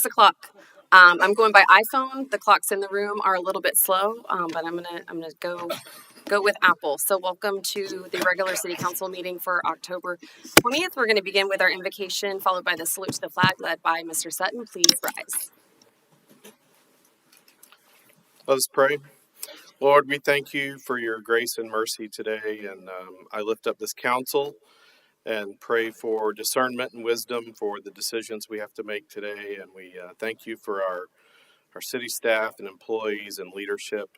6 o'clock. I'm going by iPhone. The clocks in the room are a little bit slow, but I'm gonna go with Apple. So welcome to the regular City Council meeting for October 20th. We're going to begin with our invocation, followed by the salute to the flag, led by Mr. Sutton. Please rise. Let us pray. Lord, we thank you for your grace and mercy today, and I lift up this council and pray for discernment and wisdom for the decisions we have to make today. And we thank you for our city staff and employees and leadership.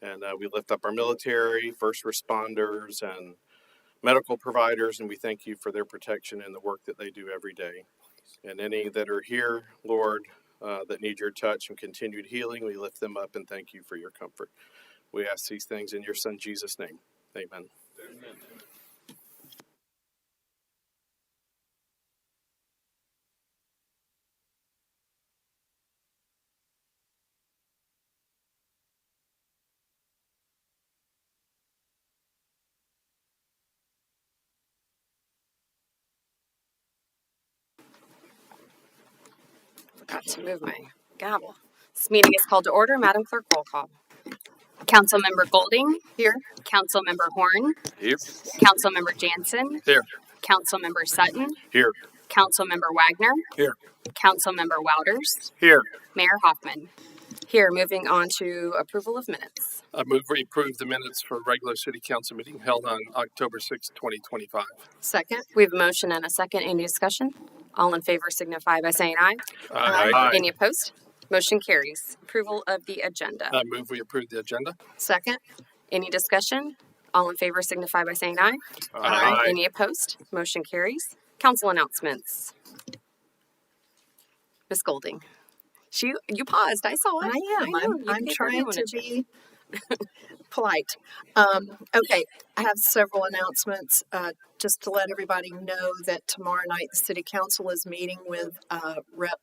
And we lift up our military, first responders, and medical providers, and we thank you for their protection and the work that they do every day. And any that are here, Lord, that need your touch and continued healing, we lift them up and thank you for your comfort. We ask these things in your Son, Jesus' name. Amen. Amen. Forgot to move my gavel. This meeting is called to order. Madam Clerk, roll call. Councilmember Golding. Here. Councilmember Horn. Here. Councilmember Jansen. Here. Councilmember Sutton. Here. Councilmember Wagner. Here. Councilmember Wouters. Here. Mayor Hoffman. Here. Moving on to approval of minutes. I move we approve the minutes for regular city council meeting held on October 6, 2025. Second. We have a motion and a second. Any discussion? All in favor signify by saying aye. Aye. Any opposed? Motion carries. Approval of the agenda. I move we approve the agenda. Second. Any discussion? All in favor signify by saying aye. Aye. Any opposed? Motion carries. Council announcements. Ms. Golding. You paused. I saw it. I am. know. You I'm gave trying everyone to a chance. be polite. Okay, I have several announcements. Just to let everybody know that tomorrow night the City Council is meeting with Rep.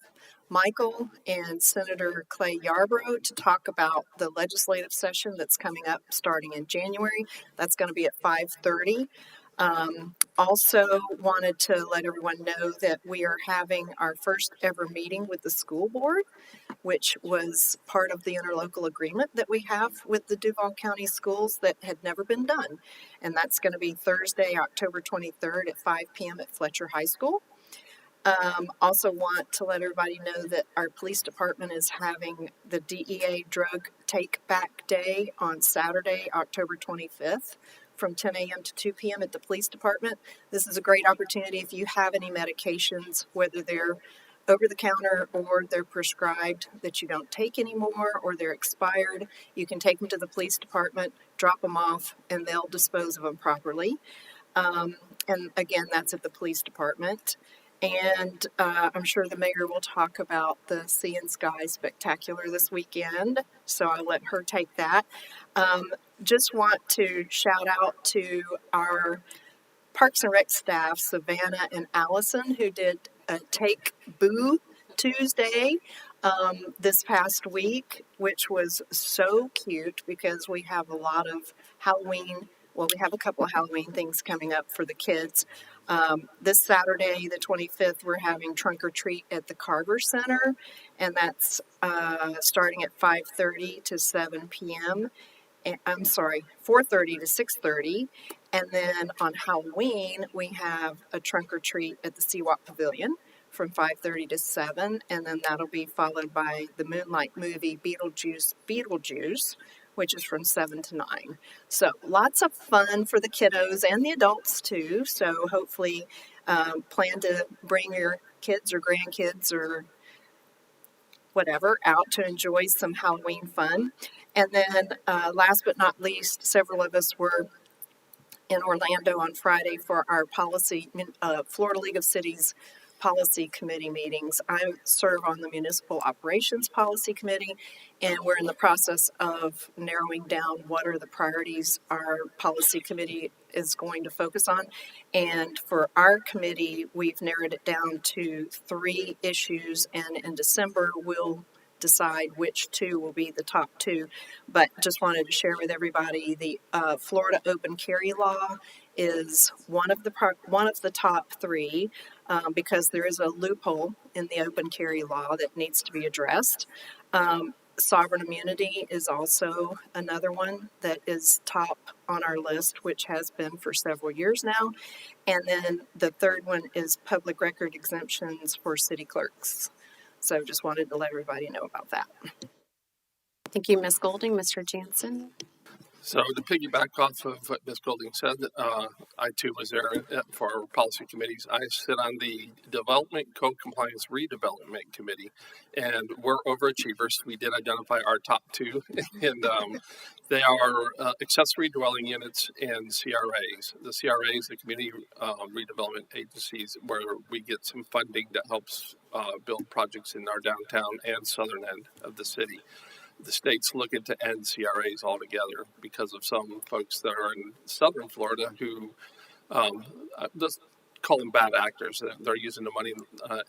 Michael and Senator Clay Yarborough to talk about the legislative session that's coming up starting in January. That's going to be at 5:30. Also wanted to let everyone know that we are having our first ever meeting with the school board, which was part of the interlocal agreement that we have with the Duval County schools that had never been done. And that's going to be Thursday, October 23rd at 5 p.m. at Fletcher High School. Also want to let everybody know that our police department is having the DEA Drug Take Back Day on Saturday, October 25th from 10 a.m. to 2 p.m. at the police department. This is a great opportunity if you have any medications, whether they're over the counter or they're prescribed that you don't take anymore or they're expired, you can take them to the police department, drop them off, and they'll dispose of them properly. And again, that's at the police department. And I'm sure the mayor will talk about the Sea and Sky Spectacular this weekend, so I'll let her take that. Just want to shout out to our Parks and Rec staff, Savannah and Allison, who did a Take Boo Tuesday this past week, which was so cute because we have a lot of Halloween. Well, we have a couple of Halloween things coming up for the kids. This Saturday, the 25th, we're having Trunk or Treat at the Carver Center, and that's starting at 5:30 to 7 p.m. I'm sorry, 4:30 to 6:30. And then on Halloween, we have a Trunk or Treat at the Seawalk Pavilion from 5:30 to 7, and then that'll be followed by the Moonlight movie Beetlejuice, which is from 7 to 9. So lots of fun for the kiddos and the adults too. So hopefully plan to bring your kids or grandkids or whatever out to enjoy some Halloween fun. And then last but not least, several of us were in Orlando on Friday for our Florida League of Cities Policy Committee meetings. I serve on the Municipal Operations Policy Committee, and we're in the process of narrowing down what are the priorities our policy committee is going to focus on. And for our committee, we've narrowed it down to 3 issues, and in December, we'll decide which 2 will be the top 2. But just wanted to share with everybody the Florida Open Carry Law is one of the top three because there is a loophole in the open carry law that needs to be addressed. Sovereign immunity is also another one that is top on our list, which has been for several years now. And then the third one is public record exemptions for city clerks. So just wanted to let everybody know about that. Thank you, Ms. Golding. Mr. Jansen? So to piggyback off of what Ms. Golding said, I too was there for our policy committees. I sit on the Development Code Compliance Redevelopment Committee, and we're overachievers. We did identify our top two, and they are accessory dwelling units and CRAs. The CRAs, the community redevelopment agencies, where we get some funding that helps build projects in our downtown and southern end of the city. The state's looking to end CRAs altogether because of some folks that are in southern Florida who just call them bad actors. They're using the money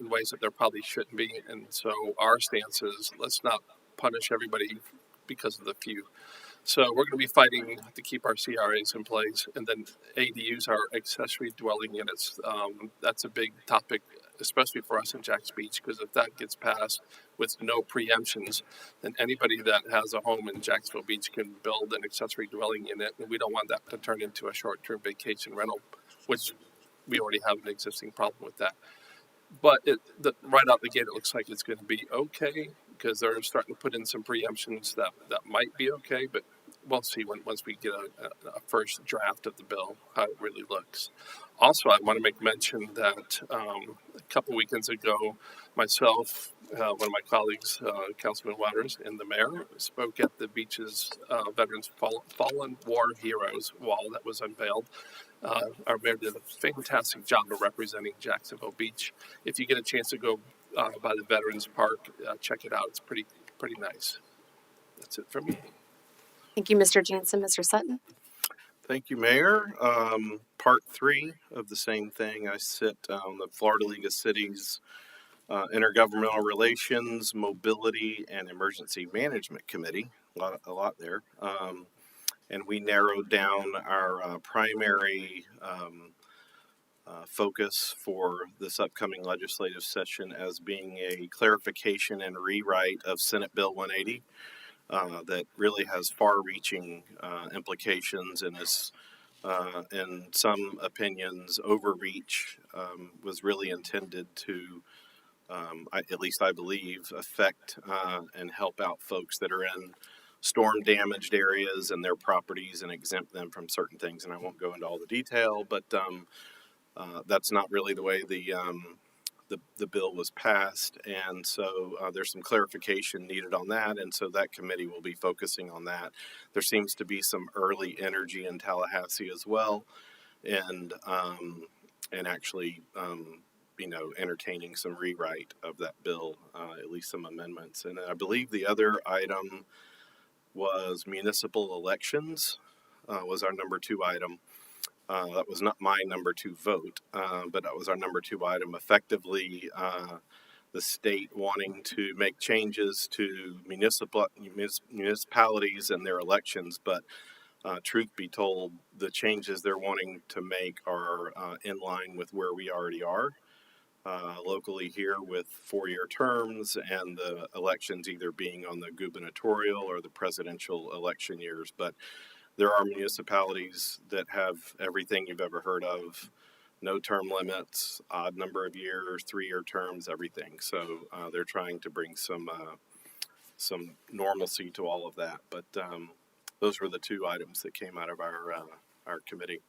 in ways that they probably shouldn't be. And so our stance is let's not punish everybody because of the few. So we're going to be fighting to keep our CRAs in place. And then ADUs are accessory dwelling units. That's a big topic, especially for us in Jacks Beach, because if that gets passed with no preemptions, then anybody that has a home in Jacksonville Beach can build an accessory dwelling unit. And we don't want that to turn into a short-term vacation rental, which we already have an existing problem with that. But right out the gate, it looks like it's going to be okay because they're starting to put in some preemptions that might be okay, but we'll see once we get a first draft of the bill how it really looks. Also, I want to make mention that a couple weekends ago, myself, one of my colleagues, Councilman Waters, and the mayor spoke at the beach's Veterans Fallen War Heroes wall that was unveiled. Our mayor did a fantastic job of representing Jacksonville Beach. If you get a chance to go by the Veterans Park, check it out. It's pretty nice. That's it for me. Thank you, Mr. Jansen. Mr. Sutton? Thank you, Mayor. Part 3 of the same thing. I sit on the Florida League of Cities Intergovernmental Relations, Mobility, and Emergency Management Committee. A lot there. And we narrowed down our primary focus for this upcoming legislative session as being a clarification and rewrite of Senate Bill 180 that really has far-reaching implications and is, in some opinions, overreach, was really intended to, at least I believe, affect and help out folks that are in storm damaged areas and their properties and exempt them from certain things. And I won't go into all the detail, but that's not really the way the bill was passed. And so there's some clarification needed on that. And so that committee will be focusing on that. There seems to be some early energy in Tallahassee as well. And actually, entertaining some rewrite of that bill, at least some amendments. And I believe the other item was municipal elections, was our number 2 item. That was not my number 2 vote, but that was our number 2 item. Effectively, the state wanting to make changes to municipalities and their elections, but truth be told, the changes they're wanting to make are in line with where we already are. Locally here with 4-year terms and the elections either being on the gubernatorial or the presidential election years. But there are municipalities that have everything you've ever heard of, no term limits, odd number of years, 3-year terms, everything. So they're trying to bring some normalcy to all of that. But those were the 2 items that came out of our committee.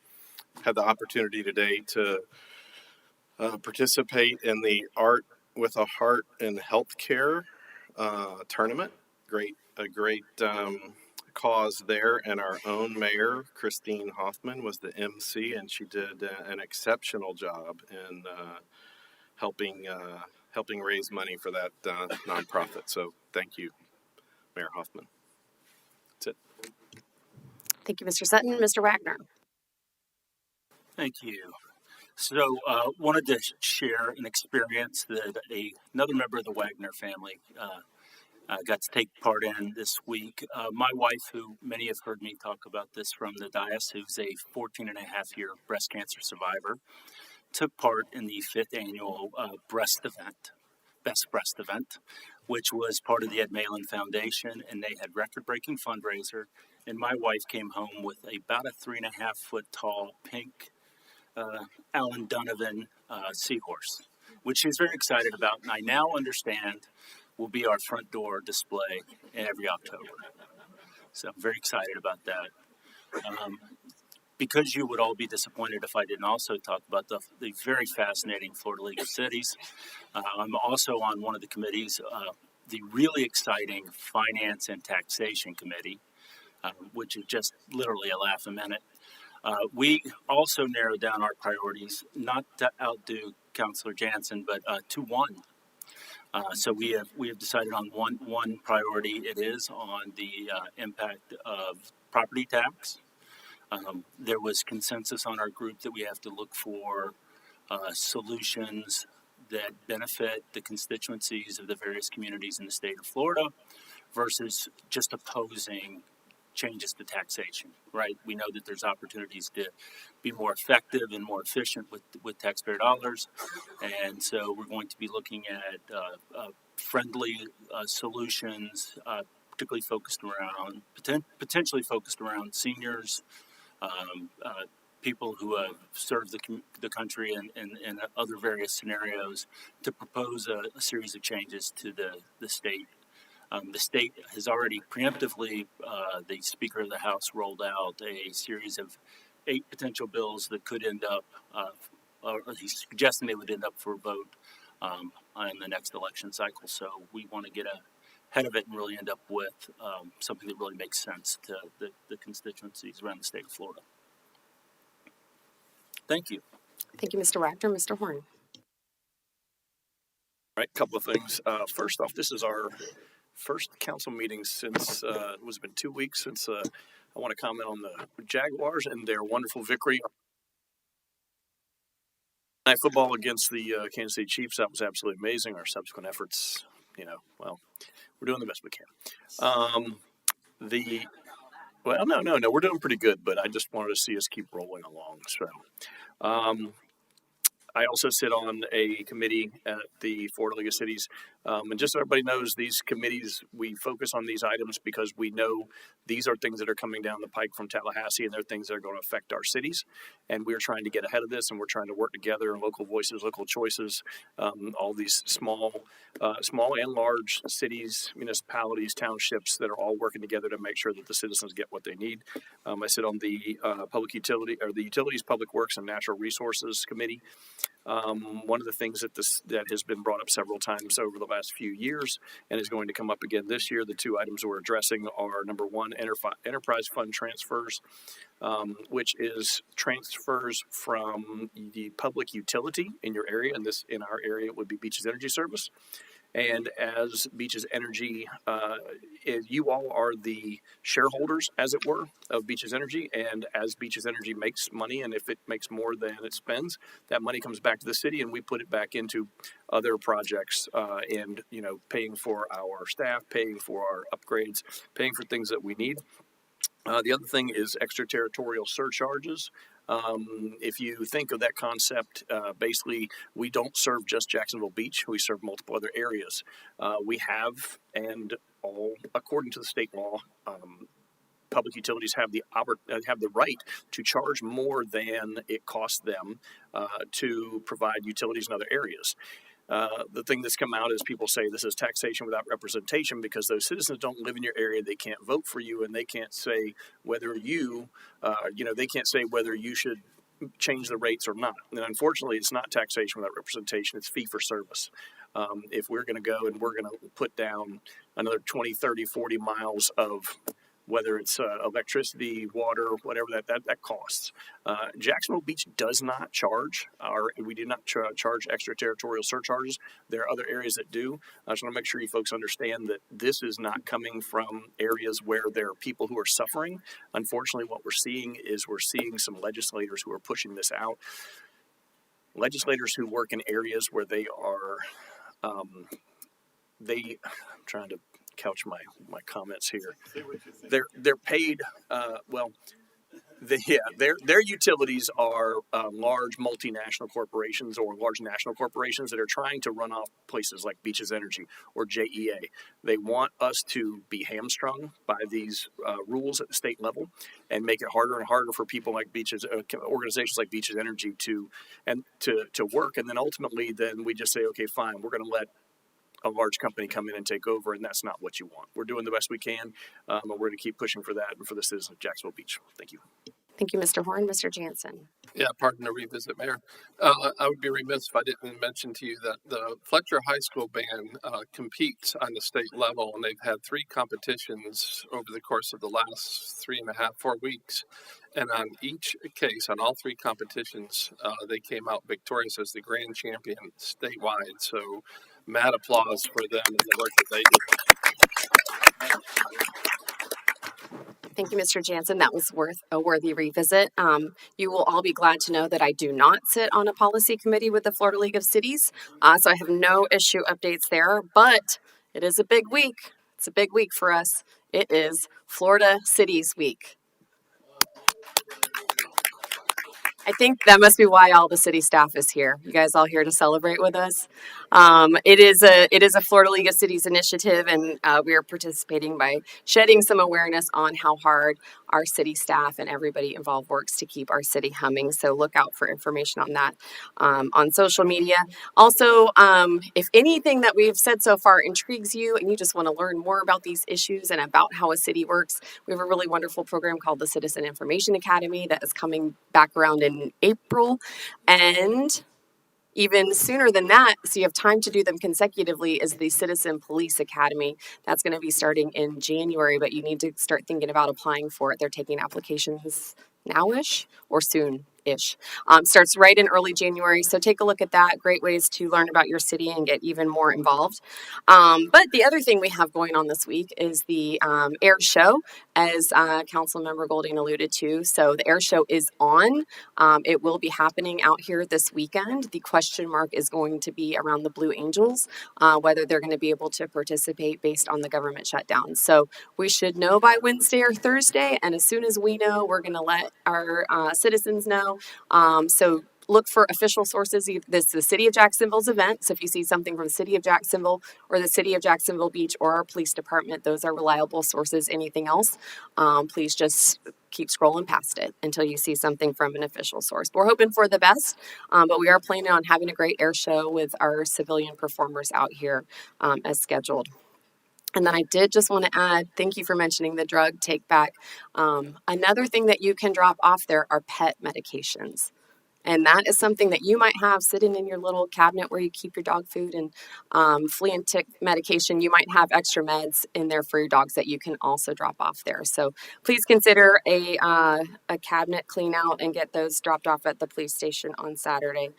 Had the opportunity today to participate in the Art with a Heart in Healthcare tournament. A great cause there, and our own mayor, Christine Hoffman, was the MC, and she did an exceptional job in helping raise money for that nonprofit. So thank you, Mayor Hoffman. That's it. Thank you, Mr. Sutton. Mr. Wagner? Thank you. So, wanted to share an experience that another member of the Wagner family got to take part in this week. My wife, who many have heard me talk about this from the dais, who's a 14-and-a-half-year breast cancer survivor, took part in the 5th annual Best Breast event, which was part of the Ed Malin Foundation, and they had record-breaking fundraiser. And my wife came home with about a 3.5-foot tall pink Alan Donovan seahorse, which she's very excited about. And I now understand will be our front door display every October. So I'm very excited about that. Because you would all be disappointed if I didn't also talk about the very fascinating Florida League of Cities. I'm also on one of the committees, the really exciting Finance and Taxation Committee, which is just literally a laugh a minute. We also narrowed down our priorities, not to outdo Councilor Jansen, but to one. So we have decided on one priority. It is on the impact of property tax. There was consensus on our group that we have to look for solutions that benefit the constituencies of the various communities in the state of Florida versus just opposing changes to taxation, right? We know that there's opportunities to be more effective and more efficient with taxpayer dollars. And so we're going to be looking at friendly solutions, particularly focused around, potentially focused around seniors, people who have served the country in other various scenarios, to propose a series of changes to the state. The state has already preemptively, the Speaker of the House rolled out a series of 8 potential bills that could end up, or he's suggesting they would end up for a vote on the next election cycle. So we want to get ahead of it and really end up with something that really makes sense to the constituencies around the state of Florida. Thank you. Thank you, Mr. Wachter. Mr. Horn. All right, couple of things. First off, this is our first council meeting since it was been 2 weeks since I want to comment on the Jaguars and their wonderful victory. Night football against the Kansas City Chiefs, that was absolutely amazing. Our subsequent efforts, well, we're doing the best we can. No, we're doing pretty good, but I just wanted to see us keep rolling along. So, I also sit on a committee at the Florida League of Cities. And just so everybody knows, these committees, we focus on these items because we know these are things that are coming down the pike from Tallahassee, and they're things that are going to affect our cities. And we're trying to get ahead of this, and we're trying to work together, local voices, local choices, all these small and large cities, municipalities, townships that are all working together to make sure that the citizens get what they need. I sit on the Utilities, Public Works, and Natural Resources Committee. One of the things that has been brought up several times over the last few years and is going to come up again this year, the 2 items we're addressing are, number one, enterprise fund transfers, which is transfers from the public utility in your area, and this in our area would be Beaches Energy Service. And as Beaches Energy, you all are the shareholders, as it were, of Beaches Energy. And as Beaches Energy makes money, and if it makes more than it spends, that money comes back to the city, and we put it back into other projects, and paying for our staff, paying for our upgrades, paying for things that we need. The other thing is extraterritorial surcharges. If you think of that concept, basically, we don't serve just Jacksonville Beach. We serve multiple other areas. We have, and all according to the state law, public utilities have the right to charge more than it costs them to provide utilities in other areas. The thing that's come out is people say this is taxation without representation because those citizens don't live in your area. They can't vote for you, and they can't say whether they can't say whether you should change the rates or not. And unfortunately, it's not taxation without representation. It's fee for service. If we're going to go and we're going to put down another 20, 30, 40 miles of whether it's electricity, water, whatever that costs. Jacksonville Beach does not charge, we do not charge extraterritorial surcharges. There are other areas that do. I just want to make sure you folks understand that this is not coming from areas where there are people who are suffering. Unfortunately, what we're seeing is some legislators who are pushing this out. Legislators who work in areas where they are, I'm trying to couch my comments here. They're paid. Their utilities are large multinational corporations or large national corporations that are trying to run off places like Beaches Energy or JEA. They want us to be hamstrung by these rules at the state level and make it harder and harder for people like Beaches, organizations like Beaches Energy to work. And then ultimately, then we just say, okay, fine, we're going to let a large company come in and take over, and that's not what you want. We're doing the best we can, and we're going to keep pushing for that and for the citizens of Jacksonville Beach. Thank you. Thank you, Mr. Horn. Mr. Jansen. Yeah, pardon the revisit, Mayor. I would be remiss if I didn't mention to you that the Fletcher High School band competes on the state level, and they've had 3 competitions over the course of the last 4 weeks. And on each case, on all 3 competitions, they came out victorious as the grand champion statewide. So, mad applause for them and the work that they did. Thank you, Mr. Jansen. That was worth a worthy revisit. You will all be glad to know that I do not sit on a policy committee with the Florida League of Cities, so I have no issue updates there, but it is a big week. It's a big week for us. It is Florida Cities Week. I think that must be why all the city staff is here. You guys all here to celebrate with us. It is a Florida League of Cities initiative, and we are participating by shedding some awareness on how hard our city staff and everybody involved works to keep our city humming. So look out for information on that on social media. Also, if anything that we've said so far intrigues you and you just want to learn more about these issues and about how a city works, we have a really wonderful program called the Citizen Information Academy that is coming back around in April, and even sooner than that, so you have time to do them consecutively, is the Citizen Police Academy. That's going to be starting in January, but you need to start thinking about applying for it. They're taking applications now-ish or soon-ish. Starts right in early January, so take a look at that. Great ways to learn about your city and get even more involved. But the other thing we have going on this week is the air show, as Councilmember Golding alluded to. So the air show is on. It will be happening out here this weekend. The question mark is going to be around the Blue Angels, whether they're going to be able to participate based on the government shutdown. So we should know by Wednesday or Thursday, and as soon as we know, we're going to let our citizens know. So look for official sources. This is the City of Jacksonville's event. So if you see something from the City of Jacksonville or the City of Jacksonville Beach or our police department, those are reliable sources. Anything else, please just keep scrolling past it until you see something from an official source. We're hoping for the best, but we are planning on having a great air show with our civilian performers out here as scheduled. And then I did just want to add, thank you for mentioning the drug take back. Another thing that you can drop off there are pet medications. And that is something that you might have sitting in your little cabinet where you keep your dog food and flea and tick medication. You might have extra meds in there for your dogs that you can also drop off there. So please consider a cabinet clean out and get those dropped off at the police station on Saturday.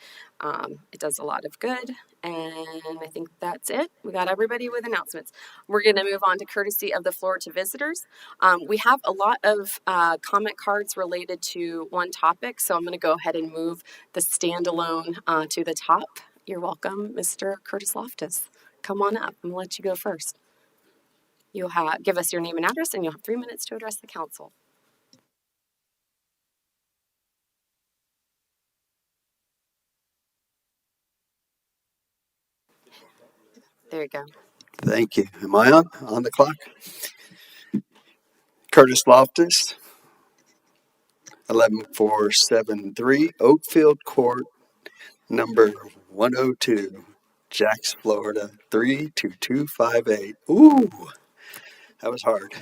It does a lot of good. And I think that's it. We got everybody with announcements. We're going to move on to courtesy of the floor to visitors. We have a lot of comment cards related to one topic, so I'm going to go ahead and move the standalone to the top. You're welcome, Mr. Curtis Loftus. Come on up. I'm going to let you go first. You'll give us your name and address, and you'll have 3 minutes to address the council. There you go. Thank you. Am I on the clock? Curtis Loftus, 11473 Oakfield Court, number 102, Jacks, Florida, 32258. Ooh, that was hard.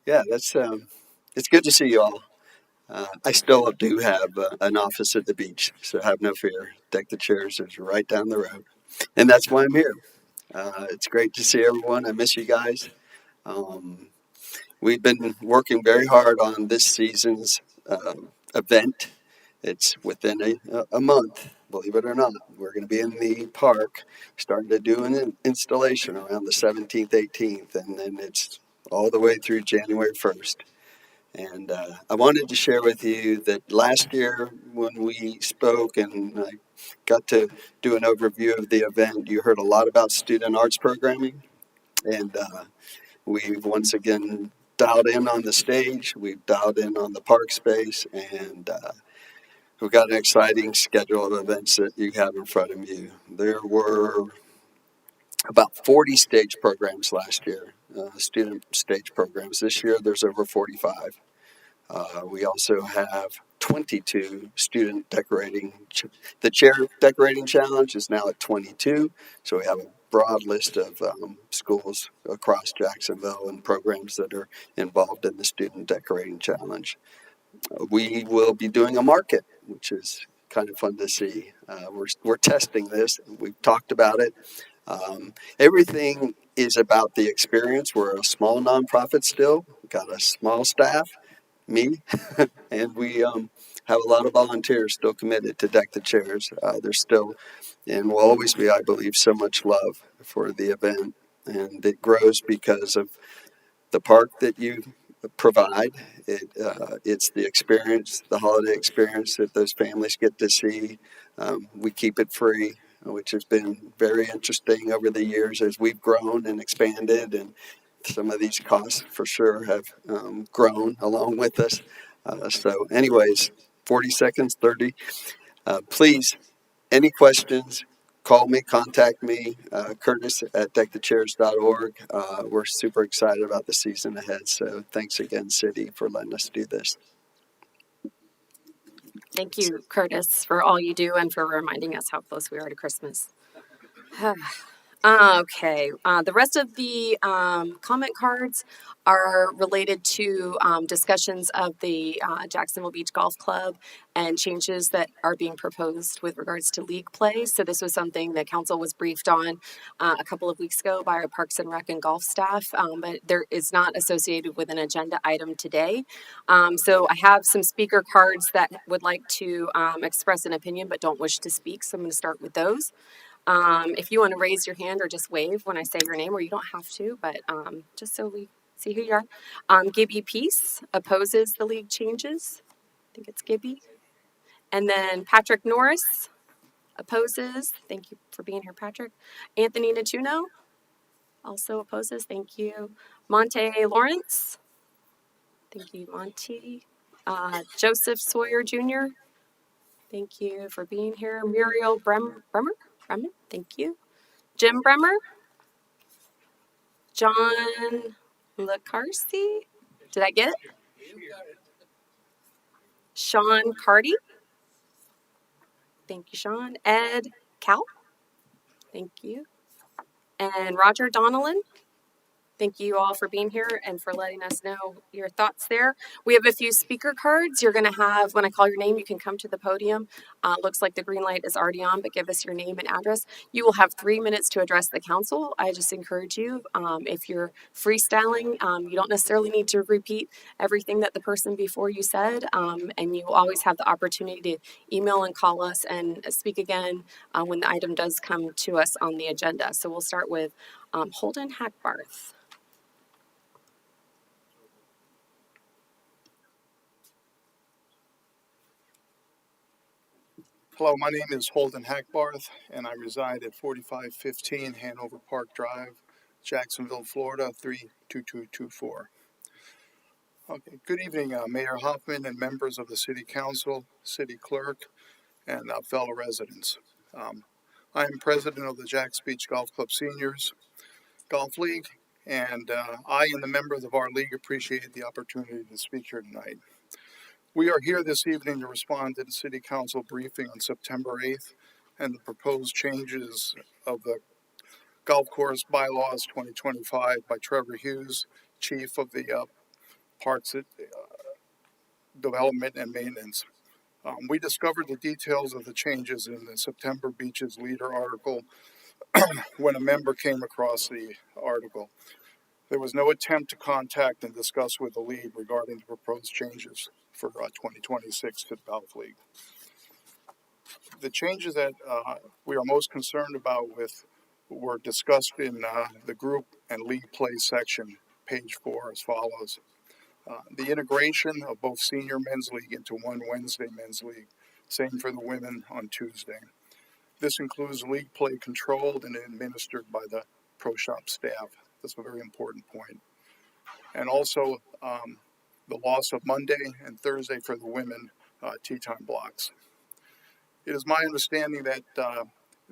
Yeah, that's it's good to see you all. I still do have an office at the beach, so have no fear. Deck the Chairs is right down the road. And that's why I'm here. It's great to see everyone. I miss you guys. We've been working very hard on this season's event. It's within a month, believe it or not. We're going to be in the park, starting to do an installation around the 17th, 18th, and then it's all the way through January 1st. And I wanted to share with you that last year when we spoke and I got to do an overview of the event, you heard a lot about student arts programming. And we've once again dialed in on the stage, we've dialed in on the park space, and we've got an exciting schedule of events that you have in front of you. There were about 40 stage programs last year, student stage programs. This year, there's over 45. We also have 22 student decorating. The chair decorating challenge is now at 22. So we have a broad list of schools across Jacksonville and programs that are involved in the student decorating challenge. We will be doing a market, which is kind of fun to see. We're testing this. We've talked about it. Everything is about the experience. We're a small nonprofit still. We've got a small staff, me, and we have a lot of volunteers still committed to Deck the Chairs. There's still, and will always be, I believe, so much love for the event, and it grows because of the park that you provide. It's the experience, the holiday experience that those families get to see. We keep it free, which has been very interesting over the years as we've grown and expanded, and some of these costs for sure have grown along with us. So anyways, 40 seconds, 30. Please, any questions, call me, contact me, Curtis at deckthechairs.org. We're super excited about the season ahead. So thanks again, City, for letting us do this. Thank you, Curtis, for all you do and for reminding us how close we are to Christmas. Okay, the rest of the comment cards are related to discussions of the Jacksonville Beach Golf Club and changes that are being proposed with regards to league play. So this was something that council was briefed on a couple of weeks ago by our Parks and Rec and golf staff, but there is not associated with an agenda item today. So I have some speaker cards that would like to express an opinion but don't wish to speak. So I'm going to start with those. If you want to raise your hand or just wave when I say your name, or you don't have to, but just so we see who you are. Gibby Peace opposes the league changes. I think it's Gibby. And then Patrick Norris opposes. Thank you for being here, Patrick. Anthony Natuno also opposes. Thank you. Monte Lawrence. Thank you, Monty. Joseph Sawyer Jr. Thank you for being here. Muriel Bremer. Thank you. Jim Bremer. John Lacarcy. Did I get it? Sean Carty. Thank you, Sean. Ed Cal. Thank you. And Roger Donnellan. Thank you all for being here and for letting us know your thoughts there. We have a few speaker cards. You're going to have, when I call your name, you can come to the podium. Looks like the green light is already on, but give us your name and address. You will have 3 minutes to address the council. I just encourage you, if you're freestyling, you don't necessarily need to repeat everything that the person before you said, and you always have the opportunity to email and call us and speak again when the item does come to us on the agenda. So we'll start with Holden Hackbarth. Hello, my name is Holden Hackbarth, and I reside at 4515 Hanover Park Drive, Jacksonville, Florida, 32224. Okay, good evening, Mayor Hoffman and members of the City Council, City Clerk, and fellow residents. I am president of the Jacks Beach Golf Club Seniors Golf League, and I and the members of our league appreciate the opportunity to speak here tonight. We are here this evening to respond to the City Council briefing on September 8th and the proposed changes of the Golf Course Bylaws 2025 by Trevor Hughes, Chief of the Parks Development and Maintenance. We discovered the details of the changes in the September Beaches Leader article when a member came across the article. There was no attempt to contact and discuss with the league regarding the proposed changes for 2026 to the Golf League. The changes that we are most concerned about were discussed in the group and league play section, page 4, as follows. The integration of both senior men's league into one Wednesday men's league, same for the women on Tuesday. This includes league play controlled and administered by the Pro Shop staff. That's a very important point. And also the loss of Monday and Thursday for the women tea time blocks. It is my understanding that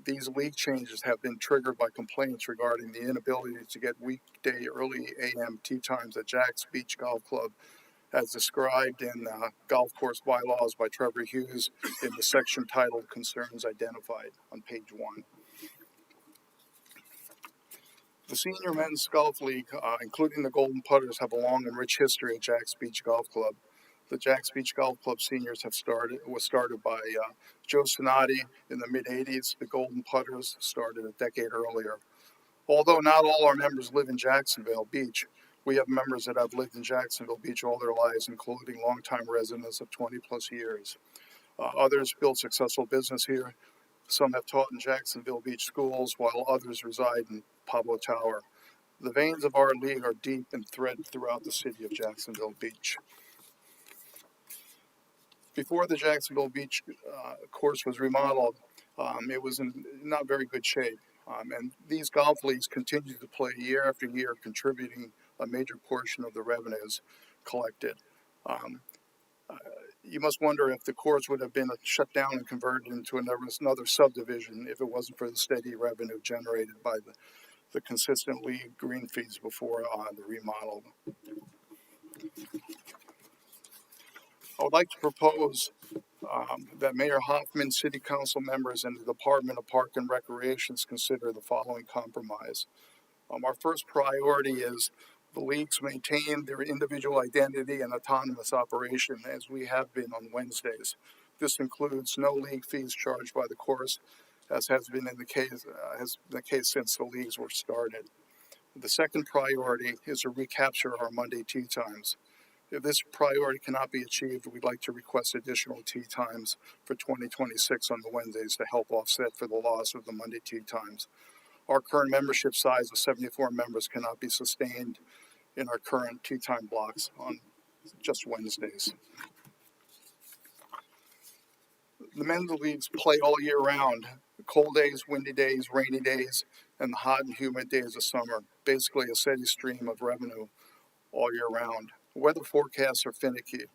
these league changes have been triggered by complaints regarding the inability to get weekday early AM tea times at Jack's Beach Golf Club, as described in golf course bylaws by Trevor Hughes in the section titled Concerns Identified on page 1. The Senior Men's Golf League, including the Golden Putters, have a long and rich history at Jack's Beach Golf Club. The Jack's Beach Golf Club seniors was started by Joe Sonati in the mid-'80s. The Golden Putters started a decade earlier. Although not all our members live in Jacksonville Beach, we have members that have lived in Jacksonville Beach all their lives, including longtime residents of 20 plus years. Others built successful business here. Some have taught in Jacksonville Beach schools, while others reside in Pablo Tower. The veins of our league are deep and thread throughout the city of Jacksonville Beach. Before the Jacksonville Beach course was remodeled, it was in not very good shape. And these golf leagues continue to play year after year, contributing a major portion of the revenues collected. You must wonder if the course would have been shut down and converted into another subdivision if it wasn't for the steady revenue generated by the consistent league green fees before the remodel. I would like to propose that Mayor Hoffman, City Council members, and the Department of Park and Recreations consider the following compromise. Our first priority is the leagues maintain their individual identity and autonomous operation as we have been on Wednesdays. This includes no league fees charged by the course, as has been the case since the leagues were started. The second priority is to recapture our Monday tea times. If this priority cannot be achieved, we'd like to request additional tea times for 2026 on the Wednesdays to help offset for the loss of the Monday tea times. Our current membership size of 74 members cannot be sustained in our current tea time blocks on just Wednesdays. The men's leagues play all year round, cold days, windy days, rainy days, and the hot and humid days of summer. Basically a steady stream of revenue all year round. Weather forecasts are finicky,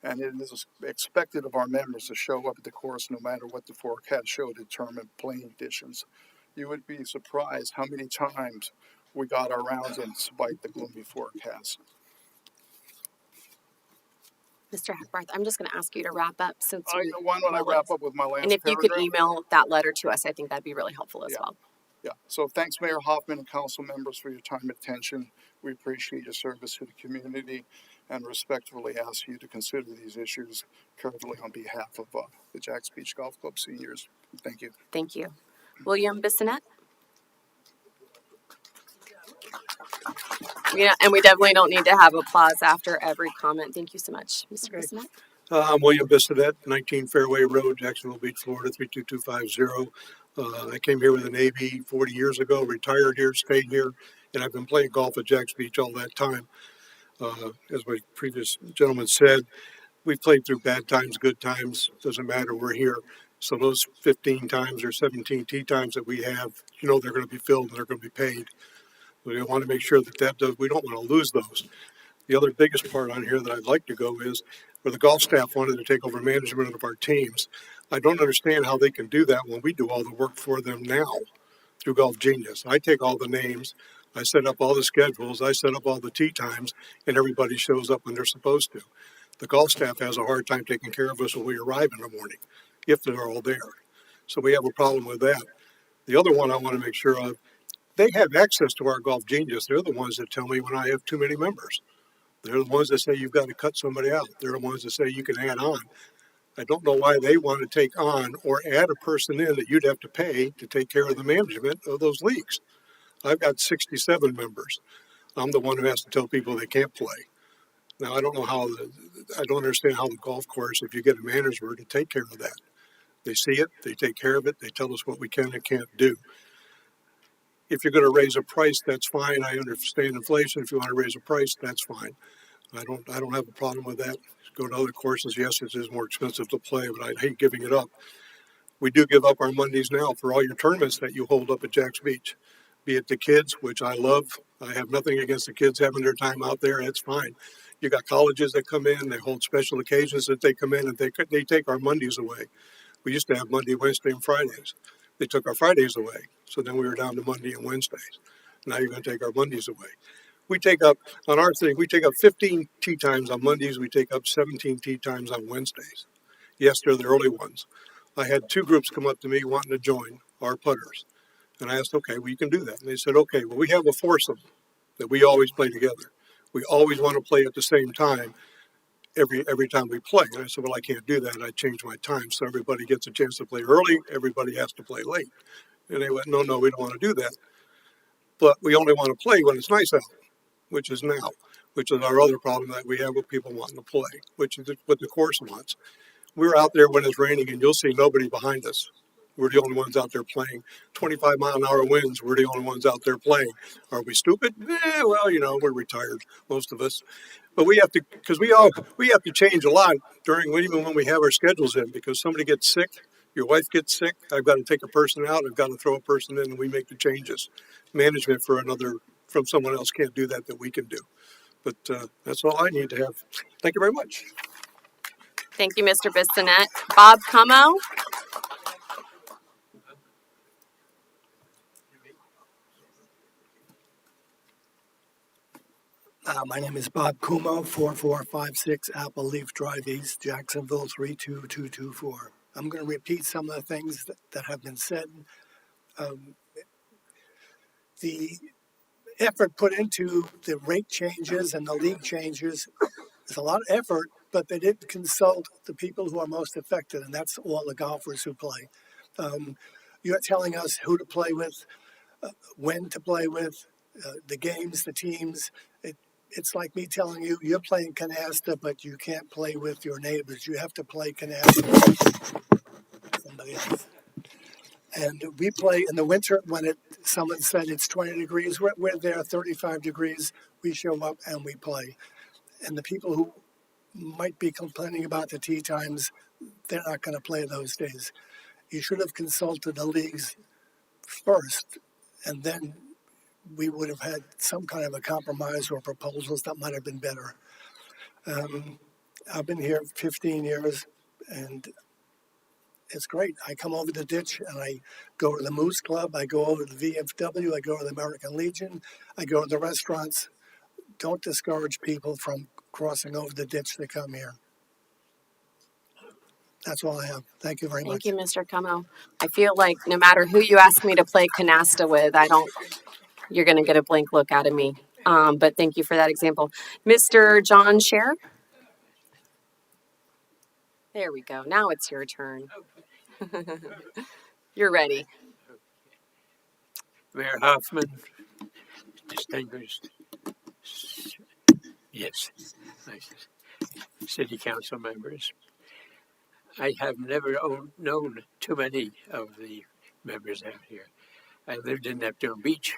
and it is expected of our members to show up at the course no matter what the forecast show to determine playing conditions. You would be surprised how many times we got our rounds in despite the gloomy forecast. Mr. Hackbarth, I'm just going to ask you to wrap up since Why don't I wrap up with my last and if you paragraph? could email that letter to us, I think that'd be really helpful as well. Yeah, so thanks Mayor Hoffman and council members for your time and attention. We appreciate your service to the community and respectfully ask you to consider these issues carefully on behalf of the Jack's Beach Golf Club seniors. Thank you. Thank you. William Bissonette? Yeah, and we definitely don't need to have applause after every comment. Thank you so much, Mr. Bissonette. I'm William Bissonette, 19 Fairway Road, Jacksonville Beach, Florida, 32250. I came here with the Navy 40 years ago, retired here, stayed here, and I've been playing golf at Jack's Beach all that time. As my previous gentleman said, we've played through bad times, good times, doesn't matter, we're here. So those 15 times or 17 tee times that we have, they're going to be filled and they're going to be paid. We want to make sure that we don't want to lose those. The other biggest part on here that I'd like to go is where the golf staff wanted to take over management of our teams. I don't understand how they can do that when we do all the work for them now through Golf Genius. I take all the names, I set up all the schedules, I set up all the tee times, and everybody shows up when they're supposed to. The golf staff has a hard time taking care of us when we arrive in the morning, if they're all there. So we have a problem with that. The other one I want to make sure of, they have access to our Golf Genius. They're the ones that tell me when I have too many members. They're the ones that say you've got to cut somebody out. They're the ones that say you can add on. I don't know why they want to take on or add a person in that you'd have to pay to take care of the management of those leagues. I've got 67 members. I'm the one who has to tell people they can't play. Now, I don't understand how the golf course, if you get a manager to take care of that. They see it, they take care of it, they tell us what we can and can't do. If you're going to raise a price, that's fine. I understand inflation. If you want to raise a price, that's fine. I don't have a problem with that. Go to other courses. Yes, it is more expensive to play, but I'd hate giving it up. We do give up our Mondays now for all your tournaments that you hold up at Jack's Beach. be it the kids, which I love. I have nothing against the kids having their time out there. It's fine. You got colleges that come in, they hold special occasions that they come in, and they take our Mondays away. We used to have Monday, Wednesday, and Fridays. They took our Fridays away. So then we were down to Monday and Wednesdays. Now you're going to take our Mondays away. We take up, on our thing, we take up 15 tea times on Mondays. We take up 17 tea times on Wednesdays. Yes, they're the early ones. I had two groups come up to me wanting to join, our putters. And I asked, okay, well, you can do that. And they said, okay, well, we have a foursome that we always play together. We always want to play at the same time every time we play. And I said, well, I can't do that. I changed my time so everybody gets a chance to play early. Everybody has to play late. And they went, no, we don't want to do that. But we only want to play when it's nice out, which is now, which is our other problem that we have with people wanting to play, which is what the course wants. We're out there when it's raining and you'll see nobody behind us. We're the only ones out there playing. 25-mile-an-hour winds, we're the only ones out there playing. Are we stupid? Well, we're retired, most of us. But we have to, because we have to change a lot even when we have our schedules in, because somebody gets sick, your wife gets sick, I've got to take a person out, I've got to throw a person in, and we make the changes. Management from someone else can't do that we can do. But that's all I need to have. Thank you very much. Thank you, Mr. Bissonette. Bob Como? My name is Bob Kumo, 4456 Apple Leaf Drive East, Jacksonville 32224. I'm going to repeat some of the things that have been said. The effort put into the rate changes and the league changes is a lot of effort, but they didn't consult the people who are most affected, and that's all the golfers who play. You're telling us who to play with, when to play with, the games, the teams. It's like me telling you, you're playing canasta, but you can't play with your neighbors. You have to play canasta with somebody else. And we play in the winter when someone said it's 20 degrees. We're there, 35 degrees. We show up and we play. And the people who might be complaining about the tee times, they're not going to play those days. You should have consulted the leagues first, and then we would have had some kind of a compromise or proposals that might have been better. I've been here 15 years, and it's great. I come over the ditch, and I go to the Moose Club. I go over to the VFW. I go to the American Legion. I go to the restaurants. Don't discourage people from crossing over the ditch to come here. That's all I have. Thank you very much. Thank you, Mr. Como. I feel like no matter who you ask me to play canasta with, you're going to get a blank look out of me. But thank you for that example. Mr. John Scher? There we go. Now it's your turn. You're ready. Mayor Hoffman, distinguished, city council members. I have never known too many of the members out here. I lived in Neptune Beach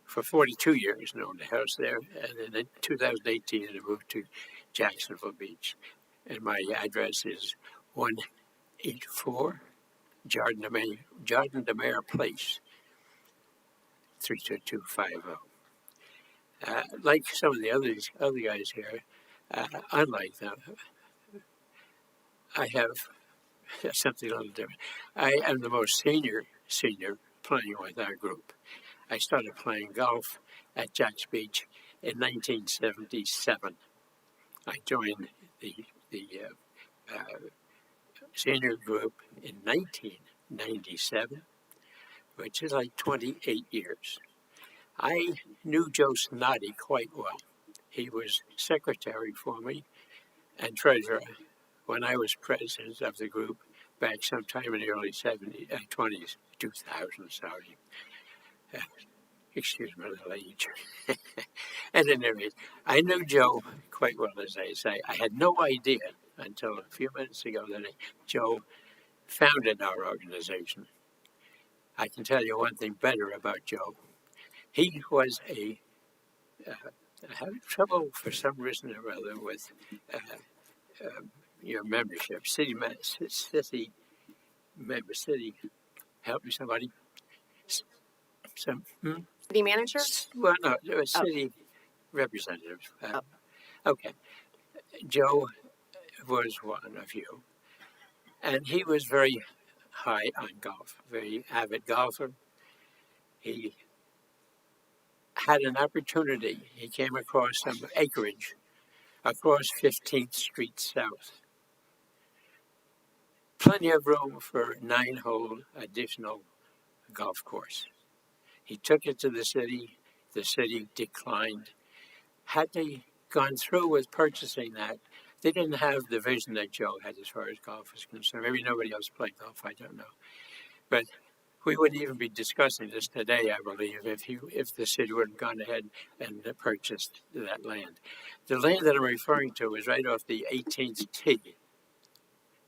for 42 years and owned a house there. And then in 2018, I moved to Jacksonville Beach. And my address is 184 Jardin de Mayor Place, 32250. Like some of the other guys here, unlike them, I have something a little different. I am the most senior playing with our group. I started playing golf at Jacks Beach in 1977. I joined the senior group in 1997, which is like 28 years. I knew Joe Snoddy quite well. He was secretary for me and treasurer when I was president of the group back sometime in the early 20s, 2000, sorry. Excuse my little age. At any rate, I knew Joe quite well, as I say. I had no idea until a few minutes ago that Joe founded our organization. I can tell you one thing better about Joe. He was having trouble for some reason or other with your membership, city, help me somebody. some, City manager? well, no, a city representative. Okay. Joe was one of you. And he was very high on golf, very avid golfer. He had an opportunity. He came across some acreage across 15th Street South. Plenty of room for 9-hole additional golf course. He took it to the city. The city declined. Had they gone through with purchasing that, they didn't have the vision that Joe had as far as golf is concerned. Maybe nobody else played golf, I don't know. But we wouldn't even be discussing this today, I believe, if the city would have gone ahead and purchased that land. The land that I'm referring to is right off the 18th tee,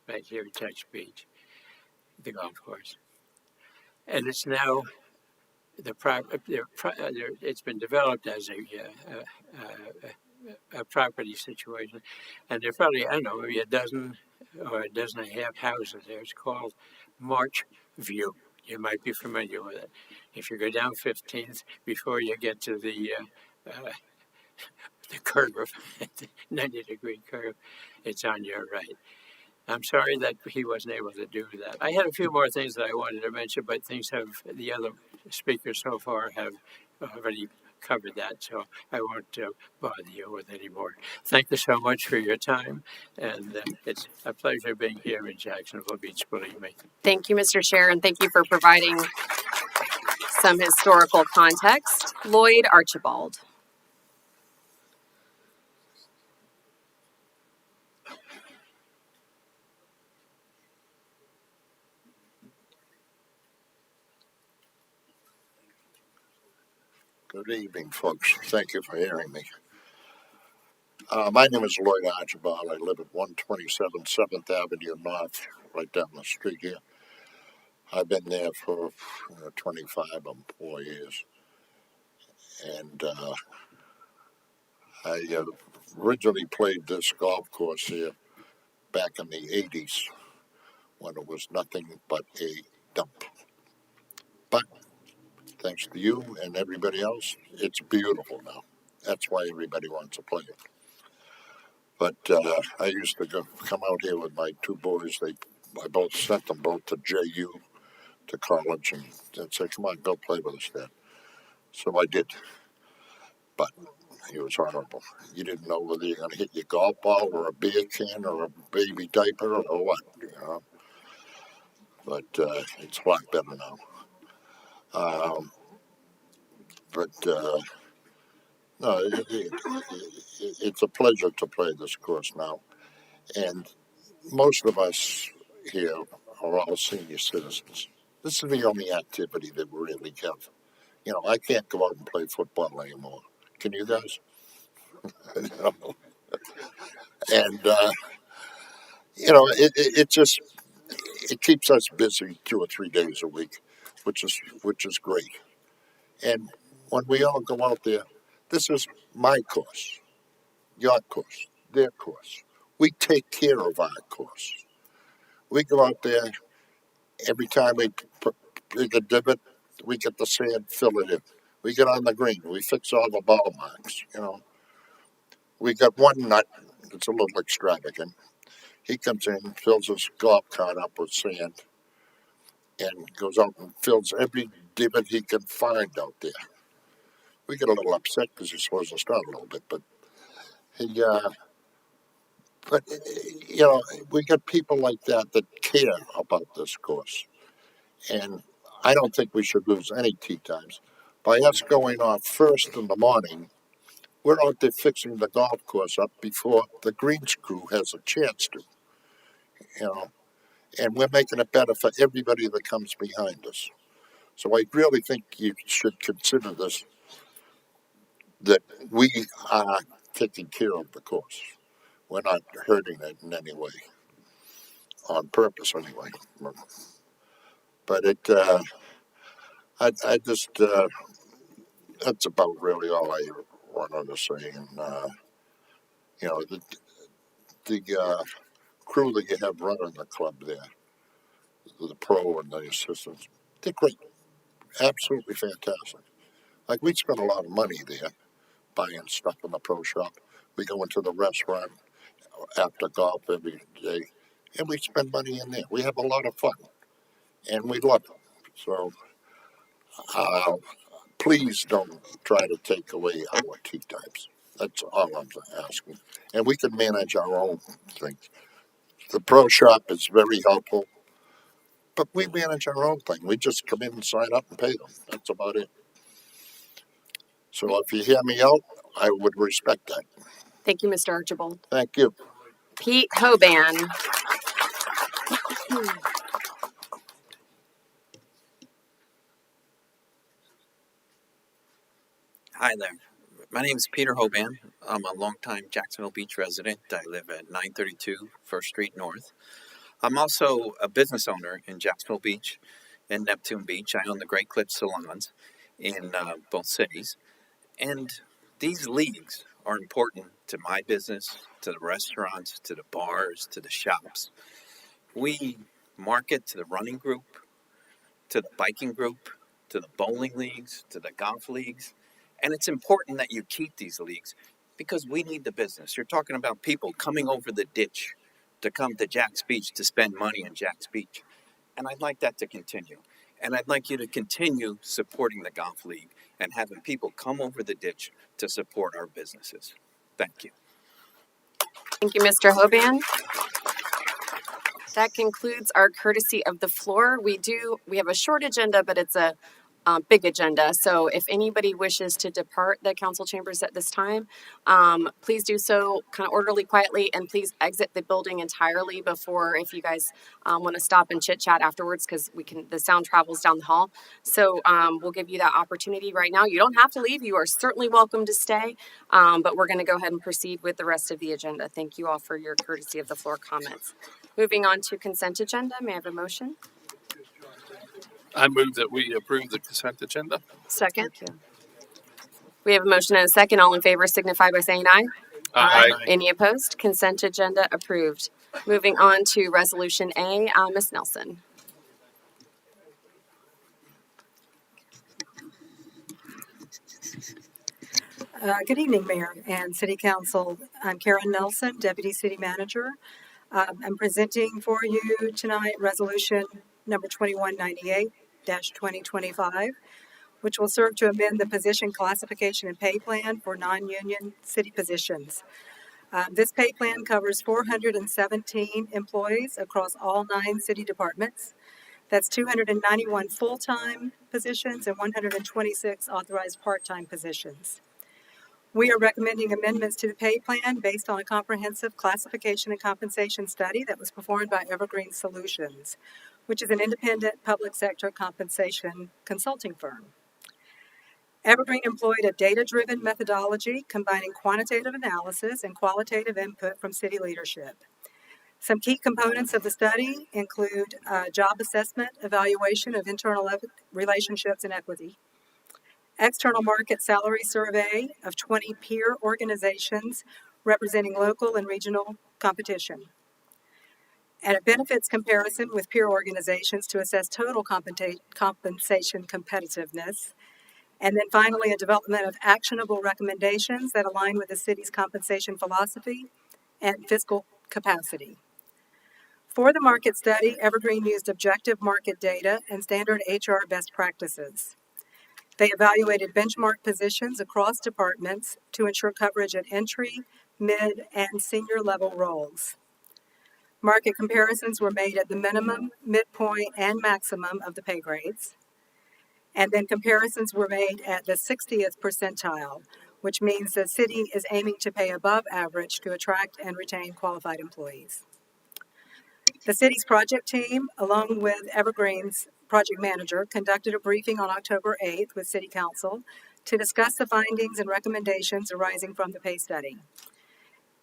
right here at Touch Beach, the golf course. And it's now it's been developed as a property situation, and there are probably, I don't know, maybe a dozen or a dozen and a half houses there. It's called March View. You might be familiar with it. If you go down 15th before you get to the curve, the 90-degree curve, it's on your right. I'm sorry that he wasn't able to do that. I had a few more things that I wanted to mention, but the other speakers so far have already covered that, so I won't bother you with any more. Thank you so much for your time, and it's a pleasure being here in Jacksonville Beach, believe me. Thank you, Mr. Chair, and thank you for providing some historical context. Lloyd Archibald. Good evening, folks. Thank you for hearing me. My name is Lloyd Archibald. I live at 127 7th Avenue North, right down the street here. I've been there for 25 or more years. And I originally played this golf course here back in the 80s when it was nothing but a dump. But thanks to you and everybody else, it's beautiful now. That's why everybody wants to play it. But I used to come out here with my two boys. I both sent them both to JU, to college, and said, "Come on, go play with us, Dad." So I did. But it was horrible. You didn't know whether you're going to hit your golf ball or a beer can or a baby diaper or what, But it's a lot better now. No, it's a pleasure to play this course now. And most of us here are all senior citizens. This is the only activity that we really have. I can't go out and play football anymore. Can you guys? And, it keeps us busy 2 or 3 days a week, which is great. And when we all go out there, this is my course, your course, their course. We take care of our course. We go out there, every time we dig a divot, we get the sand, fill it in. We get on the green, we fix all the ball marks, We got one nut that's a little extravagant. He comes in, fills his golf cart up with sand, and goes out and fills every divot he can find out there. We get a little upset because he slows us down a little bit, but we got people like that care about this course. And I don't think we should lose any tee times. By us going off first in the morning, we're out there fixing the golf course up before the greens crew has a chance to, and we're making it better for everybody that comes behind us. So I really think you should consider this, that we are taking care of the course. We're not hurting it in any way, on purpose anyway. But I just, that's about really all I wanted to say. And, the crew that you have running the club there, the pro and the assistants, they're great. Absolutely fantastic. Like we spend a lot of money there buying stuff in the pro shop. We go into the restaurant after golf every day, and we spend money in there. We have a lot of fun, and we love it. So uh, please don't try to take away our tea times. That's all I'm asking. And we can manage our own things. The pro shop is very helpful, but we manage our own thing. We just come in and sign up and pay them. That's about it. So if you hear me out, I would respect that. Thank you, Mr. Archibald. Thank you. Pete Hoban. Hi there. My name is Peter Hoban. I'm a longtime Jacksonville Beach resident. I live at 932 First Street North. I'm also a business owner in Jacksonville Beach and Neptune Beach. I own the Great Clips salons in both cities. And these leagues are important to my business, to the restaurants, to the bars, to the shops. We market to the running group, to the biking group, to the bowling leagues, to the golf leagues. And it's important that you keep these leagues because we need the business. You're talking about people coming over the ditch to come to Jack's Beach to spend money in Jack's Beach. And I'd like that to continue. And I'd like you to continue supporting the golf league and having people come over the ditch to support our businesses. Thank you. Thank you, Mr. Hoban. That concludes our courtesy of the floor. We have a short agenda, but it's a big agenda. So if anybody wishes to depart the council chambers at this time, please do so kind of orderly, quietly, and please exit the building entirely before, if you guys want to stop and chit chat afterwards, because the sound travels down the hall. So we'll give you that opportunity right now. You don't have to leave. You are certainly welcome to stay, but we're going to go ahead and proceed with the rest of the agenda. Thank you all for your courtesy of the floor comments. Moving on to consent agenda, may I have a motion? I move that we approve the consent agenda. Second. We have a motion and a second. All in favor signify by saying aye. Aye. Any opposed? Consent agenda approved. Moving on to Resolution A, Ms. Nelson. Good evening, Mayor and City Council. I'm Karen Nelson, Deputy City Manager. I'm presenting for you tonight Resolution number 2198-2025, which will serve to amend the position classification and pay plan for non-union city positions. This pay plan covers 417 employees across all 9 city departments. That's 291 full-time positions and 126 authorized part-time positions. We are recommending amendments to the pay plan based on a comprehensive classification and compensation study that was performed by Evergreen Solutions, which is an independent public sector compensation consulting firm. Evergreen employed a data-driven methodology combining quantitative analysis and qualitative input from city leadership. Some key components of the study include job assessment, evaluation of internal relationships and equity, external market salary survey of 20 peer organizations representing local and regional competition, and a benefits comparison with peer organizations to assess total compensation competitiveness, and then finally a development of actionable recommendations that align with the city's compensation philosophy and fiscal capacity. For the market study, Evergreen used objective market data and standard HR best practices. They evaluated benchmark positions across departments to ensure coverage at entry, mid, and senior level roles. Market comparisons were made at the minimum, midpoint, and maximum of the pay grades. And then comparisons were made at the 60th percentile, which means the city is aiming to pay above average to attract and retain qualified employees. The city's project team, along with Evergreen's project manager, conducted a briefing on October 8th with City Council to discuss the findings and recommendations arising from the pay study.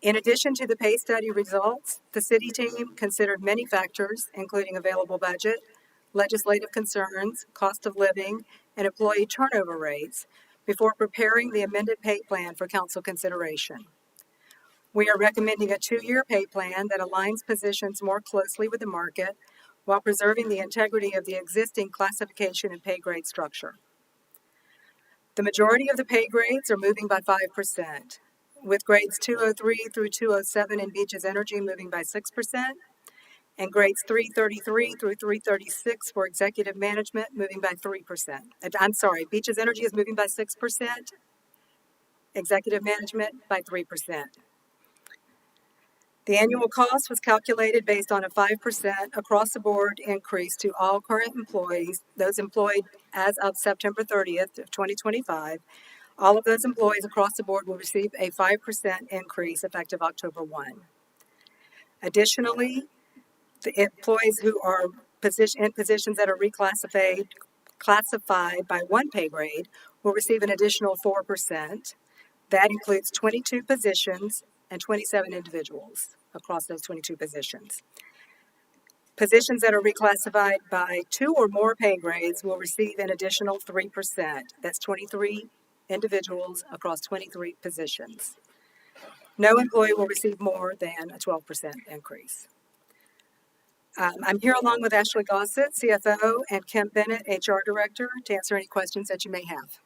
In addition to the pay study results, the city team considered many factors, including available budget, legislative concerns, cost of living, and employee turnover rates, before preparing the amended pay plan for council consideration. We are recommending a 2-year pay plan that aligns positions more closely with the market while preserving the integrity of the existing classification and pay grade structure. The majority of the pay grades are moving by 5%, with grades 203 through 207 in Beaches Energy moving by 6%, and grades 333 through 336 for executive management moving by 3%. I'm sorry, Beaches Energy is moving by 6%, executive management by 3%. The annual cost was calculated based on a 5% across the board increase to all current employees, those employed as of September 30th of 2025. All of those employees across the board will receive a 5% increase effective October 1. Additionally, the employees who are in positions that are classified by one pay grade will receive an additional 4%. That includes 22 positions and 27 individuals across those 22 positions. Positions that are reclassified by two or more pay grades will receive an additional 3%. That's 23 individuals across 23 positions. No employee will receive more than a 12% increase. I'm here along with Ashley Gossett, CFO, and Kim Bennett, HR Director, to answer any questions that you may have.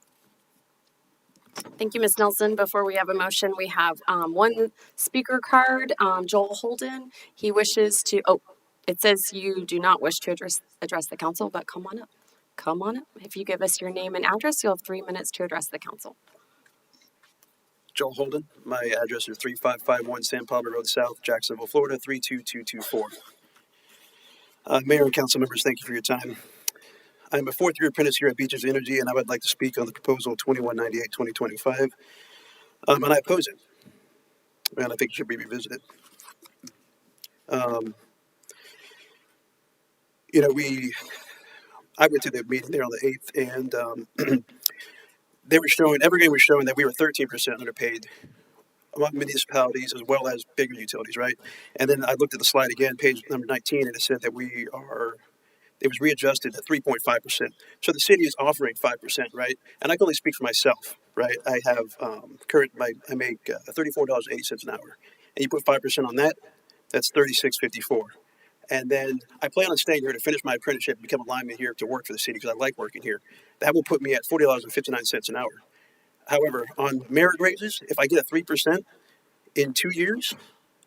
Thank you, Ms. Nelson. Before we have a motion, we have one speaker card, Joel Holden. He wishes to, it says you do not wish to address the council, but come on up. Come on up. If you give us your name and address, you'll have 3 minutes to address the council. Joel Holden. My address is 3551 San Pablo Road South, Jacksonville, Florida, 32224. Mayor and council members, thank you for your time. I'm a fourth-year apprentice here at Beaches Energy, and I would like to speak on the proposal 2198-2025, and I oppose it, and I think it should be revisited. I went to the meeting there on the 8th, and they were showing, Evergreen was showing that we were 13% underpaid among municipalities as well as bigger utilities, right? And then I looked at the slide again, page number 19, and it said that it was readjusted at 3.5%. So the city is offering 5%, right? And I can only speak for myself, right? I have I make $34.80 an hour, and you put 5% on that, that's $36.54. And then I plan on staying here to finish my apprenticeship and become a lineman here to work for the city because I like working here. That will put me at $40.59 an hour. However, on merit raises, if I get a 3% in 2 years,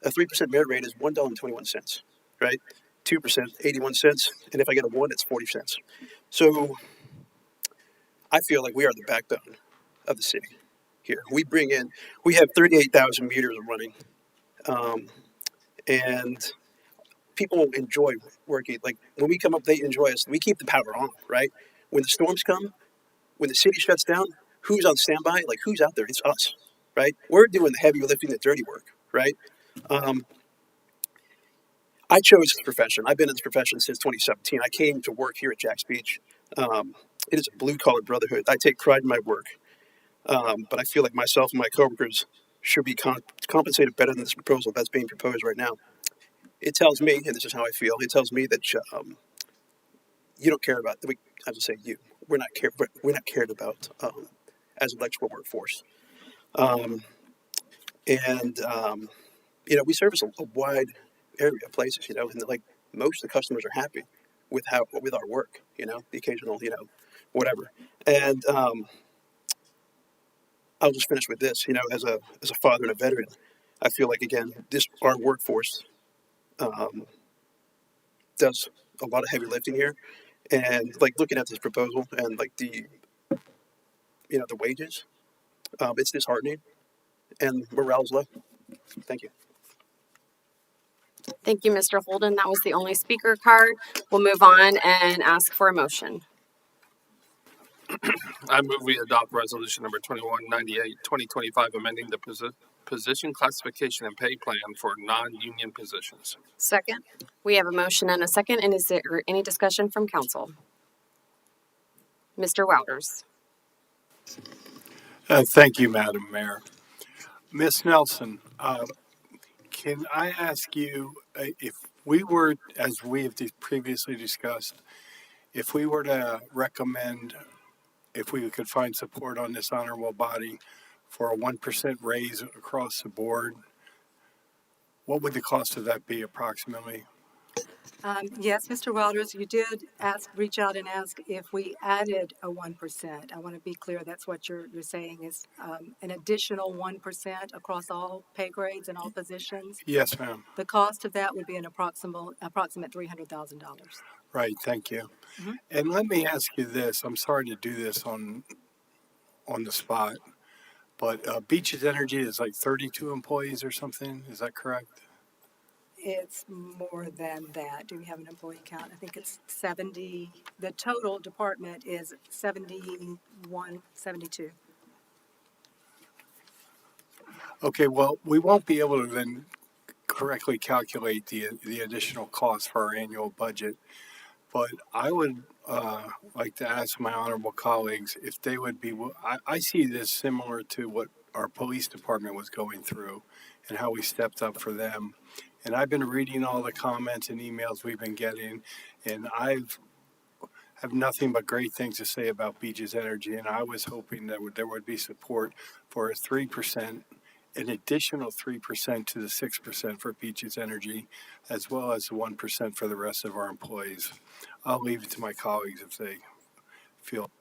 a 3% merit rate is $1.21, right? 2%, 81 cents, and if I get a 1, it's 40 cents. So I feel like we are the backbone of the city here. We have 38,000 meters running, and people enjoy working. Like when we come up, they enjoy us. We keep the power on, right? When the storms come, when the city shuts down, who's on standby? Like who's out there? It's us, right? We're doing the heavy lifting, the dirty work, right? I chose this profession. I've been in this profession since 2017. I came to work here at Jax Beach. It is a blue-collar brotherhood. I take pride in my work, but I feel like myself and my coworkers should be compensated better than this proposal that's being proposed right now. It tells me, and this is how I feel, it tells me that you don't care about, I would say you, we're not cared about as an electrical workforce. We service a wide area of places, and like most of the customers are happy with our work, the occasional, whatever. And I'll just finish with this, as a father and a veteran, I feel like, again, our workforce does a lot of heavy lifting here. And like looking at this proposal and like the wages, it's disheartening and morale's low. Thank you. Thank you, Mr. Holden. That was the only speaker card. We'll move on and ask for a motion. I move we adopt resolution number 2198-2025, amending the position classification and pay plan for non-union positions. Second. We have a motion and a second, and is there any discussion from council? Mr. Wouters. Thank you, Madam Mayor. Ms. Nelson, can I ask you if we were, as we have previously discussed, if we were to recommend, if we could find support on this honorable body for a 1% raise across the board, what would the cost of that be approximately? Yes, Mr. Wouters, you did reach out and ask if we added a 1%. I want to be clear, that's what you're saying is an additional 1% across all pay grades and all positions. Yes, ma'am. The cost of that would be an approximate $300,000. Right, thank you. Mhm. And let me ask you this. I'm sorry to do this on the spot, but Beaches Energy is like 32 employees or something. Is that correct? It's more than that. Do we have an employee count? I think it's 70. The total department is 71, 72. Okay, well, we won't be able to then correctly calculate the additional cost for our annual budget. But I would like to ask my honorable colleagues if they would be. I see this similar to what our police department was going through and how we stepped up for them. And I've been reading all the comments and emails we've been getting, and have nothing but great things to say about Beaches Energy. And I was hoping that there would be support for a 3%. An additional 3% to the 6% for Beaches Energy, as well as 1% for the rest of our employees. I'll leave it to my colleagues if they feel.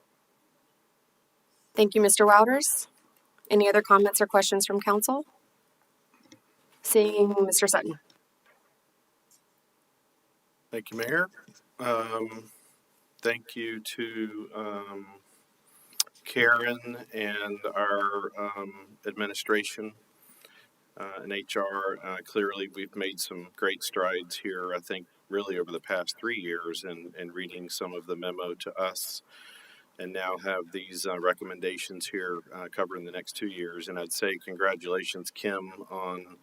Thank you, Mr. Wouters. Any other comments or questions from council? Seeing Mr. Sutton. Thank you, Mayor. Thank you to Karen and our administration and HR. Clearly, we've made some great strides here, I think, really over the past 3 years in reading some of the memo to us, and now have these recommendations here covering the next 2 years. And I'd say congratulations, Kim, on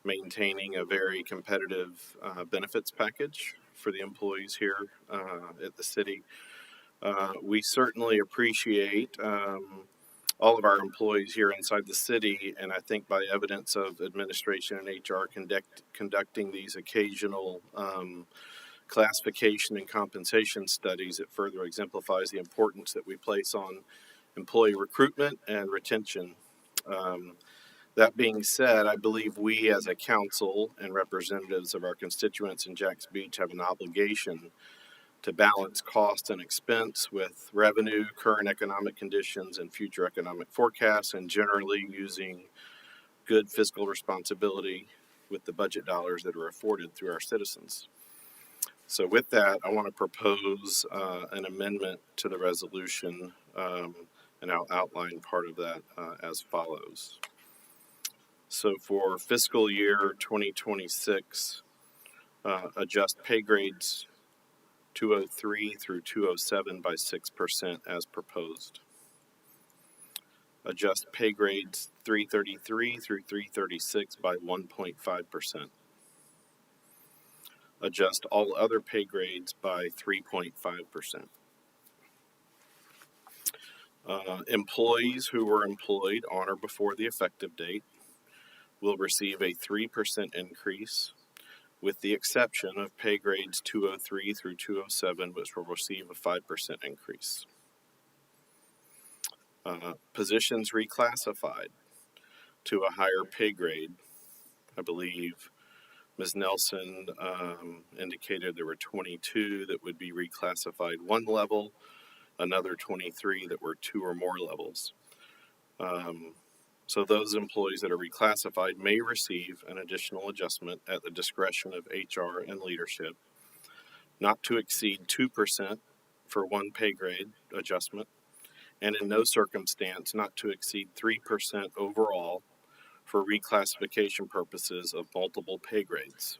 maintaining a very competitive benefits package for the employees here at the city. We certainly appreciate all of our employees here inside the city, and I think by evidence of administration and HR conducting these occasional classification and compensation studies, it further exemplifies the importance that we place on employee recruitment and retention. That being said, I believe we as a council and representatives of our constituents in Jacks Beach have an obligation to balance cost and expense with revenue, current economic conditions, and future economic forecasts, and generally using good fiscal responsibility with the budget dollars that are afforded through our citizens. So with that, I want to propose an amendment to the resolution, and I'll outline part of that as follows. So for fiscal year 2026, adjust pay grades 203 through 207 by 6% as proposed. Adjust pay grades 333 through 336 by 1.5%. Adjust all other pay grades by 3.5%. Employees who were employed on or before the effective date will receive a 3% increase, with the exception of pay grades 203 through 207, which will receive a 5% increase. Positions reclassified to a higher pay grade. I believe Ms. Nelson indicated there were 22 that would be reclassified one level, another 23 that were 2 or more levels. So those employees that are reclassified may receive an additional adjustment at the discretion of HR and leadership, not to exceed 2% for one pay grade adjustment, and in no circumstance not to exceed 3% overall for reclassification purposes of multiple pay grades.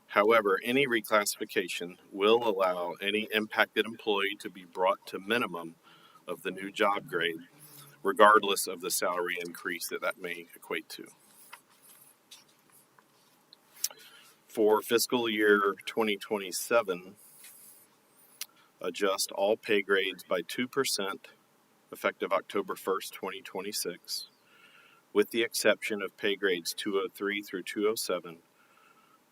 However, any reclassification will allow any impacted employee to be brought to minimum of the new job grade, regardless of the salary increase that may equate to. For fiscal year 2027, adjust all pay grades by 2% effective October 1st, 2026, with the exception of pay grades 203 through 207,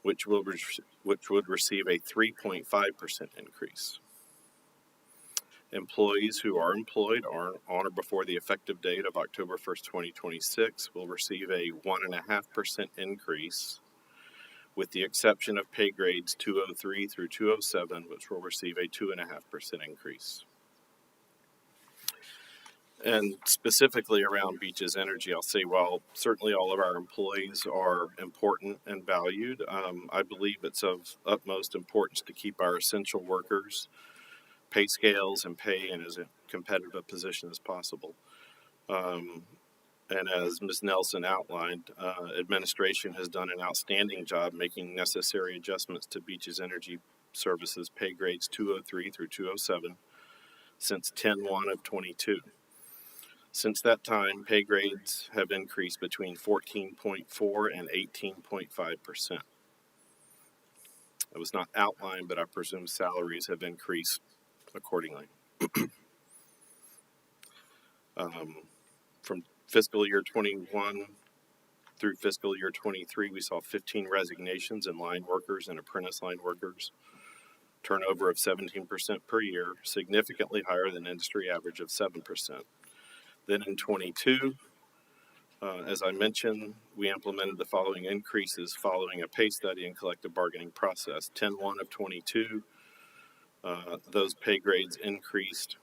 which would receive a 3.5% increase. Employees who are employed on or before the effective date of October 1st, 2026 will receive a 1.5% increase, with the exception of pay grades 203 through 207, which will receive a 2.5% increase. And specifically around Beaches Energy, I'll say while certainly all of our employees are important and valued, I believe it's of utmost importance to keep our essential workers' pay scales and pay in as competitive a position as possible. And as Ms. Nelson outlined, administration has done an outstanding job making necessary adjustments to Beaches Energy Services pay grades 203 through 207 since 10/1 of 22. Since that time, pay grades have increased between 14.4 and 18.5%. It was not outlined, but I presume salaries have increased accordingly. From fiscal year 21 through fiscal year 23, we saw 15 resignations in line workers and apprentice line workers, turnover of 17% per year, significantly higher than industry average of 7%. Then in 22, as I mentioned, we implemented the following increases following a pay study and collective bargaining process. 10/1 of 22, those pay grades increased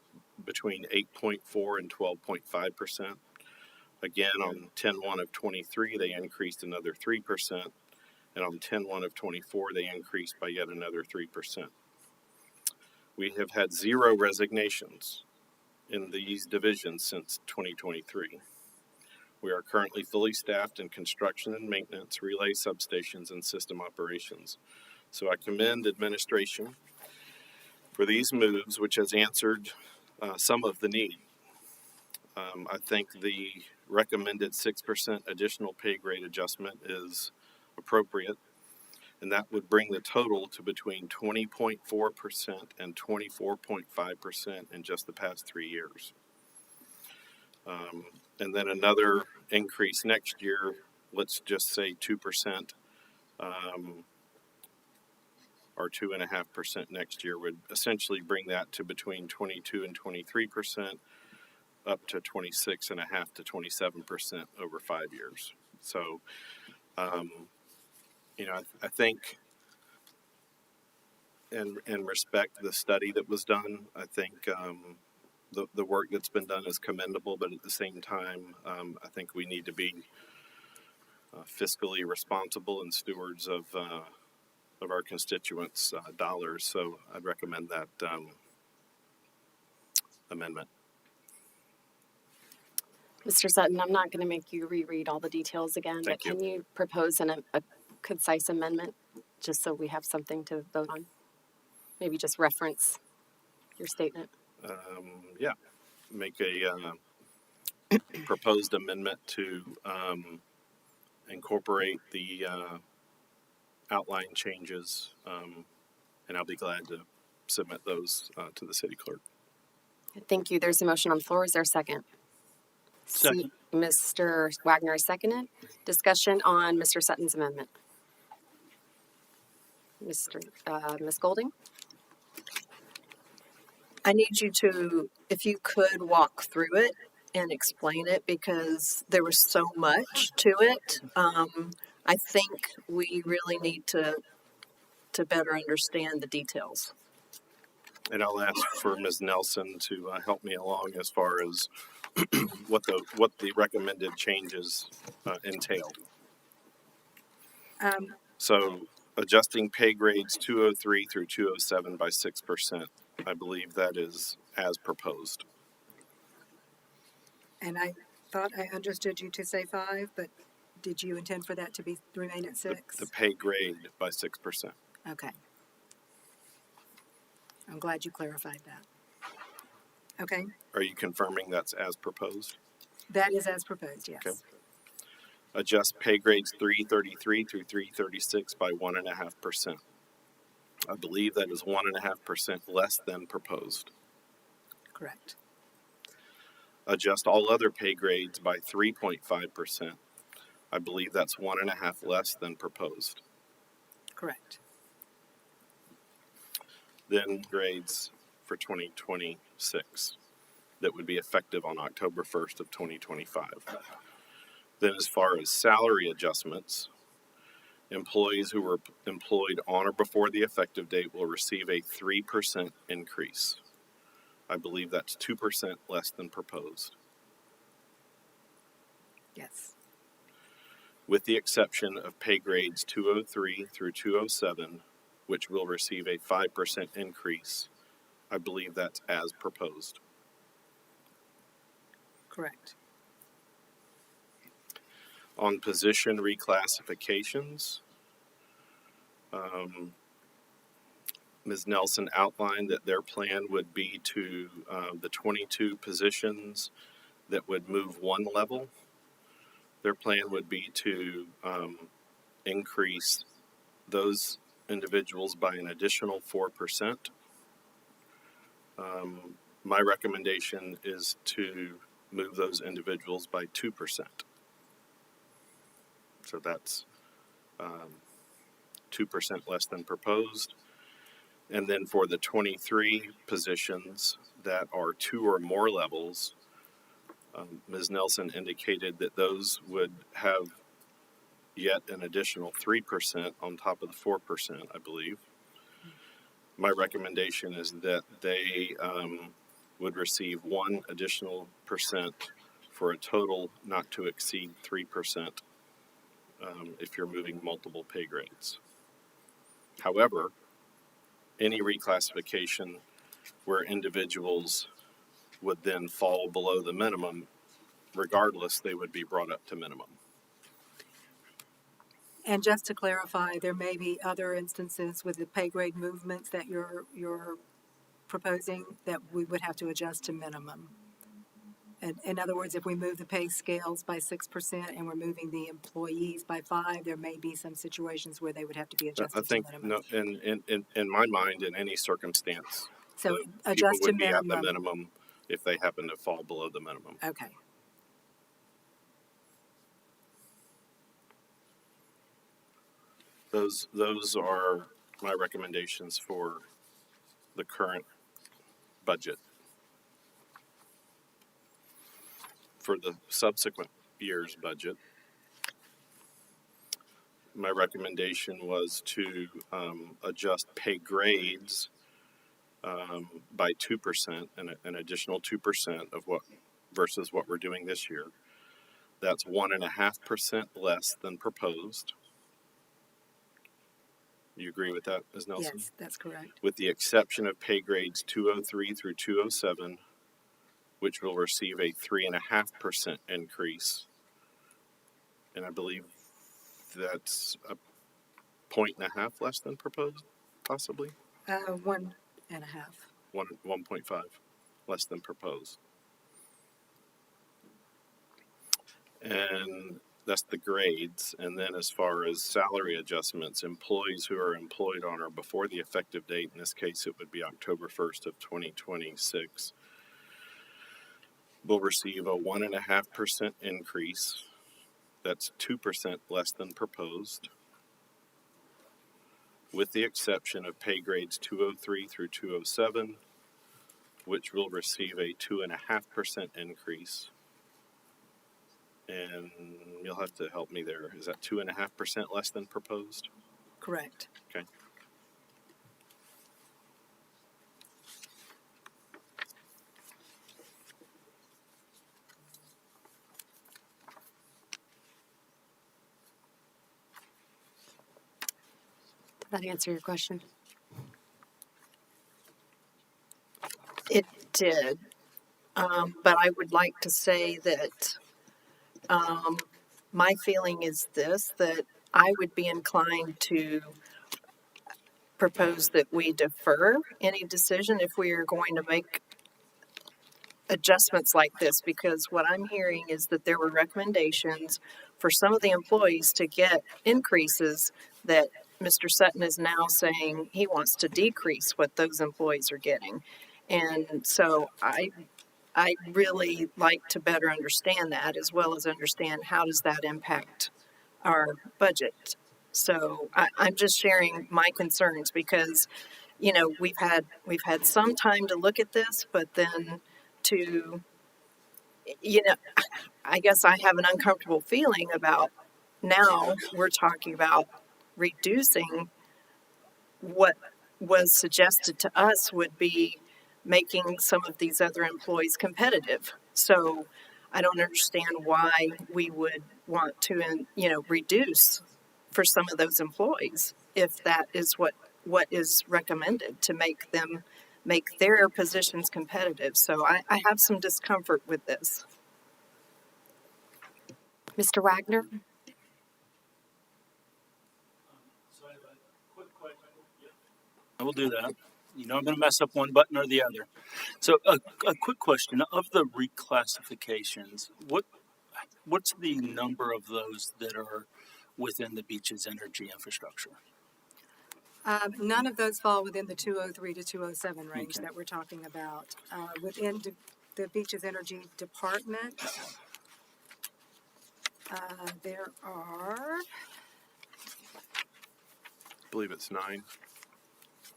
between 8.4 and 12.5%. Again, on 10/1 of 23, they increased another 3%. And on 10/1 of 24, they increased by yet another 3%. We have had 0 resignations in these divisions since 2023. We are currently fully staffed in construction and maintenance, relay substations, and system operations. So I commend administration for these moves, which has answered some of the need. I think the recommended 6% additional pay grade adjustment is appropriate, and that would bring the total to between 20.4% and 24.5% in just the past 3 years. And then another increase next year, let's just say 2%, or 2.5% next year would essentially bring that to between 22 and 23%, up to 26.5 to 27% over 5 years. So, I think and respect the study that was done. I think the work that's been done is commendable, but at the same time, I think we need to be fiscally responsible and stewards of our constituents' dollars. So I'd recommend that amendment. Mr. Sutton, I'm not going to make you reread all the details again, but Thank you. can you propose a concise amendment just so we have something to vote on? Maybe just reference your statement. Yeah, make a proposed amendment to incorporate the outline changes, and I'll be glad to submit those to the city clerk. Thank you. There's a motion on the floor. Is there a second? Second. Mr. Wagner is seconded. Discussion on Mr. Sutton's amendment. Ms. Golding? I need you to, if you could, walk through it and explain it because there was so much to it. I think we really need to better understand the details. And I'll ask for Ms. Nelson to help me along as far as what the recommended changes entail. So adjusting pay grades 203 through 207 by 6%. I believe that is as proposed. And I thought I understood you to say 5, but did you intend for that to remain at 6? The pay grade by 6%. Okay. I'm glad you clarified that. Okay, Are you confirming that's as proposed? that is as proposed, yes. Okay. Adjust pay grades 333 through 336 by 1.5%. I believe that is 1.5% less than proposed. Correct. Adjust all other pay grades by 3.5%. I believe that's 1.5% less than proposed. Correct. Then grades for 2026 that would be effective on October 1st of 2025. Then as far as salary adjustments, Employees who were employed on or before the effective date will receive a 3% increase. I believe that's 2% less than proposed, Yes. with the exception of pay grades 203 through 207, which will receive a 5% increase. I believe that's as proposed. Correct. On position reclassifications, Ms. Nelson outlined that their plan would be to the 22 positions that would move one level. Their plan would be to increase those individuals by an additional 4%. My recommendation is to move those individuals by 2%. So that's 2% less than proposed. And then for the 23 positions that are 2 or more levels, Ms. Nelson indicated that those would have yet an additional 3% on top of the 4%, I believe. My recommendation is that they would receive 1 additional percent for a total not to exceed 3% if you're moving multiple pay grades. However, any reclassification where individuals would then fall below the minimum, regardless, they would be brought up to minimum. And just to clarify, there may be other instances with the pay grade movements that you're proposing that we would have to adjust to minimum. And in other words, if we move the pay scales by 6% and we're moving the employees by 5%, there may be some situations where they would have to be adjusted I think to minimum. no, in my mind, in any circumstance, So people adjust to would be at minimum. the minimum if they happen to fall below the minimum. Okay. Those are my recommendations for the current budget. For the subsequent year's budget, my recommendation was to adjust pay grades by 2%, an additional 2% of what versus what we're doing this year. That's 1.5% less than proposed. You agree with that, Ms. Nelson? Yes, that's correct. With the exception of pay grades 203 through 207, which will receive a 3.5% increase. And I believe that's a 1.5 less than proposed, possibly? 1.5. 1.5 less than proposed. And that's the grades. And then as far as salary adjustments, employees who are employed on or before the effective date, in this case it would be October 1st of 2026, will receive a 1.5% increase. That's 2% less than proposed, with the exception of pay grades 203 through 207, which will receive a 2.5% increase. And you'll have to help me there. Is that 2.5% less than proposed? Correct. Okay. Did that answer your question? It did. But I would like to say that my feeling is this, that I would be inclined to propose that we defer any decision if we are going to make adjustments like this, because what I'm hearing is that there were recommendations for some of the employees to get increases that Mr. Sutton is now saying he wants to decrease what those employees are getting. And so I really like to better understand that, as well as understand how does that impact our budget. So I'm just sharing my concerns because, you know, we've had some time to look at this, but then to, you know, I guess I have an uncomfortable feeling about now we're talking about reducing what was suggested to us would be making some of these other employees competitive. So I don't understand why we would want to, reduce for some of those employees if that is what is recommended to make their positions competitive. So I have some discomfort with this. Mr. Wagner? I will do that. You know I'm going to mess up one button or the other. So a quick question. Of the reclassifications, what's the number of those that are within the Beaches Energy infrastructure? None of those fall within the 203 to 207 range Okay. that we're talking about. Within the Beaches Energy Department, there are, I believe it's 9.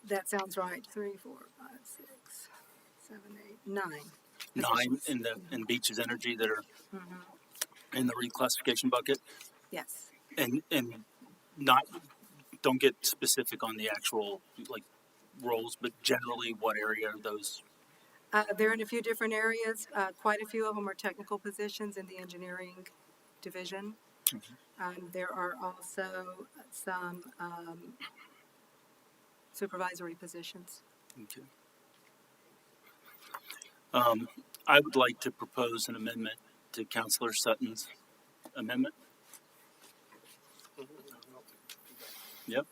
that sounds right, 3, 4, 5, 6, 7, 8, 9. 9 in Beaches Energy that are in the reclassification bucket, Yes. and don't get specific on the actual roles, but generally what area are those? They're in a few different areas. Quite a few of them are technical positions in the engineering division. There are also some supervisory positions. Okay. I would like to propose an amendment to Councilor Sutton's amendment. Yep.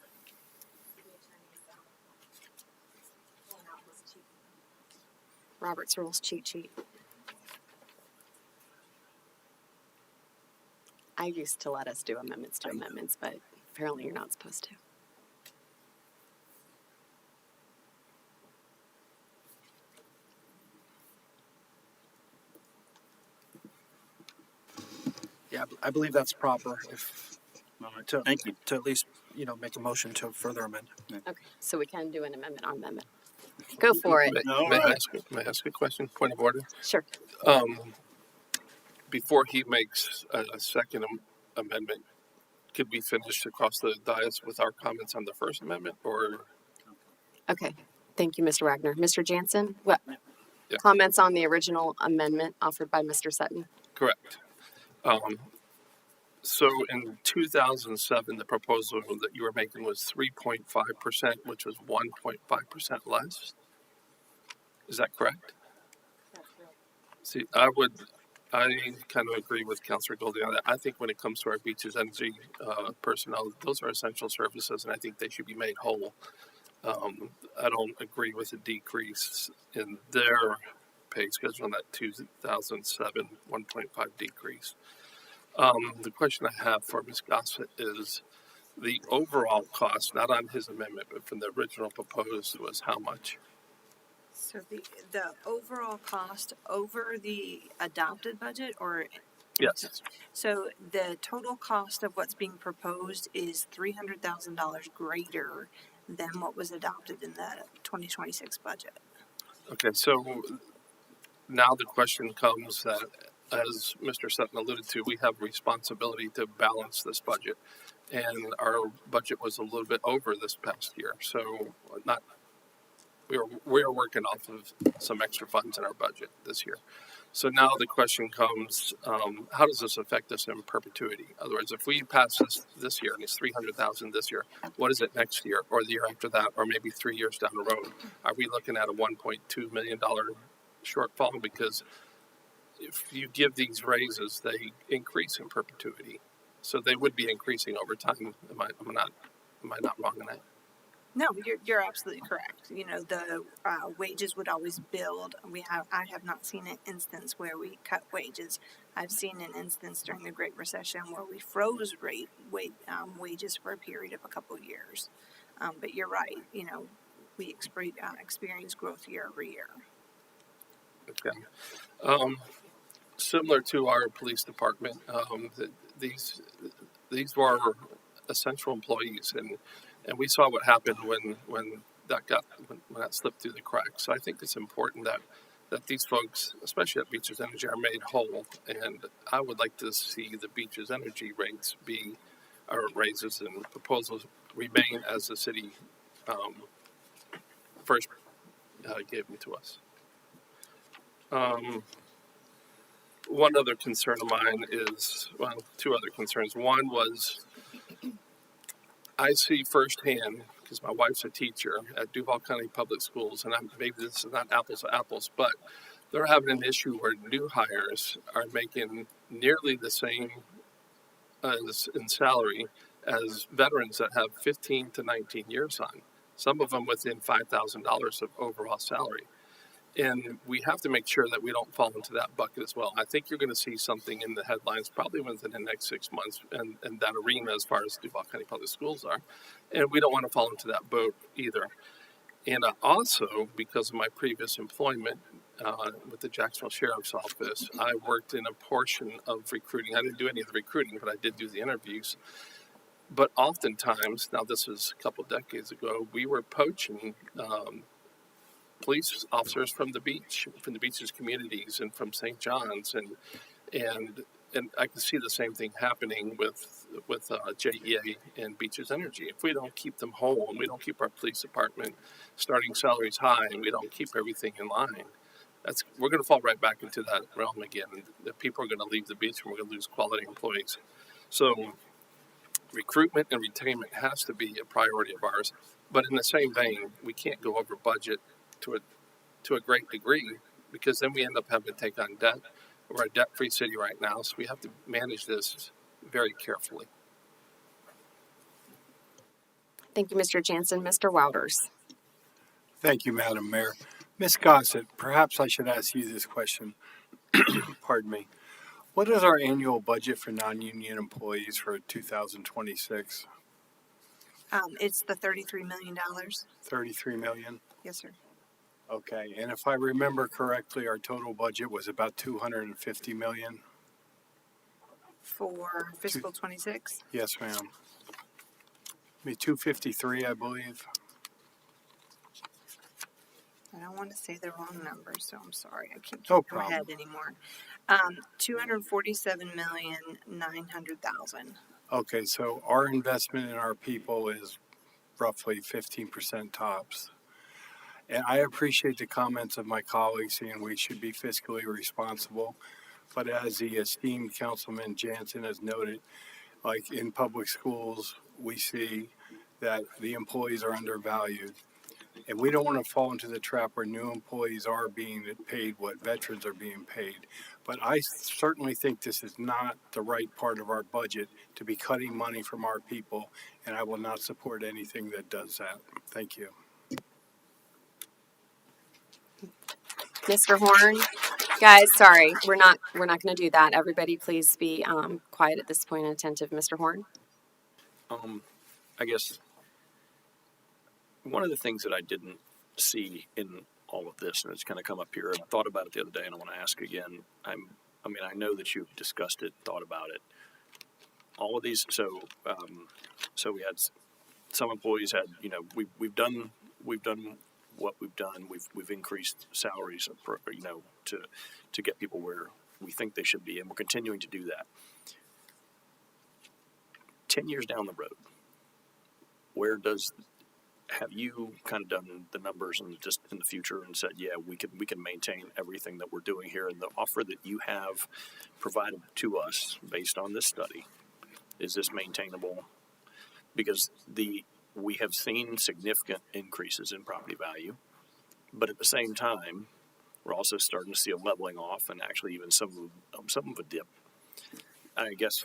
Robert's Rules cheat sheet. I used to let us do amendments to amendments, but apparently you're not supposed to. Yeah, I believe that's proper. If All right. to Thank you. to at least make a motion to further amend. Okay, so we can do an amendment on amendment. Go for it. May I ask a question? Point of order. Sure. Before he makes a second amendment, could we finish across the dais with our comments on the first amendment, or? Okay, thank you, Mr. Wagner. Mr. Jansen, what Yeah. comments on the original amendment offered by Mr. Sutton? Correct. So in 2007, the proposal that you were making was 3.5%, which was 1.5% less. Is that correct? See, I kind of agree with Councilor Goldie on that. I think when it comes to our Beaches Energy personnel, those are essential services, and I think they should be made whole. I don't agree with the decrease in their pay schedule on that 2007 1.5 decrease. The question I have for Ms. Gossett is the overall cost, not on his amendment, but from the original proposed, was how much? So the overall cost over the adopted budget, or? Yes. So the total cost of what's being proposed is $300,000 greater than what was adopted in the 2026 budget. Okay, so now the question comes that, as Mr. Sutton alluded to, we have responsibility to balance this budget. And our budget was a little bit over this past year. So we are working off of some extra funds in our budget this year. So now the question comes, how does this affect us in perpetuity? In other words, if we pass this year and it's $300,000 this year, what is it next year or the year after that, or maybe 3 years down the road? Are we looking at a $1.2 million shortfall? Because if you give these raises, they increase in perpetuity. So they would be increasing over time. Am I not wrong in that? No, you're absolutely correct. The wages would always build. I have not seen an instance where we cut wages. I've seen an instance during the Great Recession where we froze wages for a period of a couple of years. But you're right. We experience growth year over year. Okay. Similar to our police department, these were essential employees, and we saw what happened when that slipped through the cracks. So I think it's important that these folks, especially at Beaches Energy, are made whole. And I would like to see the Beaches Energy rates be our raises and proposals remain as the city first gave them to us. One other concern of mine is, well, two other concerns. One was I see firsthand, because my wife's a teacher at Duval County Public Schools, and maybe this is not apples to apples, but they're having an issue where new hires are making nearly the same in salary as veterans that have 15 to 19 years on. Some of them within $5,000 of overall salary. And we have to make sure that we don't fall into that bucket as well. I think you're going to see something in the headlines probably within the next 6 months and that arena as far as Duval County Public Schools are. And we don't want to fall into that boat either. And also, because of my previous employment with the Jacksonville Sheriff's Office, I worked in a portion of recruiting. I didn't do any of the recruiting, but I did do the interviews. But oftentimes, now this is a couple decades ago, we were poaching police officers from the beaches communities and from St. John's, and I can see the same thing happening with JEA and Beaches Energy. If we don't keep them whole and we don't keep our police department starting salaries high and we don't keep everything in line, we're going to fall right back into that realm again. The people are going to leave the beach and we're going to lose quality employees. So recruitment and retainment has to be a priority of ours. But in the same vein, we can't go over budget to a great degree, because then we end up having to take on debt. We're a debt-free city right now, so we have to manage this very carefully. Thank you, Mr. Jansen. Mr. Wouters. Thank you, Madam Mayor. Ms. Gossett, perhaps I should ask you this question. Pardon me. What is our annual budget for non-union employees for 2026? It's the $33 million. $33 million? Yes, sir. Okay, and if I remember correctly, our total budget was about $250 million? For fiscal 26? Yes, ma'am. Be 253, I believe. I don't want to say the wrong number, so I'm sorry. I can't No keep my head anymore. 247,900,000. Okay, so our investment in our people is roughly 15% tops. And I appreciate the comments of my colleagues saying we should be fiscally responsible. But as the esteemed Councilman Jansen has noted, like in public schools, we see that the employees are undervalued. And we don't want to fall into the trap where new employees are being paid what veterans are being paid. But I certainly think this is not the right part of our budget to be cutting money from our people, and I will not support anything that does that. Thank you. Mr. Horn. Guys, sorry, we're not going to do that. Everybody, please be quiet at this point and attentive. Mr. Horn. I guess one of the things that I didn't see in all of this, and it's kind of come up here, and I thought about it the other day, and I want to ask again. I know that you've discussed it, thought about it. All of these, so we had some employees had, we've done what we've done. We've increased salaries, to get people where we think they should be, and we're continuing to do that. 10 years down the road, have you kind of done the numbers and just in the future and said, yeah, we can maintain everything that we're doing here, and the offer that you have provided to us based on this study, is this maintainable? Because we have seen significant increases in property value, but at the same time, we're also starting to see a leveling off and actually even some of a dip. I guess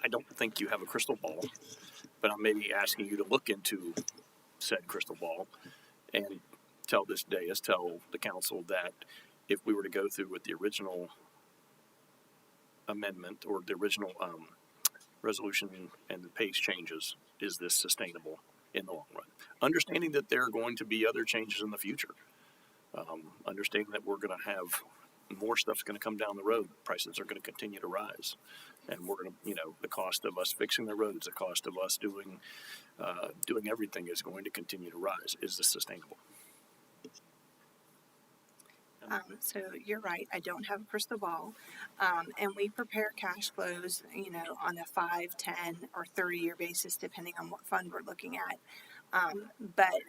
I don't think you have a crystal ball, but I'm maybe asking you to look into said crystal ball and tell the council that if we were to go through with the original amendment or the original resolution and the pace changes, is this sustainable in the long run? Understanding that there are going to be other changes in the future. Understanding that we're going to have more stuff's going to come down the road. Prices are going to continue to rise. And we're going to, the cost of us fixing the roads, the cost of us doing everything is going to continue to rise. Is this sustainable? So you're right. I don't have a crystal ball. And we prepare cash flows, you know, on a 5, 10, or 30-year basis, depending on what fund we're looking at. But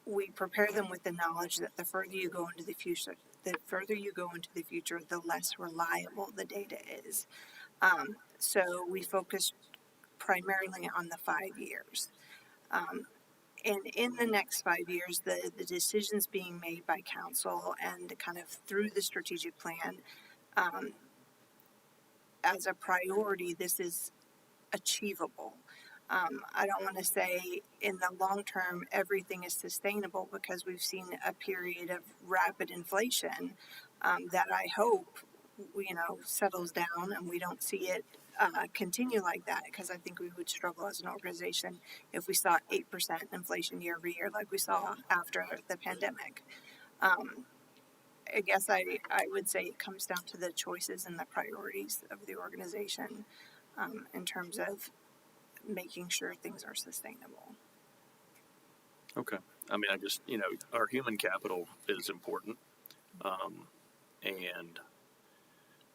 we prepare them with the knowledge that the further you go into the future, the less reliable the data is. So we focus primarily on the 5 years. And in the next 5 years, the decisions being made by council and kind of through the strategic plan, as a priority, this is achievable. I don't want to say in the long term everything is sustainable, because we've seen a period of rapid inflation that I hope settles down and we don't see it continue like that, because I think we would struggle as an organization if we saw 8% inflation year over year like we saw after the pandemic. I guess I would say it comes down to the choices and the priorities of the organization in terms of making sure things are sustainable. Okay. I mean, I just, our human capital is important. And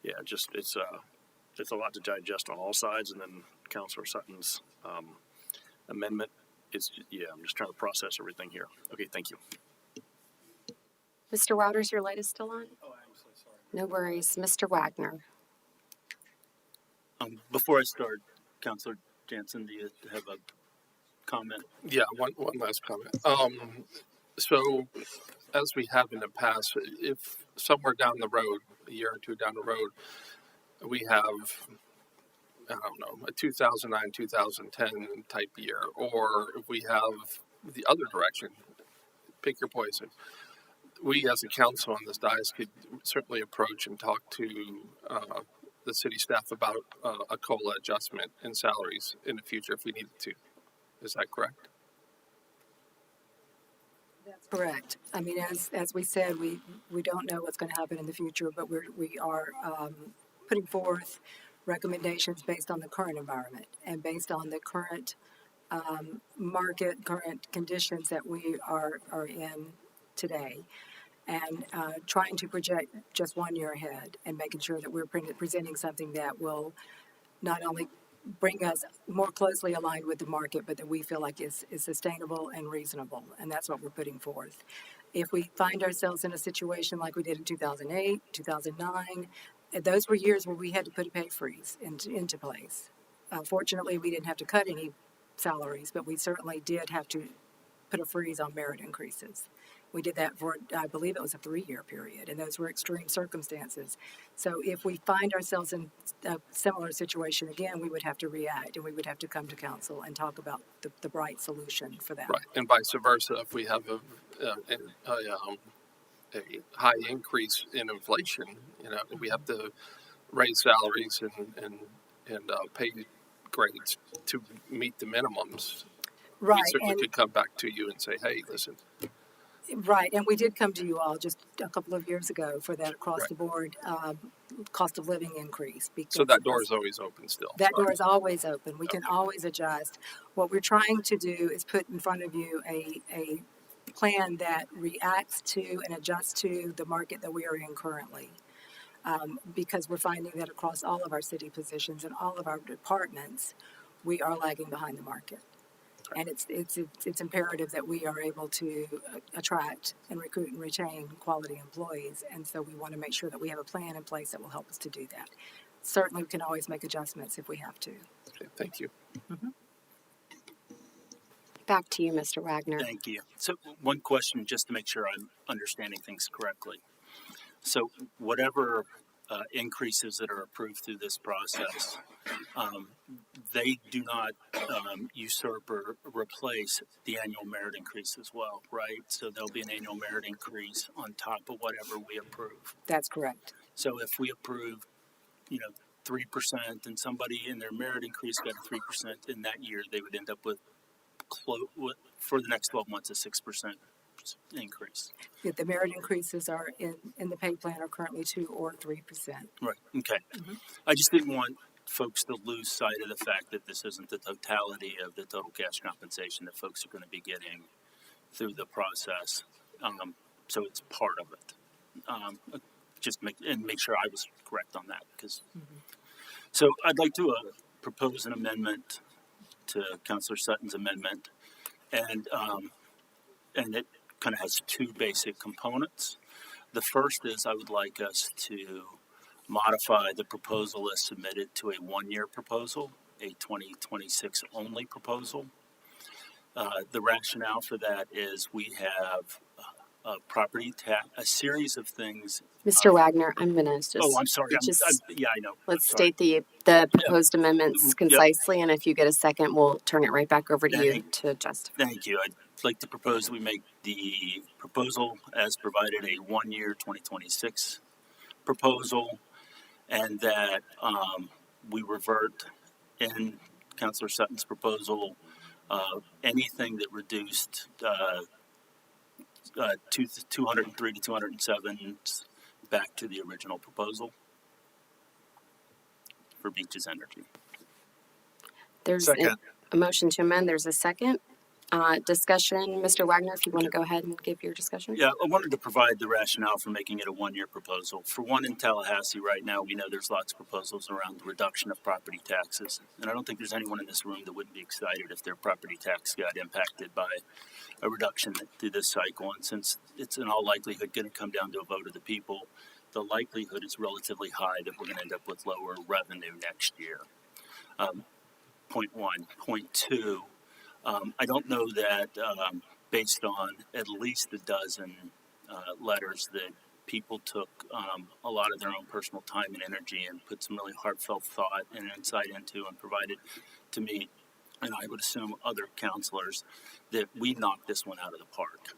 yeah, just, it's a lot to digest on all sides. And then Councilor Sutton's amendment, I'm just trying to process everything here. Okay, thank you. Mr. Wouters, your light is still on? Oh, I'm so sorry. No worries. Mr. Wagner. Before I start, Councilor Jansen, do you have a comment? Yeah, one last comment. So, as we have in the past, if somewhere down the road, a year or two down the road, we have, I don't know, a 2009, 2010 type year, or if we have the other direction, pick your poison. We as a council on this dais could certainly approach and talk to the city staff about a COLA adjustment in salaries in the future if we needed to. Is that correct? That's correct. I mean, as we said, we don't know what's going to happen in the future, but we are putting forth recommendations based on the current environment and based on the current market, current conditions that we are in today, and trying to project just 1 year ahead and making sure that we're presenting something that will not only bring us more closely aligned with the market, but that we feel like is sustainable and reasonable. And that's what we're putting forth. If we find ourselves in a situation like we did in 2008, 2009, those were years where we had to put a pay freeze into place. Fortunately, we didn't have to cut any salaries, but we certainly did have to put a freeze on merit increases. We did that for, I believe it was a 3-year period, and those were extreme circumstances. So if we find ourselves in a similar situation again, we would have to react, and we would have to come to council and talk about the right solution for that. Right, and vice versa. If we have a high increase in inflation, we have to raise salaries and pay grades to meet the minimums. Right, we certainly could come back to you and say, hey, listen. Right, and we did come to you all just a couple of years ago for that across-the-board cost of living increase. So that door is always open still? That door is always open. We can always adjust. What we're trying to do is put in front of you a plan that reacts to and adjusts to the market that we are in currently. Because we're finding that across all of our city positions and all of our departments, we are lagging behind the market. And it's imperative that we are able to attract and recruit and retain quality employees. And so we want to make sure that we have a plan in place that will help us to do that. Certainly, we can always make adjustments if we have to. Okay, thank you. Mm-hmm. Back to you, Mr. Wagner. Thank you. So one question, just to make sure I'm understanding things correctly. So whatever increases that are approved through this process, they do not usurp or replace the annual merit increase as well, right? So there'll be an annual merit increase on top of whatever we approve. That's correct. So if we approve, 3%, and somebody in their merit increase got a 3% in that year, they would end up with for the next 12 months a 6% increase. Yeah, the merit increases are in the pay plan are currently 2 or 3%. Right. Okay. Mm-hmm. I just didn't want folks to lose sight of the fact that this isn't the totality of the total cash compensation that folks are going to be getting through the process. So it's part of it. just make sure I was correct on that. So I'd like to propose an amendment to Councilor Sutton's amendment, and it kind of has two basic components. The first is I would like us to modify the proposal as submitted to a one-year proposal, a 2026 only proposal. The rationale for that is we have a series of things. Mr. Wagner, I'm gonna just. Oh, I'm sorry. Yeah, I know. Let's Sorry. state the proposed amendments concisely, and if you get a second, we'll turn it right back over to you to justify. Thank you. I'd like to propose we make the proposal as provided a one-year 2026 proposal, and that we revert in Councilor Sutton's proposal anything that reduced 203 to 207 back to the original proposal for Beaches Energy. There's a motion to amend. There's a second. Discussion. Mr. Wagner, if you want to go ahead and give your discussion. Yeah, I wanted to provide the rationale for making it a one-year proposal. For one, in Tallahassee right now, we know there's lots of proposals around the reduction of property taxes. And I don't think there's anyone in this room that wouldn't be excited if their property tax got impacted by a reduction through this cycle. And since it's in all likelihood going to come down to a vote of the people, the likelihood is relatively high that we're going to end up with lower revenue next year. Point one. Point two, I don't know that based on at least a dozen letters that people took a lot of their own personal time and energy and put some really heartfelt thought and insight into and provided to me, and I would assume other counselors, that we knocked this one out of the park.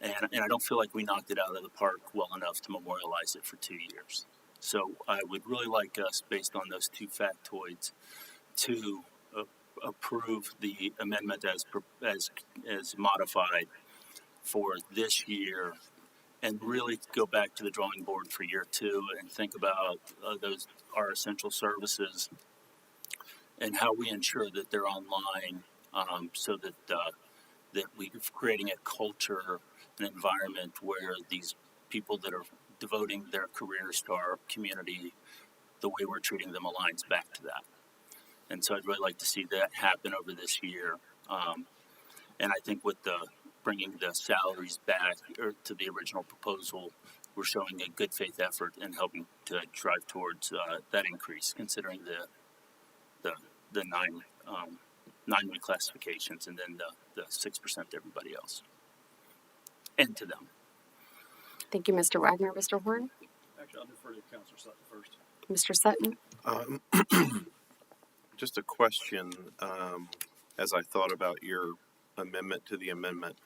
And I don't feel like we knocked it out of the park well enough to memorialize it for 2 years. So I would really like us, based on those two factoids, to approve the amendment as modified for this year, and really go back to the drawing board for year two and think about our essential services and how we ensure that they're online, so that we're creating a culture, an environment where these people that are devoting their careers to our community, the way we're treating them aligns back to that. And so I'd really like to see that happen over this year. And I think with bringing the salaries back or to the original proposal, we're showing a good faith effort in helping to drive towards that increase, considering the nine reclassifications and then the 6% to everybody else and to them. Thank you, Mr. Wagner. Mr. Horn? Actually, I'll defer to Councilor Sutton first. Mr. Sutton? Just a question, as I thought about your amendment to the amendment.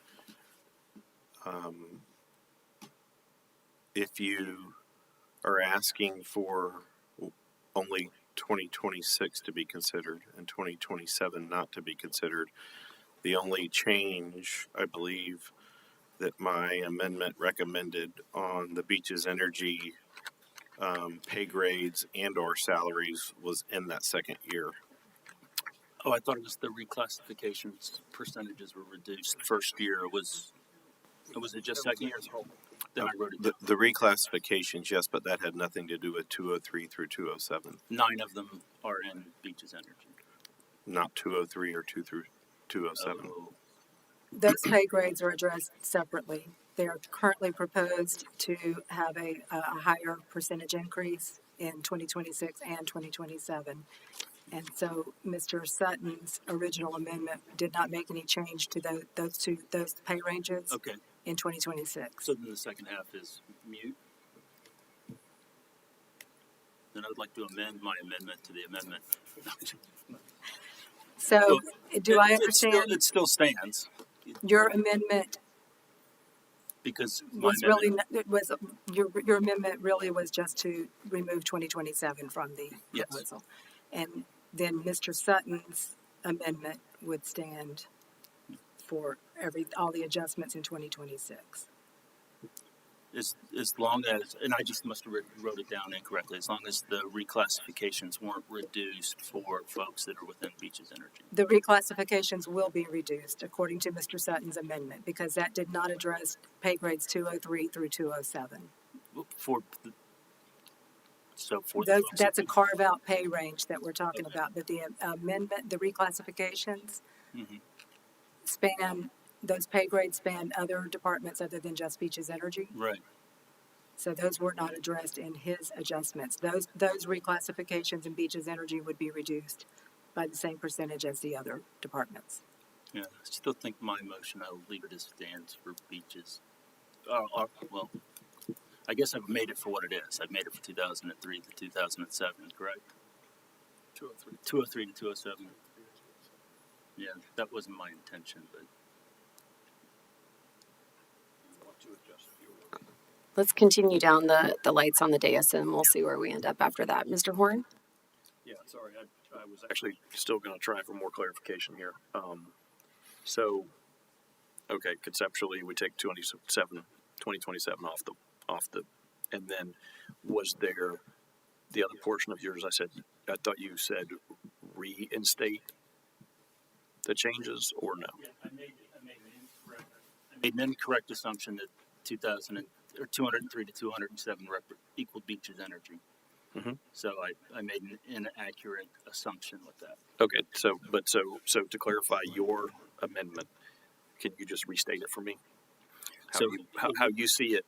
If you are asking for only 2026 to be considered and 2027 not to be considered, the only change, I believe, that my amendment recommended on the Beaches Energy pay grades and or salaries was in that second year. Oh, I thought it was the reclassifications percentages were reduced. First year was it just second year? Then I wrote it. The reclassifications, yes, but that had nothing to do with 203 through 207. 9 of them are in Beaches Energy. Not 203 or 2 through 207. Oh. Those pay grades are addressed separately. They are currently proposed to have a higher percentage increase in 2026 and 2027. And so Mr. Sutton's original amendment did not make any change to those pay ranges in 2026. So then the second half is mute. Then I would like to amend my amendment to the amendment. So do I understand? It still stands. Your amendment because was really your amendment really was just to remove 2027 from the proposal, and then Mr. Sutton's amendment would stand for all the adjustments in 2026. As long as, and I just must have wrote it down incorrectly, as long as the reclassifications weren't reduced for folks that are within Beaches Energy. The reclassifications will be reduced according to Mr. Sutton's amendment because that did not address pay grades 203 through 207. for the, for Those, the that's a carve-out pay range that we're talking about, but the amendment, the reclassifications Mhm. span, those pay grades span other departments other than just Beaches Energy. Right. So those were not addressed in his adjustments. Those reclassifications in Beaches Energy would be reduced by the same percentage as the other departments. Yeah, I still think my motion, I'll leave it as stands for beaches. Well, I guess I've made it for what it is. I've made it for 2003 to 2007, correct? 203. 203 to 207. Yeah, that wasn't my intention, but. Let's continue down the lights on the dais and we'll see where we end up after that. Mr. Horn? Yeah, sorry, I was actually still going to try for more clarification here. So, okay, conceptually, we take 2027 off the, and then was there the other portion of yours? I thought you said reinstate the changes or no? Yeah, I made an incorrect assumption that 203 to 207 equaled Beaches Energy. Mm-hmm. So I made an inaccurate assumption with that. Okay, so to clarify your amendment, can you just restate it for me? How you see it,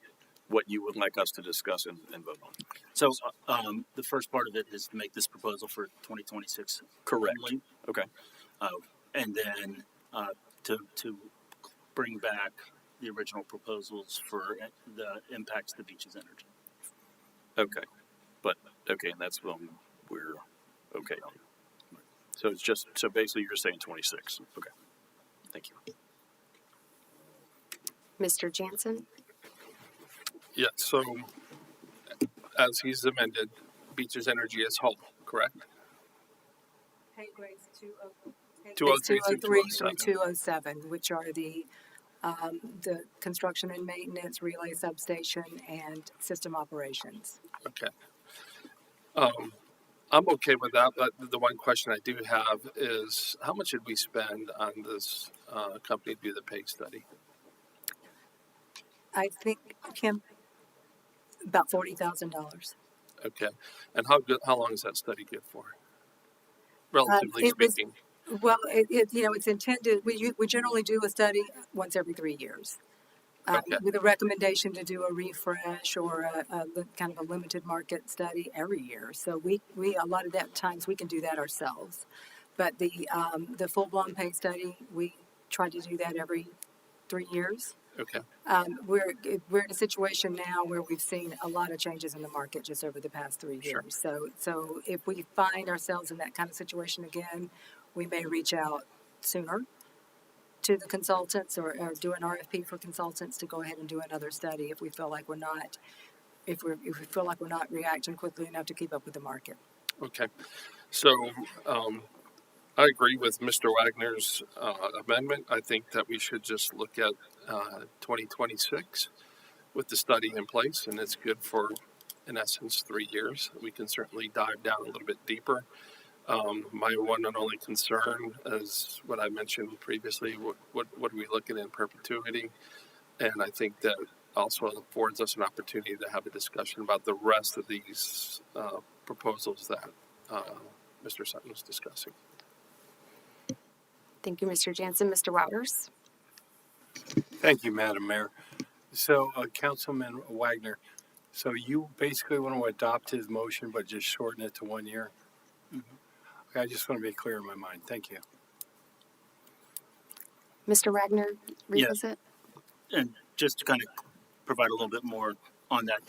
what you would like us to discuss and vote on? So the first part of it is to make this proposal for 2026. Correct. Only. Okay. And then to bring back the original proposals for the impacts to Beaches Energy. Okay. And that's when we're okay on. So it's just, so basically you're saying 26. Okay. Thank you. Mr. Jansen? Yeah, so as he's amended, Beaches Energy as whole, correct? Pay grades 203 203 through through 207, which are the construction and maintenance, relay substation, and system operations. Okay. I'm okay with that, but the one question I do have is how much did we spend on this company to do the pay study? I think, Kim, about $40,000. Okay. And how long is that study good for? Relatively speaking. Well, it's intended, we generally do a study once every 3 years. Okay. With a recommendation to do a refresh or a kind of a limited market study every year. So we a lot of that times we can do that ourselves. But the full-blown pay study, we try to do that every 3 years. Okay. We're in a situation now where we've seen a lot of changes in the market just over the past 3 years. Sure. So if we find ourselves in that kind of situation again, we may reach out sooner to the consultants or do an RFP for consultants to go ahead and do another study if we feel like we're not reacting quickly enough to keep up with the market. Okay. So I agree with Mr. Wagner's amendment. I think that we should just look at 2026 with the study in place, and it's good for, in essence, 3 years. We can certainly dive down a little bit deeper. My one and only concern is what I mentioned previously. What are we looking in perpetuity? And I think that also affords us an opportunity to have a discussion about the rest of these proposals that Mr. Sutton was discussing. Thank you, Mr. Jansen. Mr. Wouters? Thank you, Madam Mayor. So, Councilman Wagner, so you basically want to adopt his motion, but just shorten it to 1 year? Mm-hmm. Okay, I just want to be clear in my mind. Thank you. Mr. Wagner, revisit? And just to kind of provide a little bit more on that,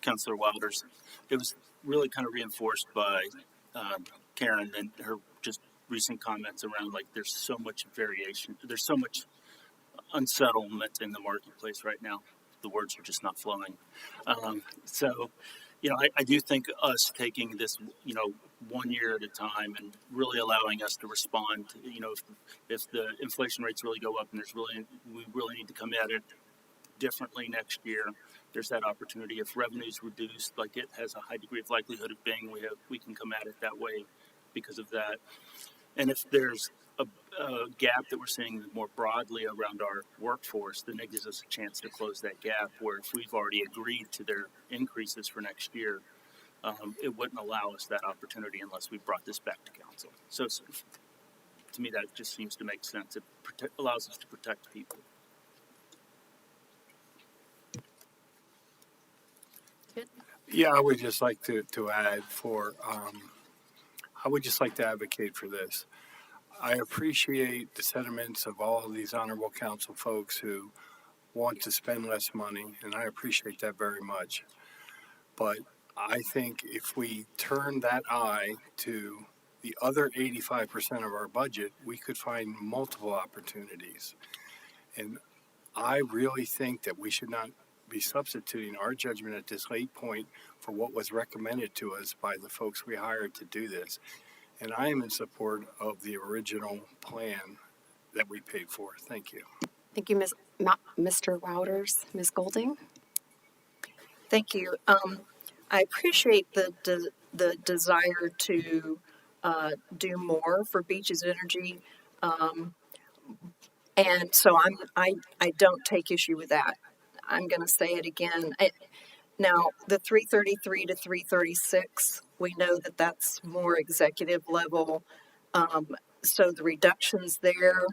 Councilor Wilders, it was really kind of reinforced by Karen and her just recent comments around like there's so much variation, there's so much unsettlement in the marketplace right now. The words are just not flowing. So, I do think us taking this, 1 year at a time and really allowing us to respond, if the inflation rates really go up and we really need to come at it differently next year, there's that opportunity. If revenues reduced, like it has a high degree of likelihood of being, we can come at it that way because of that. And if there's a gap that we're seeing more broadly around our workforce, then it gives us a chance to close that gap. Where if we've already agreed to their increases for next year, it wouldn't allow us that opportunity unless we brought this back to council. So to me, that just seems to make sense. It allows us to protect people. Yeah, I would just like to add I would just like to advocate for this. I appreciate the sentiments of all of these honorable council folks who want to spend less money, and I appreciate that very much. But I think if we turn that eye to the other 85% of our budget, we could find multiple opportunities. And I really think that we should not be substituting our judgment at this late point for what was recommended to us by the folks we hired to do this. And I am in support of the original plan that we paid for. Thank you. Thank you, Mr. Wouters. Ms. Golding? Thank you. I appreciate the desire to do more for Beaches Energy, and so I don't take issue with that. I'm going to say it again. Now, the 333 to 336, we know that that's more executive level. So the reductions there,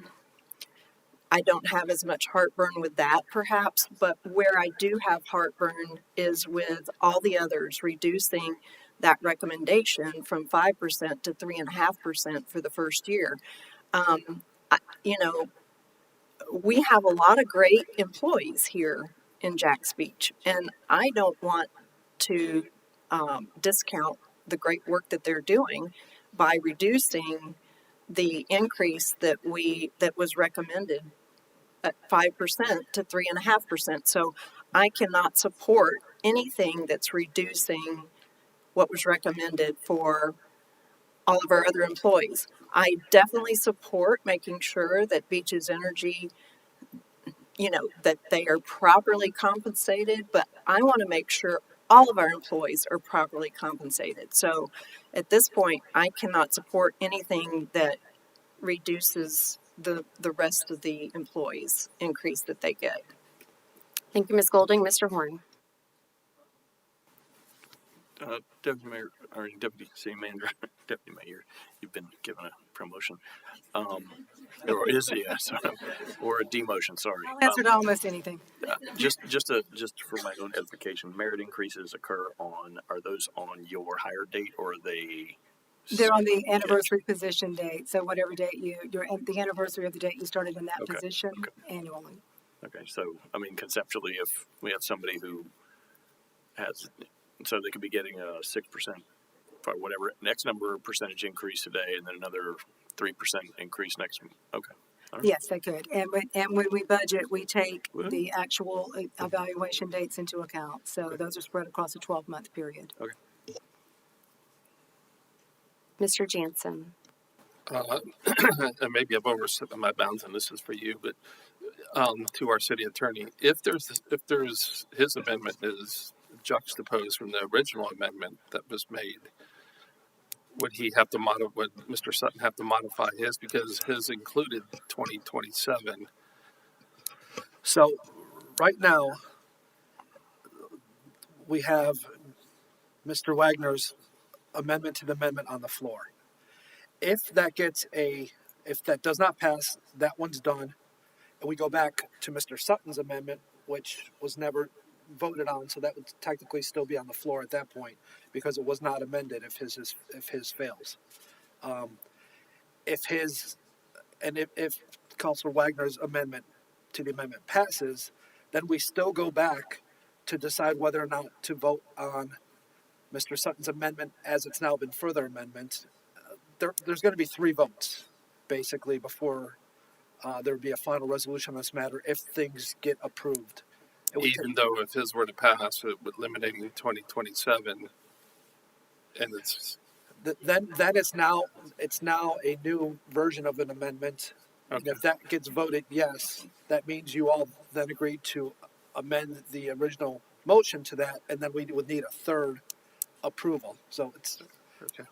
I don't have as much heartburn with that perhaps, but where I do have heartburn is with all the others reducing that recommendation from 5% to 3.5% for the first year. We have a lot of great employees here in Jacks Beach, and I don't want to discount the great work that they're doing by reducing the increase that was recommended at 5% to 3.5%. So I cannot support anything that's reducing what was recommended for all of our other employees. I definitely support making sure that Beaches Energy, that they are properly compensated, but I want to make sure all of our employees are properly compensated. So at this point, I cannot support anything that reduces the rest of the employees' increase that they get. Thank you, Ms. Golding. Mr. Horn? Deputy Mayor, or Deputy City Manager, Deputy Mayor, you've been given a promotion. Or is it, yes, or a demotion, sorry. I'll answer to almost anything. Just for my own edification, merit increases are those on your hire date, or are they? They're on the anniversary position date. So whatever date you're at the anniversary of the date you started in that position annually. Okay, so I mean, conceptually, if we have somebody who has, so they could be getting a 6% for whatever next number percentage increase today, and then another 3% increase next month. Okay. All right. Yes, they could. And when we budget, we take the actual evaluation dates into account. So those are spread across a 12-month period. Okay. Mr. Jansen? And maybe I've overstepped my bounds, and this is for you, but to our city attorney, if there's his amendment is juxtaposed from the original amendment that was made, would Mr. Sutton have to modify his, because his included 2027? So right now, we have Mr. Wagner's amendment to the amendment on the floor. If that does not pass, that one's done. And we go back to Mr. Sutton's amendment, which was never voted on, so that would technically still be on the floor at that point because it was not amended if his fails. If Councilor Wagner's amendment to the amendment passes, then we still go back to decide whether or not to vote on Mr. Sutton's amendment as it's now been further amendment. There's going to be 3 votes, basically, before there would be a final resolution on this matter if things get approved. Even though if his were to pass, it would eliminating 2027, and then it's now a new version of an amendment. Okay. And if that gets voted yes, that means you all then agreed to amend the original motion to that, and then we would need a third approval. So it's okay.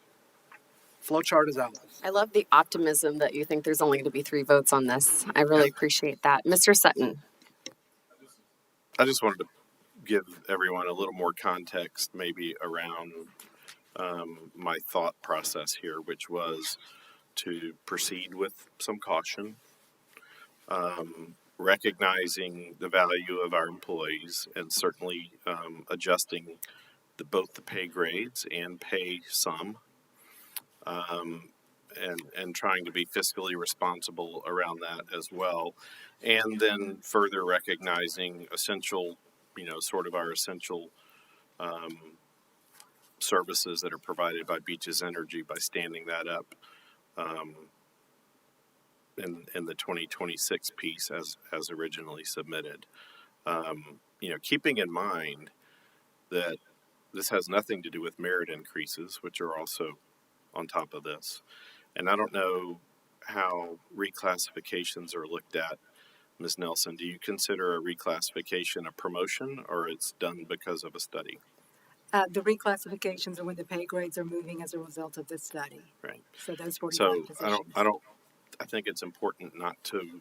Flow chart is out. I love the optimism that you think there's only going to be 3 votes on this. I really appreciate that. Mr. Sutton. I just wanted to give everyone a little more context maybe around my thought process here, which was to proceed with some caution, recognizing the value of our employees and certainly adjusting both the pay grades and pay some, and trying to be fiscally responsible around that as well. And then further recognizing essential, sort of our essential services that are provided by Beaches Energy by standing that up in the 2026 piece as originally submitted. Keeping in mind that this has nothing to do with merit increases, which are also on top of this. And I don't know how reclassifications are looked at. Ms. Nelson, do you consider a reclassification a promotion, or it's done because of a study? The reclassifications are when the pay grades are moving as a result of this study. Right. So those 45 So positions. I think it's important not to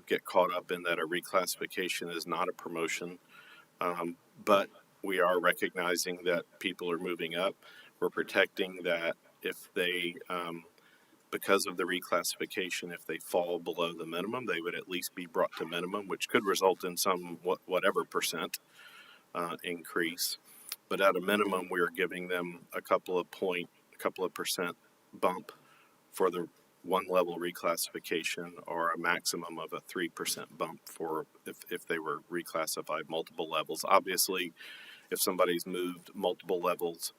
get caught up in that a reclassification is not a promotion, but we are recognizing that people are moving up. We're protecting that if they, because of the reclassification, if they fall below the minimum, they would at least be brought to minimum, which could result in some whatever percent increase. But at a minimum, we're giving them a couple of percent bump for the one level reclassification, or a maximum of a 3% bump for if they were reclassified multiple levels. Obviously, if somebody's moved multiple levels,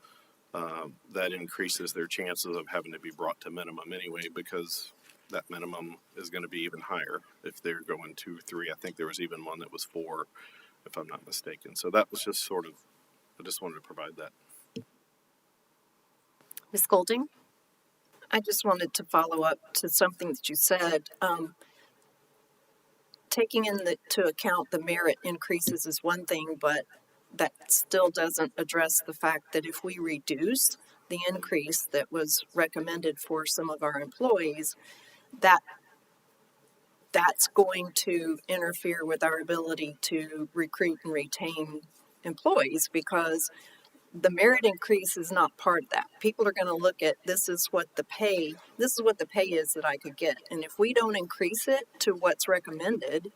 that increases their chances of having to be brought to minimum anyway, because that minimum is going to be even higher if they're going 2, 3. I think there was even one that was 4, if I'm not mistaken. So that was just sort of, I just wanted to provide that. Ms. Golding? I just wanted to follow up to something that you said. Taking into account the merit increases is one thing, but that still doesn't address the fact that if we reduce the increase that was recommended for some of our employees, that's going to interfere with our ability to recruit and retain employees, because the merit increase is not part of that. People are going to look at this is what the pay is that I could get. And if we don't increase it to what's recommended,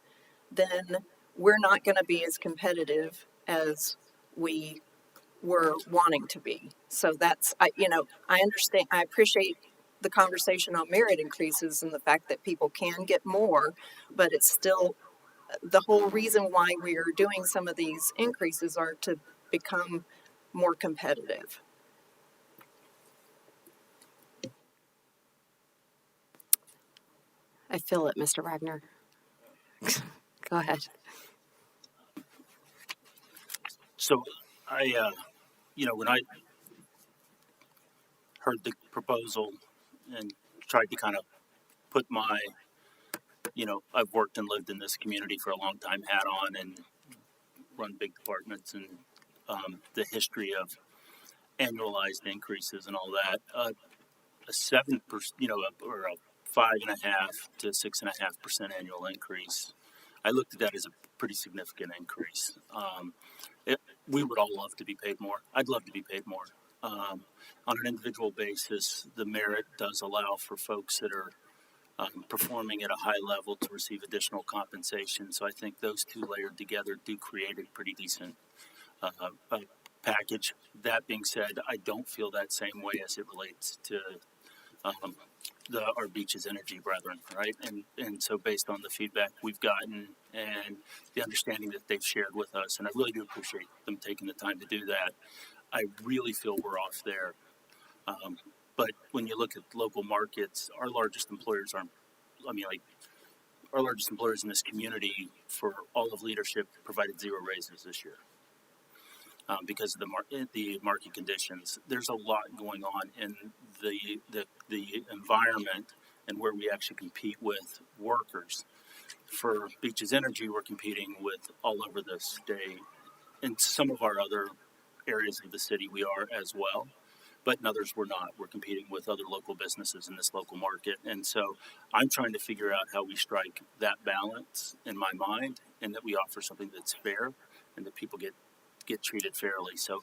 then we're not going to be as competitive as we were wanting to be. So that's, I understand, I appreciate the conversation on merit increases and the fact that people can get more, but it's still, the whole reason why we are doing some of these increases are to become more competitive. I feel it, Mr. Wagner. Go ahead. So when I heard the proposal and tried to kind of put my, I've worked and lived in this community for a long time hat on and run big departments and the history of annualized increases and all that, a 7%, or a 5.5% to 6.5% annual increase. I looked at that as a pretty significant increase. We would all love to be paid more. I'd love to be paid more. On an individual basis, the merit does allow for folks that are performing at a high level to receive additional compensation. So I think those two layered together do create a pretty decent package. That being said, I don't feel that same way as it relates to our Beaches Energy brethren, right? And so based on the feedback we've gotten and the understanding that they've shared with us, and I really do appreciate them taking the time to do that, I really feel we're off there. But when you look at local markets, our largest employers our largest employers in this community for all of leadership provided 0 raises this year. Because of the market conditions. There's a lot going on in the environment and where we actually compete with workers. For Beaches Energy, we're competing with all over the state. In some of our other areas of the city, we are as well. but in others we're not. We're competing with other local businesses in this local market. And so I'm trying to figure out how we strike that balance in my mind, and that we offer something that's fair and that people get treated fairly. So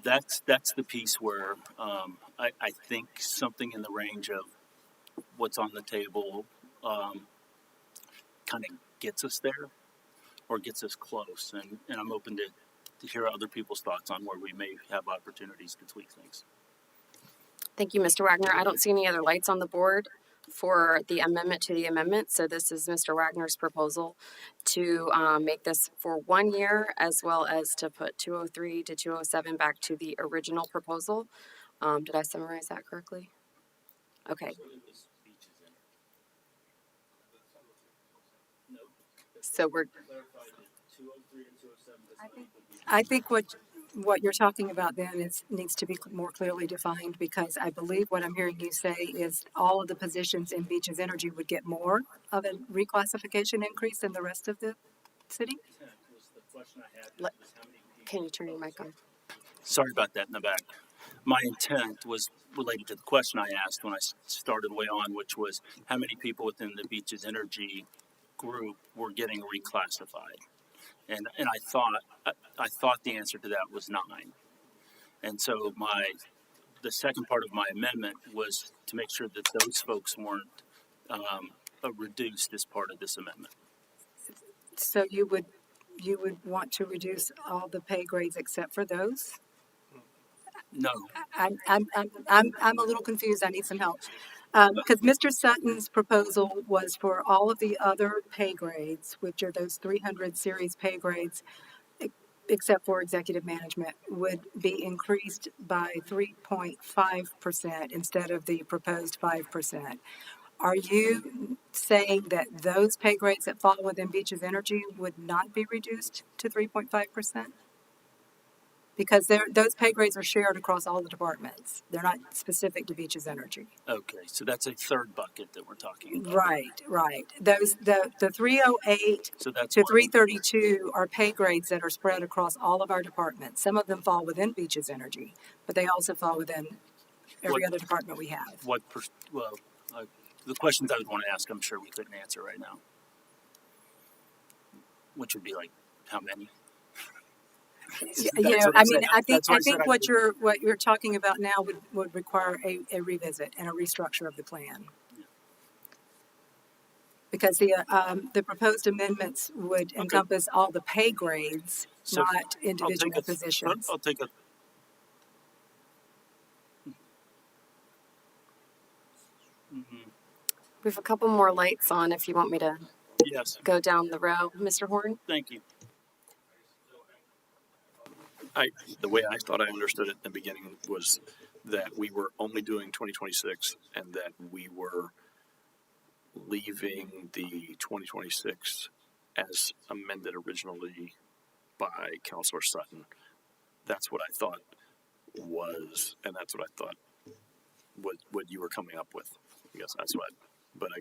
that's the piece where I think something in the range of what's on the table kind of gets us there or gets us close. And I'm open to hear other people's thoughts on where we may have opportunities to tweak things. Thank you, Mr. Wagner. I don't see any other lights on the board for the amendment to the amendment. So this is Mr. Wagner's proposal to make this for 1 year, as well as to put 203 to 207 back to the original proposal. Did I summarize that correctly? Okay. So we're. I think what you're talking about then needs to be more clearly defined, because I believe what I'm hearing you say is all of the positions in Beaches Energy would get more of a reclassification increase than the rest of the city? Can you turn your mic on? Sorry about that in the back. My intent was related to the question I asked when I started way on, which was how many people within the Beaches Energy group were getting reclassified. And I thought the answer to that was 9. And so the second part of my amendment was to make sure that those folks weren't reduced as part of this amendment. So you would want to reduce all the pay grades except for those? No. I'm a little confused. I need some help. Because Mr. Sutton's proposal was for all of the other pay grades, which are those 300 series pay grades, except for executive management, would be increased by 3.5% instead of the proposed 5%. Are you saying that those pay grades that fall within Beaches Energy would not be reduced to 3.5%? Because those pay grades are shared across all the departments. They're not specific to Beaches Energy. Okay, so that's a third bucket that we're talking about. Right. Those the 308 So that's to 332 are pay grades that are spread across all of our departments. Some of them fall within Beaches Energy, but they also fall within every other department we have. The questions I would want to ask, I'm sure we couldn't answer right now. Which would be like, how many? I think what you're talking about now would require a revisit and a restructure of the plan. Because the proposed amendments would encompass all the pay grades, not individual positions. I'll take a. We have a couple more lights on if you want me to go down the row, Mr. Horn. Thank you. The way I thought I understood it in the beginning was that we were only doing 2026 and that we were leaving the 2026 as amended originally by Councilor Sutton. That's what I thought was, and that's what I thought what you were coming up with. I guess that's what, but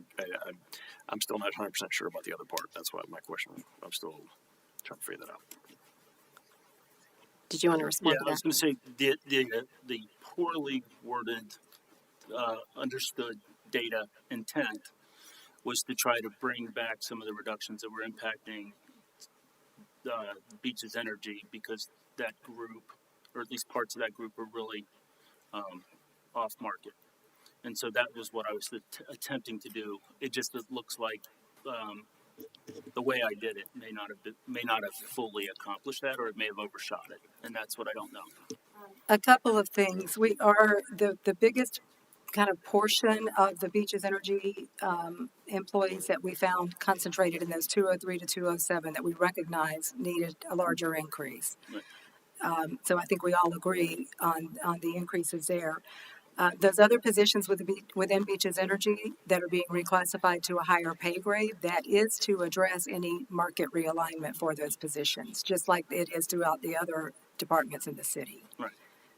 I'm still not 100% sure about the other part. That's why my question, I'm still trying to figure that out. Did you want to respond to that? I was going to say the poorly worded, understood data intent was to try to bring back some of the reductions that were impacting Beaches Energy, because that group, or at least parts of that group, were really off market. And so that was what I was attempting to do. It looks like the way I did it may not have fully accomplished that, or it may have overshot it, and that's what I don't know. A couple of things. We are the biggest kind of portion of the Beaches Energy employees that we found concentrated in those 203 to 207 that we recognize needed a larger increase. Right. So I think we all agree on the increases there. Those other positions within Beaches Energy that are being reclassified to a higher pay grade, that is to address any market realignment for those positions, just like it is throughout the other departments in the city. Right.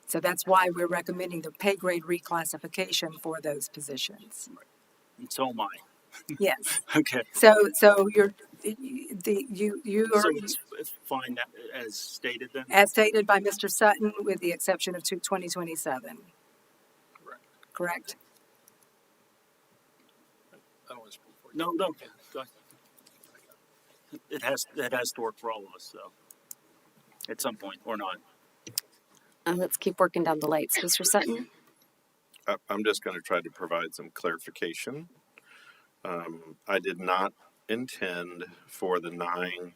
So that's why we're recommending the pay grade reclassification for those positions. Right. And so am I. Yes. Okay. So you So are, it's fine that, as stated then? as stated by Mr. Sutton, with the exception of 2027. Correct? I don't want to speak for you. No, go ahead. It has to work for all of us, though, at some point, or not. Let's keep working down the lights. Mr. Sutton? I'm just going to try to provide some clarification. I did not intend for the 9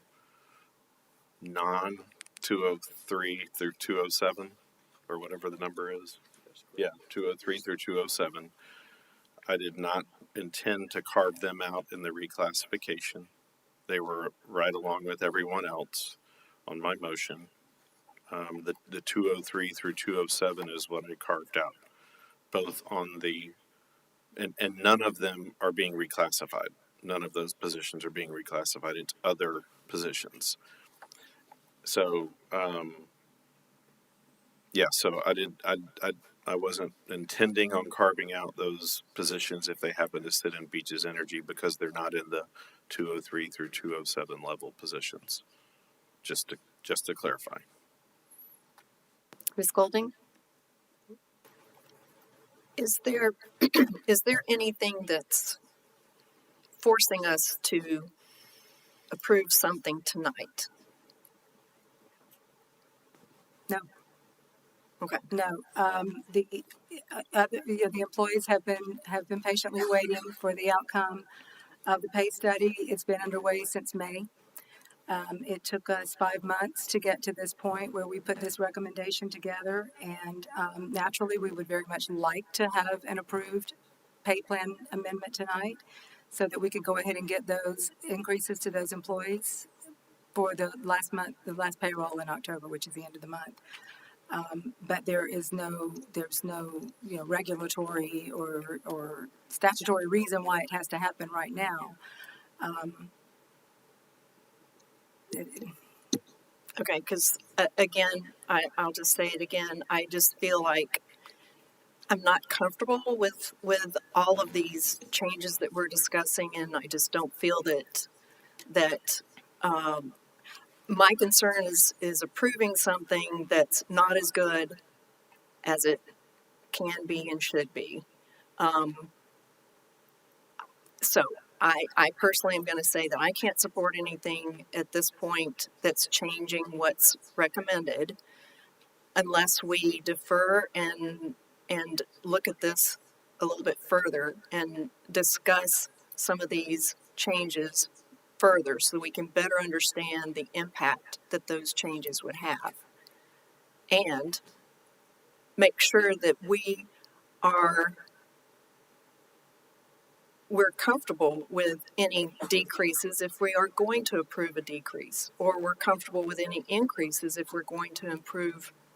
non-203 through 207, or whatever the number is. Yeah, 203 through 207. I did not intend to carve them out in the reclassification. They were right along with everyone else on my motion. The 203 through 207 is what I carved out, both on the, and none of them are being reclassified. None of those positions are being reclassified into other positions. So, so I wasn't intending on carving out those positions if they happen to sit in Beaches Energy, because they're not in the 203 through 207 level positions. Just to clarify. Ms. Golding? Is there anything that's forcing us to approve something tonight? No. Okay. No. The employees have been patiently waiting for the outcome of the pay study. It's been underway since May. It took us 5 months to get to this point where we put this recommendation together, and naturally we would very much like to have an approved pay plan amendment tonight so that we could go ahead and get those increases to those employees for the last payroll in October, which is the end of the month. But there's no regulatory or statutory reason why it has to happen right now. Okay, because again, I'll just say it again. I just feel like I'm not comfortable with all of these changes that we're discussing, and I just don't feel that my concern is approving something that's not as good as it can be and should be. So I personally am going to say that I can't support anything at this point that's changing what's recommended unless we defer and look at this a little bit further and discuss some of these changes further so we can better understand the impact that those changes would have, and make sure that we're comfortable with any decreases if we are going to approve a decrease, or we're comfortable with any increases if we're going to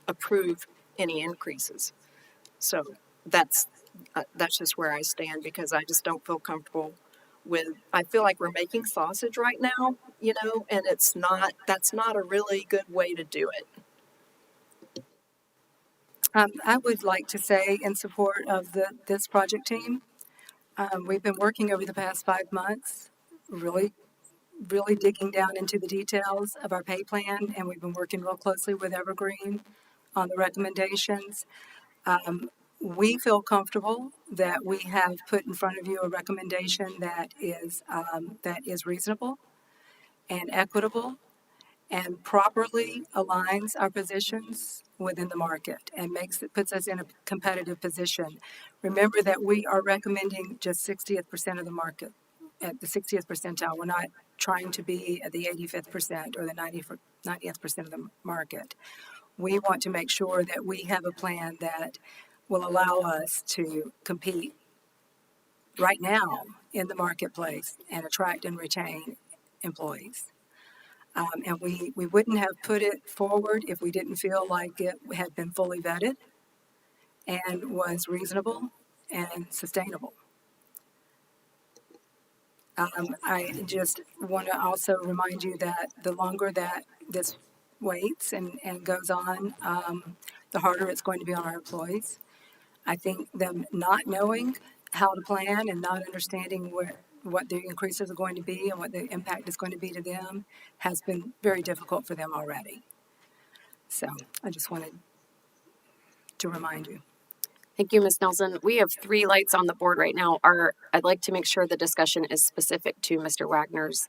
approve any increases. So that's just where I stand, because I just don't feel comfortable with, I feel like we're making sausage right now, and that's not a really good way to do it. I would like to say in support of this project team, we've been working over the past 5 months, really digging down into the details of our pay plan, and we've been working real closely with Evergreen on the recommendations. We feel comfortable that we have put in front of you a recommendation that is reasonable and equitable and properly aligns our positions within the market and puts us in a competitive position. Remember that we are recommending just 60th% of the market, at the 60th percentile. We're not trying to be at the 85th percent or the 90th percent of the market. We want to make sure that we have a plan that will allow us to compete right now in the marketplace and attract and retain employees. And we wouldn't have put it forward if we didn't feel like it had been fully vetted and was reasonable and sustainable. I just want to also remind you that the longer that this waits and goes on, the harder it's going to be on our employees. I think them not knowing how to plan and not understanding what the increases are going to be and what the impact is going to be to them has been very difficult for them already. So I just wanted to remind you. Thank you, Ms. Nelson. We have 3 lights on the board right now. I'd like to make sure the discussion is specific to Mr. Wagner's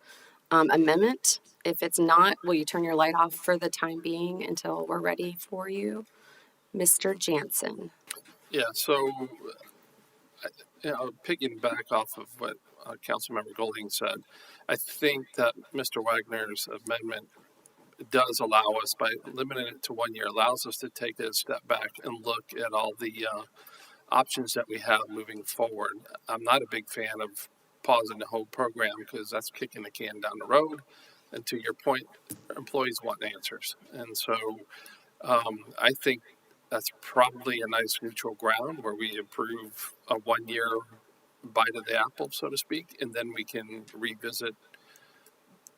amendment. If it's not, will you turn your light off for the time being until we're ready for you? Mr. Jansen. Yeah, so piggyback off of what Councilmember Golding said, I think that Mr. Wagner's amendment does allow us, by limiting it to 1 year, allows us to take a step back and look at all the options that we have moving forward. I'm not a big fan of pausing the whole program because that's kicking the can down the road. And to your point, employees want answers. And so I think that's probably a nice neutral ground where we approve a 1 year bite of the apple, so to speak, and then we can revisit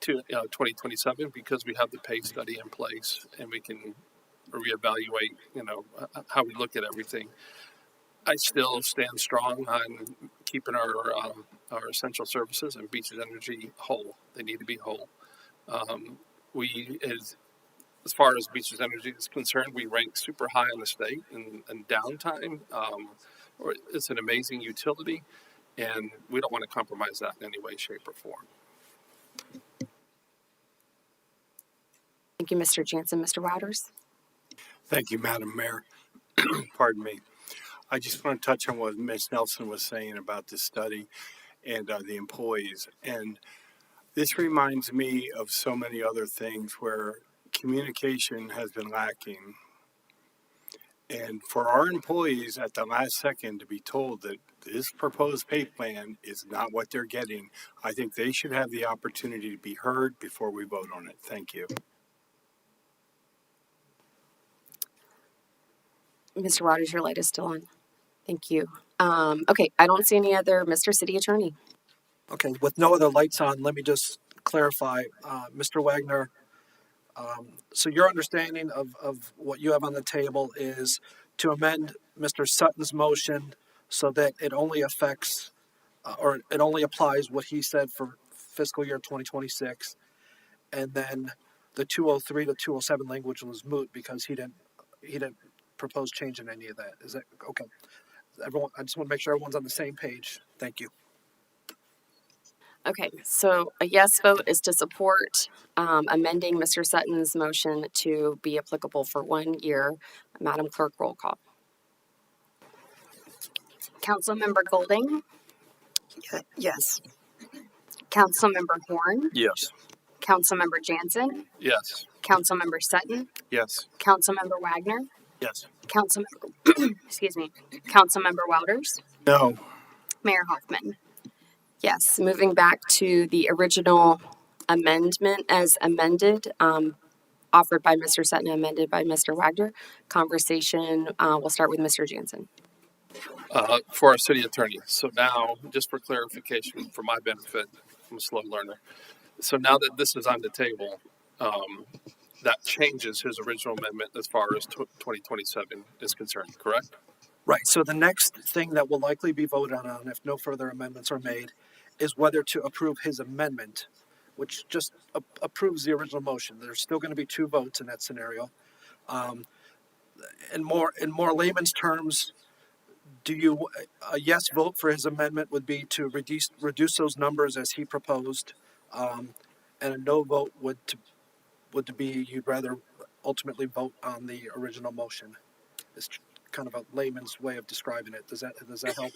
to 2027 because we have the pay study in place and we can reevaluate, how we look at everything. I still stand strong on keeping our essential services and Beaches Energy whole. They need to be whole. As far as Beaches Energy is concerned, we rank super high in the state in downtime. It's an amazing utility, and we don't want to compromise that in any way, shape, or form. Thank you, Mr. Jansen. Mr. Wouters? Thank you, Madam Mayor. Pardon me. I just want to touch on what Ms. Nelson was saying about the study and the employees. And this reminds me of so many other things where communication has been lacking. And for our employees at the last second to be told that this proposed pay plan is not what they're getting, I think they should have the opportunity to be heard before we vote on it. Thank you. Mr. Waters, your light is still on. Thank you. Okay, I don't see any other. Mr. City Attorney. Okay, with no other lights on, let me just clarify. Mr. Wagner, so your understanding of what you have on the table is to amend Mr. Sutton's motion so that it only affects or it only applies what he said for fiscal year 2026, and then the 203 to 207 language was moot because he didn't propose changing any of that. Is that okay? Everyone, I just want to make sure everyone's on the same page. Thank you. Okay, so a yes vote is to support amending Mr. Sutton's motion to be applicable for 1 year. Madam Clerk, roll call. Councilmember Golding? Yes. Councilmember Horn? Yes. Councilmember Jansen? Yes. Councilmember Sutton? Yes. Councilmember Wagner? Yes. Councilmember, excuse me, Councilmember Wouters? No. Mayor Hoffman? Yes, moving back to the original amendment as amended, offered by Mr. Sutton, amended by Mr. Wagner. Conversation, we'll start with Mr. Jansen. For our city attorney. So now, just for clarification, for my benefit, I'm a slow learner. So now that this is on the table, that changes his original amendment as far as 2027 is concerned, correct? Right. So the next thing that will likely be voted on, if no further amendments are made, is whether to approve his amendment, which just approves the original motion. There's still going to be 2 votes in that scenario. In more layman's terms, a yes vote for his amendment would be to reduce those numbers as he proposed, and a no vote would be you'd rather ultimately vote on the original motion. It's kind of a layman's way of describing it. Does that help?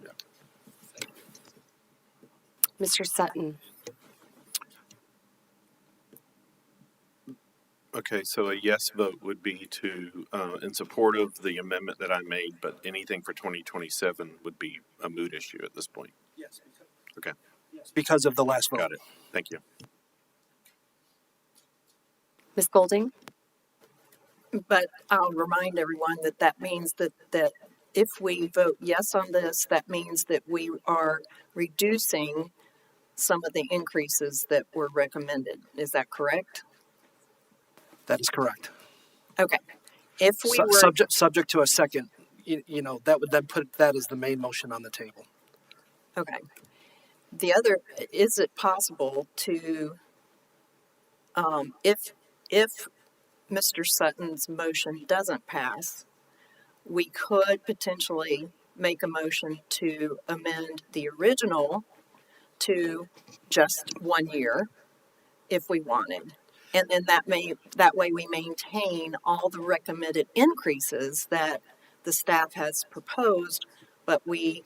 Yeah. Mr. Sutton. Okay, so a yes vote would be in support of the amendment that I made, but anything for 2027 would be a moot issue at this point. Yes. Okay. Yes. Because of the last vote. Got it. Thank you. Ms. Golding? But I'll remind everyone that means that if we vote yes on this, that means that we are reducing some of the increases that were recommended. Is that correct? That is correct. Okay. If we were subject to a second that would then put that as the main motion on the table. Okay. The other, is it possible to, if Mr. Sutton's motion doesn't pass, we could potentially make a motion to amend the original to just 1 year if we wanted. And then that way we maintain all the recommended increases that the staff has proposed, but we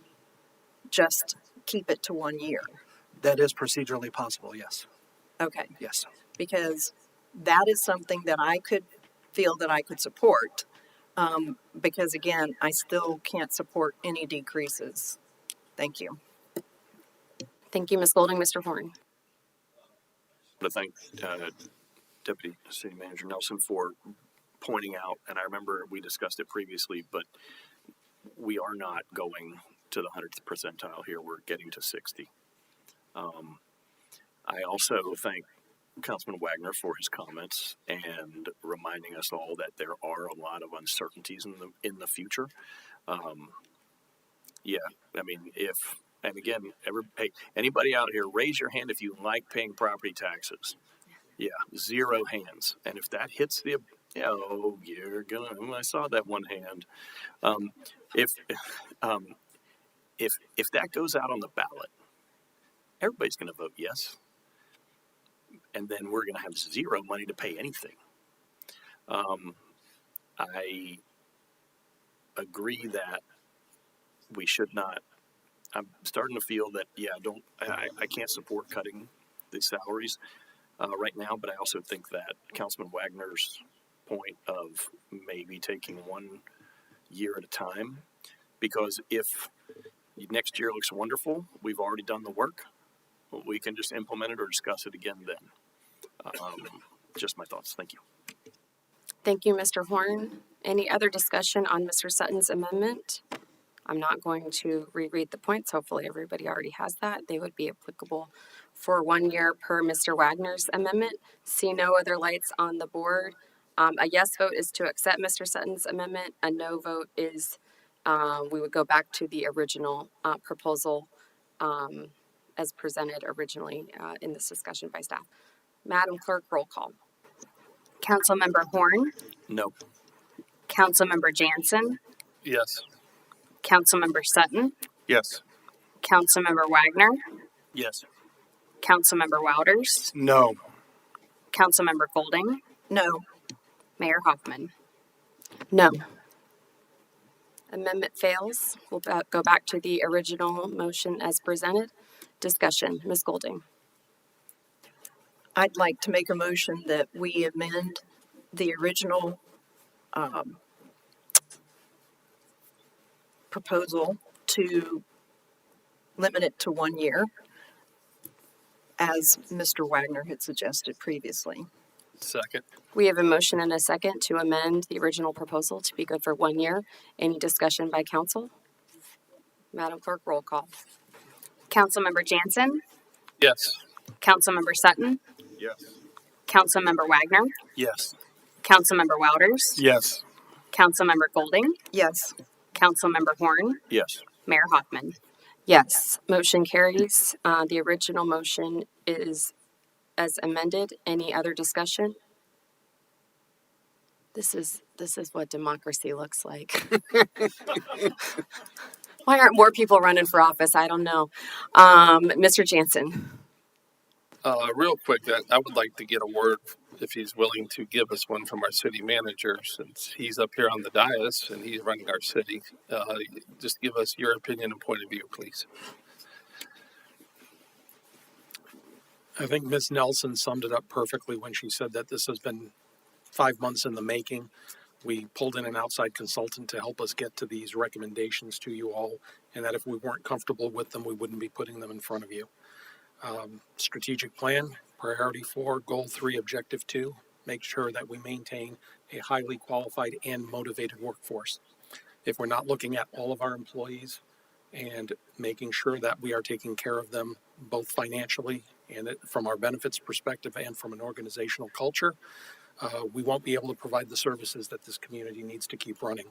just keep it to 1 year. That is procedurally possible, yes. Okay. Yes. Because that is something that I could feel that I could support. Because again, I still can't support any decreases. Thank you. Thank you, Ms. Golding. Mr. Horn. To thank Deputy City Manager Nelson for pointing out, and I remember we discussed it previously, but we are not going to the 100th percentile here. We're getting to 60. I also thank Councilman Wagner for his comments and reminding us all that there are a lot of uncertainties in the future. Yeah, I mean, and again, hey, anybody out here, raise your hand if you like paying property taxes. Yeah, 0 hands. And if that hits the, you're gonna, I saw that one hand. If that goes out on the ballot, everybody's gonna vote yes. And then we're gonna have 0 money to pay anything. I agree that we should not. I'm starting to feel that, I can't support cutting the salaries right now, but I also think that Councilman Wagner's point of maybe taking 1 year at a time, because if next year looks wonderful, we've already done the work, we can just implement it or discuss it again then. Just my thoughts. Thank you. Thank you, Mr. Horn. Any other discussion on Mr. Sutton's amendment? I'm not going to reread the points. Hopefully everybody already has that. They would be applicable for 1 year per Mr. Wagner's amendment. See no other lights on the board. A yes vote is to accept Mr. Sutton's amendment. A no vote is we would go back to the original proposal as presented originally in this discussion by staff. Madam Clerk, roll call. Councilmember Horn, No. Councilmember Jansen, Yes. Councilmember Sutton, Yes. Councilmember Wagner, Yes. Councilmember Wouters, No. Councilmember Golding, No. Mayor Hoffman. No. Amendment fails. We'll go back to the original motion as presented. Discussion. Ms. Golding. I'd like to make a motion that we amend the original proposal to limit it to 1 year, as Mr. Wagner had suggested previously. Second. We have a motion and a second to amend the original proposal to be good for 1 year. Any discussion by council? Madam Clerk, roll call. Councilmember Jansen, Yes. Councilmember Sutton, Yes. Councilmember Wagner, Yes. Councilmember Wouters, Yes. Councilmember Golding, Yes. Councilmember Horn, Yes. Mayor Hoffman. Yes, motion carries. The original motion is as amended. Any other discussion? This is what democracy looks like. Why aren't more people running for office? I don't know. Mr. Jansen. Real quick, I would like to get a word, if he's willing to give us one from our city manager, since he's up here on the dais and he's running our city. Just give us your opinion and point of view, please. I think Ms. Nelson summed it up perfectly when she said that this has been 5 months in the making. We pulled in an outside consultant to help us get to these recommendations to you all, and that if we weren't comfortable with them, we wouldn't be putting them in front of you. Strategic plan, priority 4, goal 3, objective 2, make sure that we maintain a highly qualified and motivated workforce. If we're not looking at all of our employees and making sure that we are taking care of them both financially and from our benefits perspective and from an organizational culture, we won't be able to provide the services that this community needs to keep running.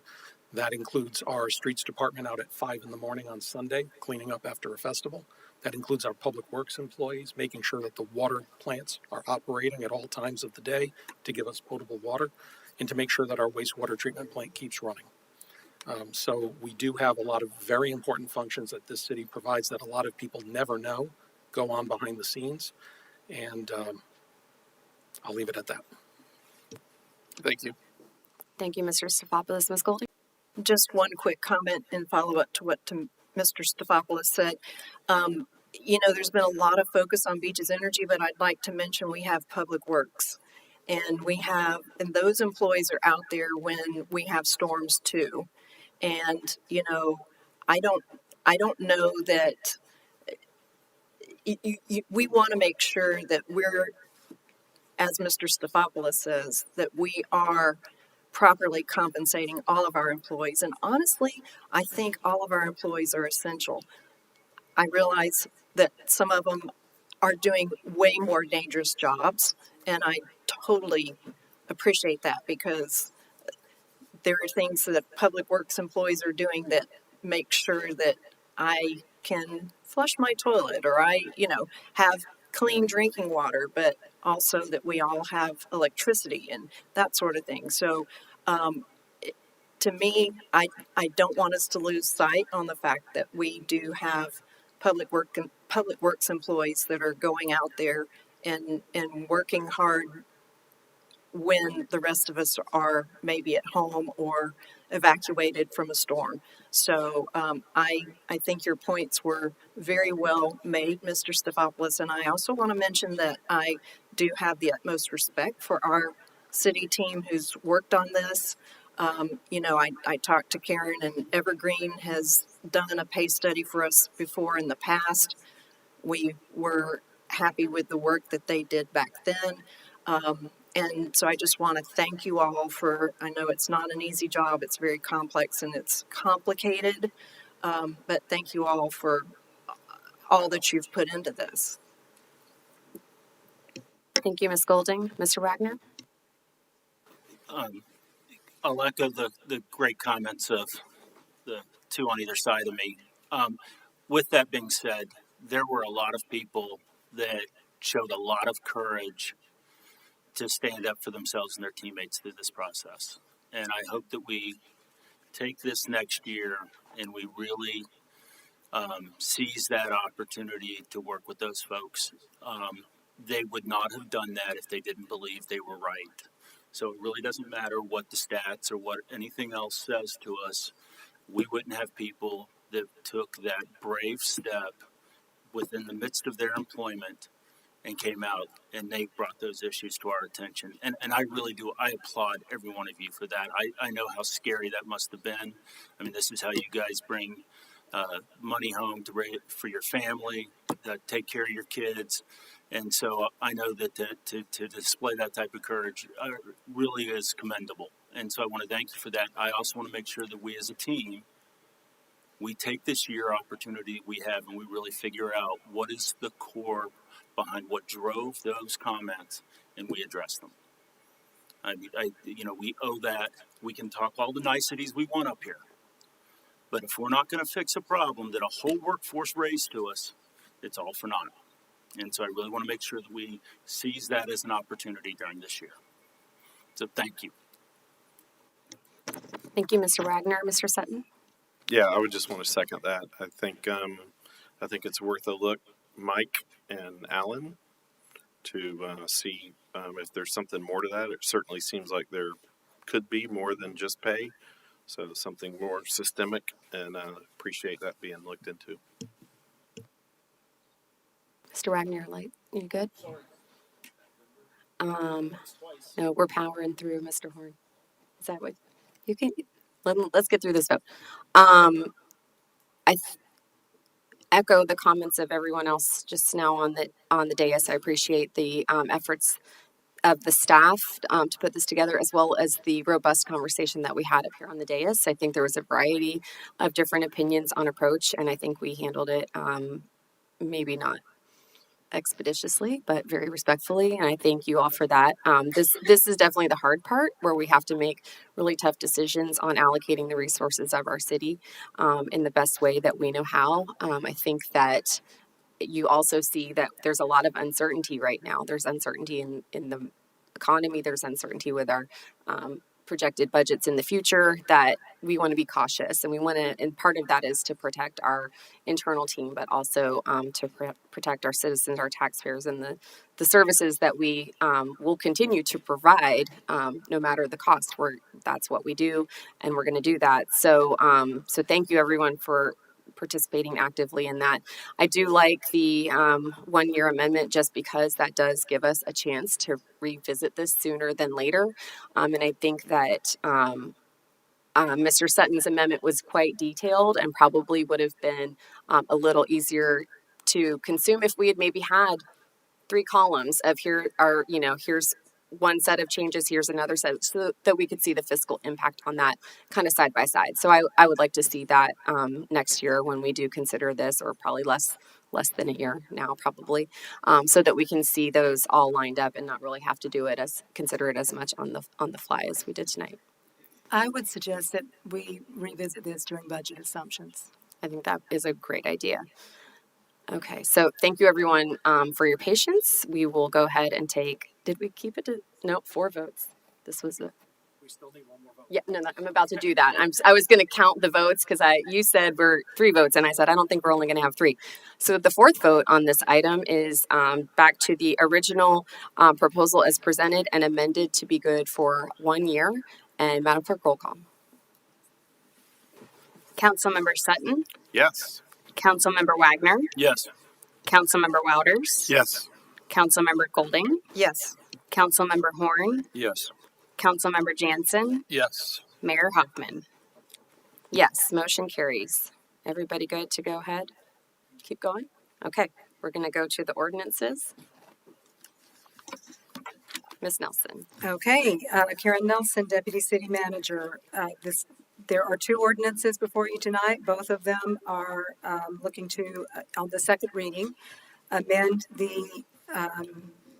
That includes our streets department out at 5 in the morning on Sunday, cleaning up after a festival. That includes our public works employees, making sure that the water plants are operating at all times of the day to give us potable water, and to make sure that our wastewater treatment plant keeps running. So we do have a lot of very important functions that this city provides that a lot of people never know go on behind the scenes. And I'll leave it at that. Thank you. Thank you, Mr. Stefopoulos. Ms. Golding? Just one quick comment in follow-up to what Mr. Stefopoulos said. There's been a lot of focus on Beaches Energy, but I'd like to mention we have Public Works. And those employees are out there when we have storms too. And, I don't know that we want to make sure that we're, as Mr. Stefopoulos says, that we are properly compensating all of our employees. And honestly, I think all of our employees are essential. I realize that some of them are doing way more dangerous jobs, and I totally appreciate that, because there are things that Public Works employees are doing that make sure that I can flush my toilet, or I, have clean drinking water, but also that we all have electricity and that sort of thing. So to me, I don't want us to lose sight on the fact that we do have Public Works employees that are going out there and working hard when the rest of us are maybe at home or evacuated from a storm. So I think your points were very well made, Mr. Stefopoulos, and I also want to mention that I do have the utmost respect for our city team who's worked on this. I talked to Karen, and Evergreen has done a pay study for us before in the past. We were happy with the work that they did back then. And so I just want to thank you all I know it's not an easy job, it's very complex and it's complicated, but thank you all for all that you've put into this. Thank you, Ms. Golding. Mr. Wagner? I'll echo the great comments of the two on either side of me. With that being said, there were a lot of people that showed a lot of courage to stand up for themselves and their teammates through this process. And I hope that we take this next year and we really seize that opportunity to work with those folks. They would not have done that if they didn't believe they were right. So it really doesn't matter what the stats or what anything else says to us. We wouldn't have people that took that brave step within the midst of their employment and came out and they brought those issues to our attention. And I really do. I applaud every one of you for that. I know how scary that must have been. I mean, this is how you guys bring money home for your family, take care of your kids. And so I know that to display that type of courage really is commendable. And so I want to thank you for that. I also want to make sure that we as a team, we take this year opportunity we have and we really figure out what is the core behind what drove those comments, and we address them. We owe that. We can talk all the niceties we want up here, but if we're not going to fix a problem that a whole workforce raised to us, it's all for naught. And so I really want to make sure that we seize that as an opportunity during this year. So thank you. Thank you, Mr. Wagner. Mr. Sutton? Yeah, I would just want to second that. I think it's worth a look, Mike and Alan, to see if there's something more to that. It certainly seems like there could be more than just pay, so something more systemic, and I appreciate that being looked into. Mr. Wagner, you good? No, we're powering through, Mr. Horn. Is that what you can? Let's get through this vote. I echo the comments of everyone else just now on the dais. I appreciate the efforts of the staff to put this together, as well as the robust conversation that we had up here on the dais. I think there was a variety of different opinions on approach, and I think we handled it maybe not expeditiously, but very respectfully, and I thank you all for that. This is definitely the hard part, where we have to make really tough decisions on allocating the resources of our city in the best way that we know how. I think that you also see that there's a lot of uncertainty right now. There's uncertainty in the economy. There's uncertainty with our projected budgets in the future, that we want to be cautious, and we want to, and part of that is to protect our internal team, but also to protect our citizens, our taxpayers, and the services that we will continue to provide no matter the cost. That's what we do, and we're going to do that. So thank you everyone for participating actively in that. I do like the 1 year amendment, just because that does give us a chance to revisit this sooner than later. And I think that Mr. Sutton's amendment was quite detailed and probably would have been a little easier to consume if we had maybe had 3 columns of here's one set of changes, here's another set, so that we could see the fiscal impact on that kind of side by side. So I would like to see that next year when we do consider this, or probably less than a year now, probably, so that we can see those all lined up and not really have to consider it as much on the fly as we did tonight. I would suggest that we revisit this during budget assumptions. I think that is a great idea. Okay, so thank you everyone for your patience. We will go ahead and did we keep it to, no, 4 votes. This was We still need one more vote. yeah, no, I'm about to do that. I was going to count the votes because you said we're 3 votes, and I said, I don't think we're only going to have 3. So the 4th vote on this item is back to the original proposal as presented and amended to be good for 1 year. And Madam Clerk, roll call. Councilmember Sutton, Yes. Councilmember Wagner, Yes. Councilmember Wouters, Yes. Councilmember Golding, Yes. Councilmember Horn, Yes. Councilmember Jansen, Yes. Mayor Huffman. Yes, motion carries. Everybody good to go ahead? Keep going? Okay, we're going to go to the ordinances. Ms. Nelson. Okay, Karen Nelson, Deputy City Manager. There are 2 ordinances before you tonight. Both of them are looking to, on the second reading, amend the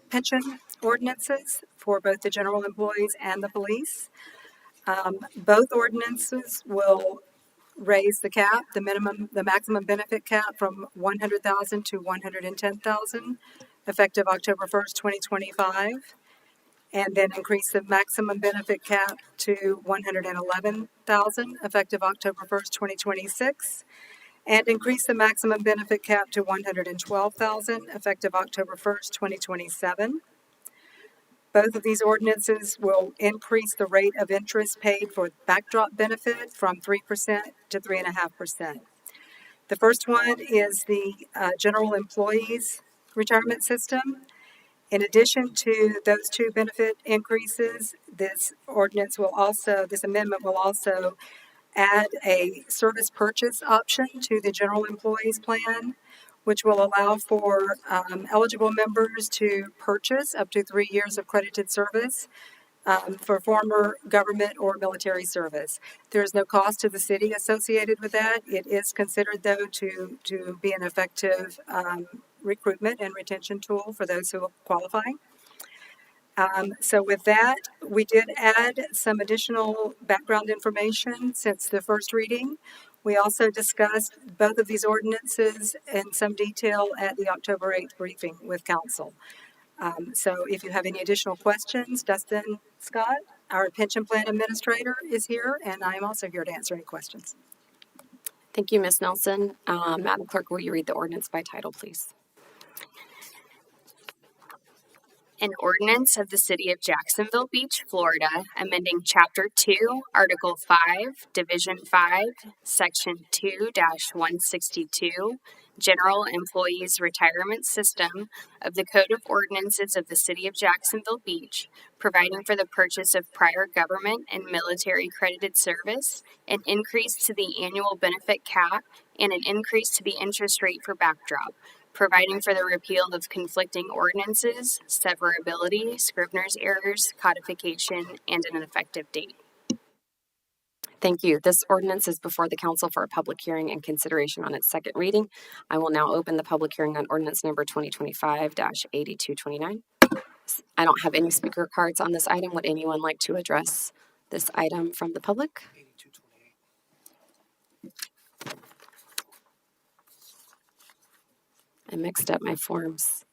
pension ordinances for both the general employees and the police. Both ordinances will raise the cap, the maximum benefit cap, from $100,000 to $110,000, effective October 1st, 2025. And then increase the maximum benefit cap to $111,000, effective October 1st, 2026. And increase the maximum benefit cap to $112,000, effective October 1st, 2027. Both of these ordinances will increase the rate of interest paid for backdrop benefit from 3% to 3.5%. The first one is the general employees retirement system. In addition to those 2 benefit increases, this amendment will also add a service purchase option to the general employees plan, which will allow for eligible members to purchase up to 3 years of credited service for former government or military service. There is no cost to the city associated with that. It is considered, though, to be an effective recruitment and retention tool for those who qualify. So with that, we did add some additional background information since the first reading. We also discussed both of these ordinances in some detail at the October 8th briefing with council. So if you have any additional questions, Dustin Scott, our pension plan administrator, is here, and I am also here to answer any questions. Thank you, Ms. Nelson. Madam Clerk, will you read the ordinance by title, please? An ordinance of the City of Jacksonville Beach, Florida, amending Chapter 2, Article 5, Division 5, Section 2-162, General Employees Retirement System of the Code of Ordinances of the City of Jacksonville Beach, providing for the purchase of prior government and military credited service, an increase to the annual benefit cap, and an increase to the interest rate for backdrop, providing for the repeal of conflicting ordinances, severability, Scrivener's errors, codification, and an effective date. Thank you. This ordinance is before the council for a public hearing and consideration on its second reading. I will now open the public hearing on ordinance number 2025-8229. I don't have any speaker cards on this item. Would anyone like to address this item from the public? I mixed up my forms.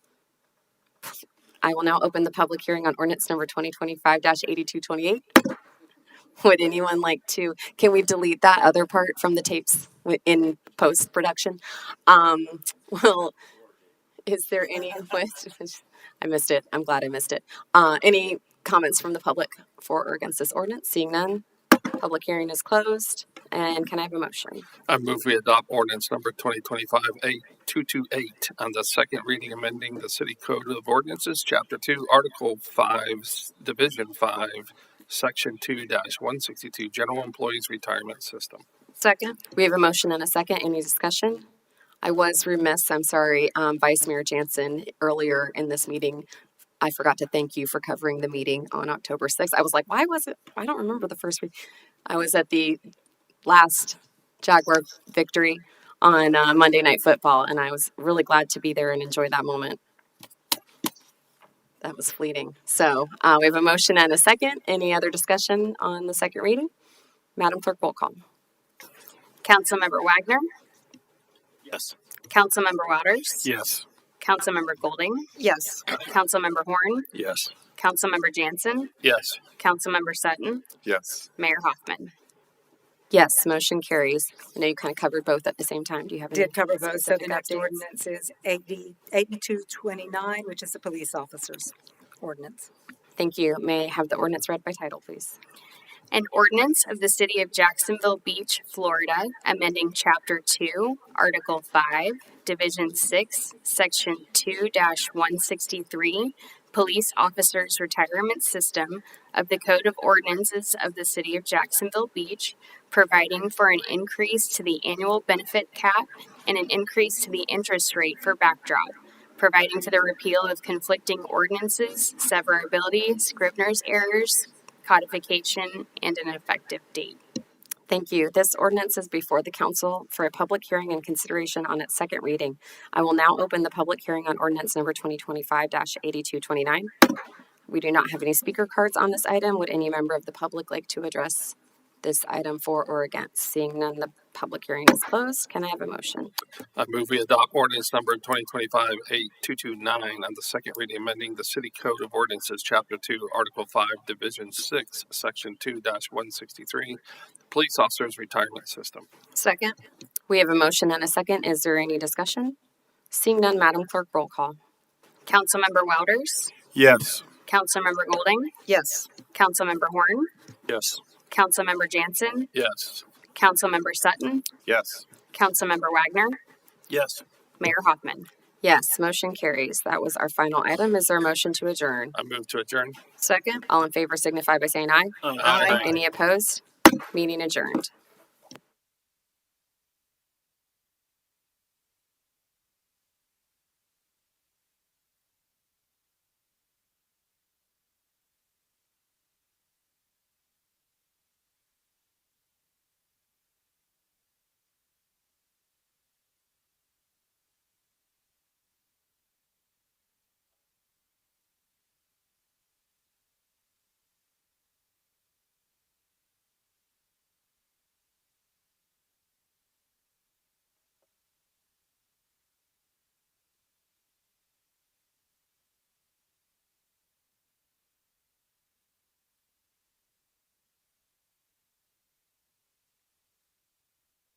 I will now open the public hearing on ordinance number 2025-8228. Would anyone like to, can we delete that other part from the tapes in post-production? Well, is there any, I missed it. I'm glad I missed it. Any comments from the public for or against this ordinance? Seeing none, public hearing is closed. And can I have a motion? I move we adopt ordinance number 2025-8228 on the second reading, amending the City Code of Ordinances, Chapter 2, Article 5, Division 5, Section 2-162, General Employees Retirement System. Second. We have a motion and a second. Any discussion? I was remiss, I'm sorry, Vice Mayor Jansen, earlier in this meeting, I forgot to thank you for covering the meeting on October 6th. I was like, why was it? I don't remember the first week. I was at the last Jaguar victory on Monday Night Football, and I was really glad to be there and enjoy that moment. That was fleeting. So we have a motion and a second. Any other discussion on the second reading? Madam Clerk, roll call. Councilmember Wagner, Yes. Councilmember Wouters, Yes. Councilmember Golding, Yes. Councilmember Horn, Yes. Councilmember Jansen, Yes. Councilmember Sutton, Yes. Mayor Hoffman. Yes, motion carries. I know you kind of covered both at the same time. Do you have any? Did cover both. So the specific next updates? ordinance is 8229, which is the police officers ordinance. Thank you. May I have the ordinance read by title, please? An ordinance of the City of Jacksonville Beach, Florida, amending Chapter 2, Article 5, Division 6, Section 2-163, Police Officers Retirement System of the Code of Ordinances of the City of Jacksonville Beach, providing for an increase to the annual benefit cap and an increase to the interest rate for backdrop, providing for the repeal of conflicting ordinances, severability, Scrivener's errors, codification, and an effective date. Thank you. This ordinance is before the council for a public hearing and consideration on its second reading. I will now open the public hearing on ordinance number 2025-8229. We do not have any speaker cards on this item. Would any member of the public like to address this item for or against? Seeing none, the public hearing is closed. Can I have a motion? I move we adopt ordinance number 2025-8229 on the second reading, amending the City Code of Ordinances, Chapter 2, Article 5, Division 6, Section 2-163, Police Officers Retirement System. Second. We have a motion and a second. Is there any discussion? Seeing none, Madam Clerk, roll call. Councilmember Wouters, Yes. Councilmember Golding, Yes. Councilmember Horn, Yes. Councilmember Jansen, Yes. Councilmember Sutton, Yes. Councilmember Wagner, Yes. Mayor Hoffman. Yes, motion carries. That was our final item. Is there a motion to adjourn? I move to adjourn. Second. All in favor signify by saying aye. Aye. Any opposed? Meeting adjourned.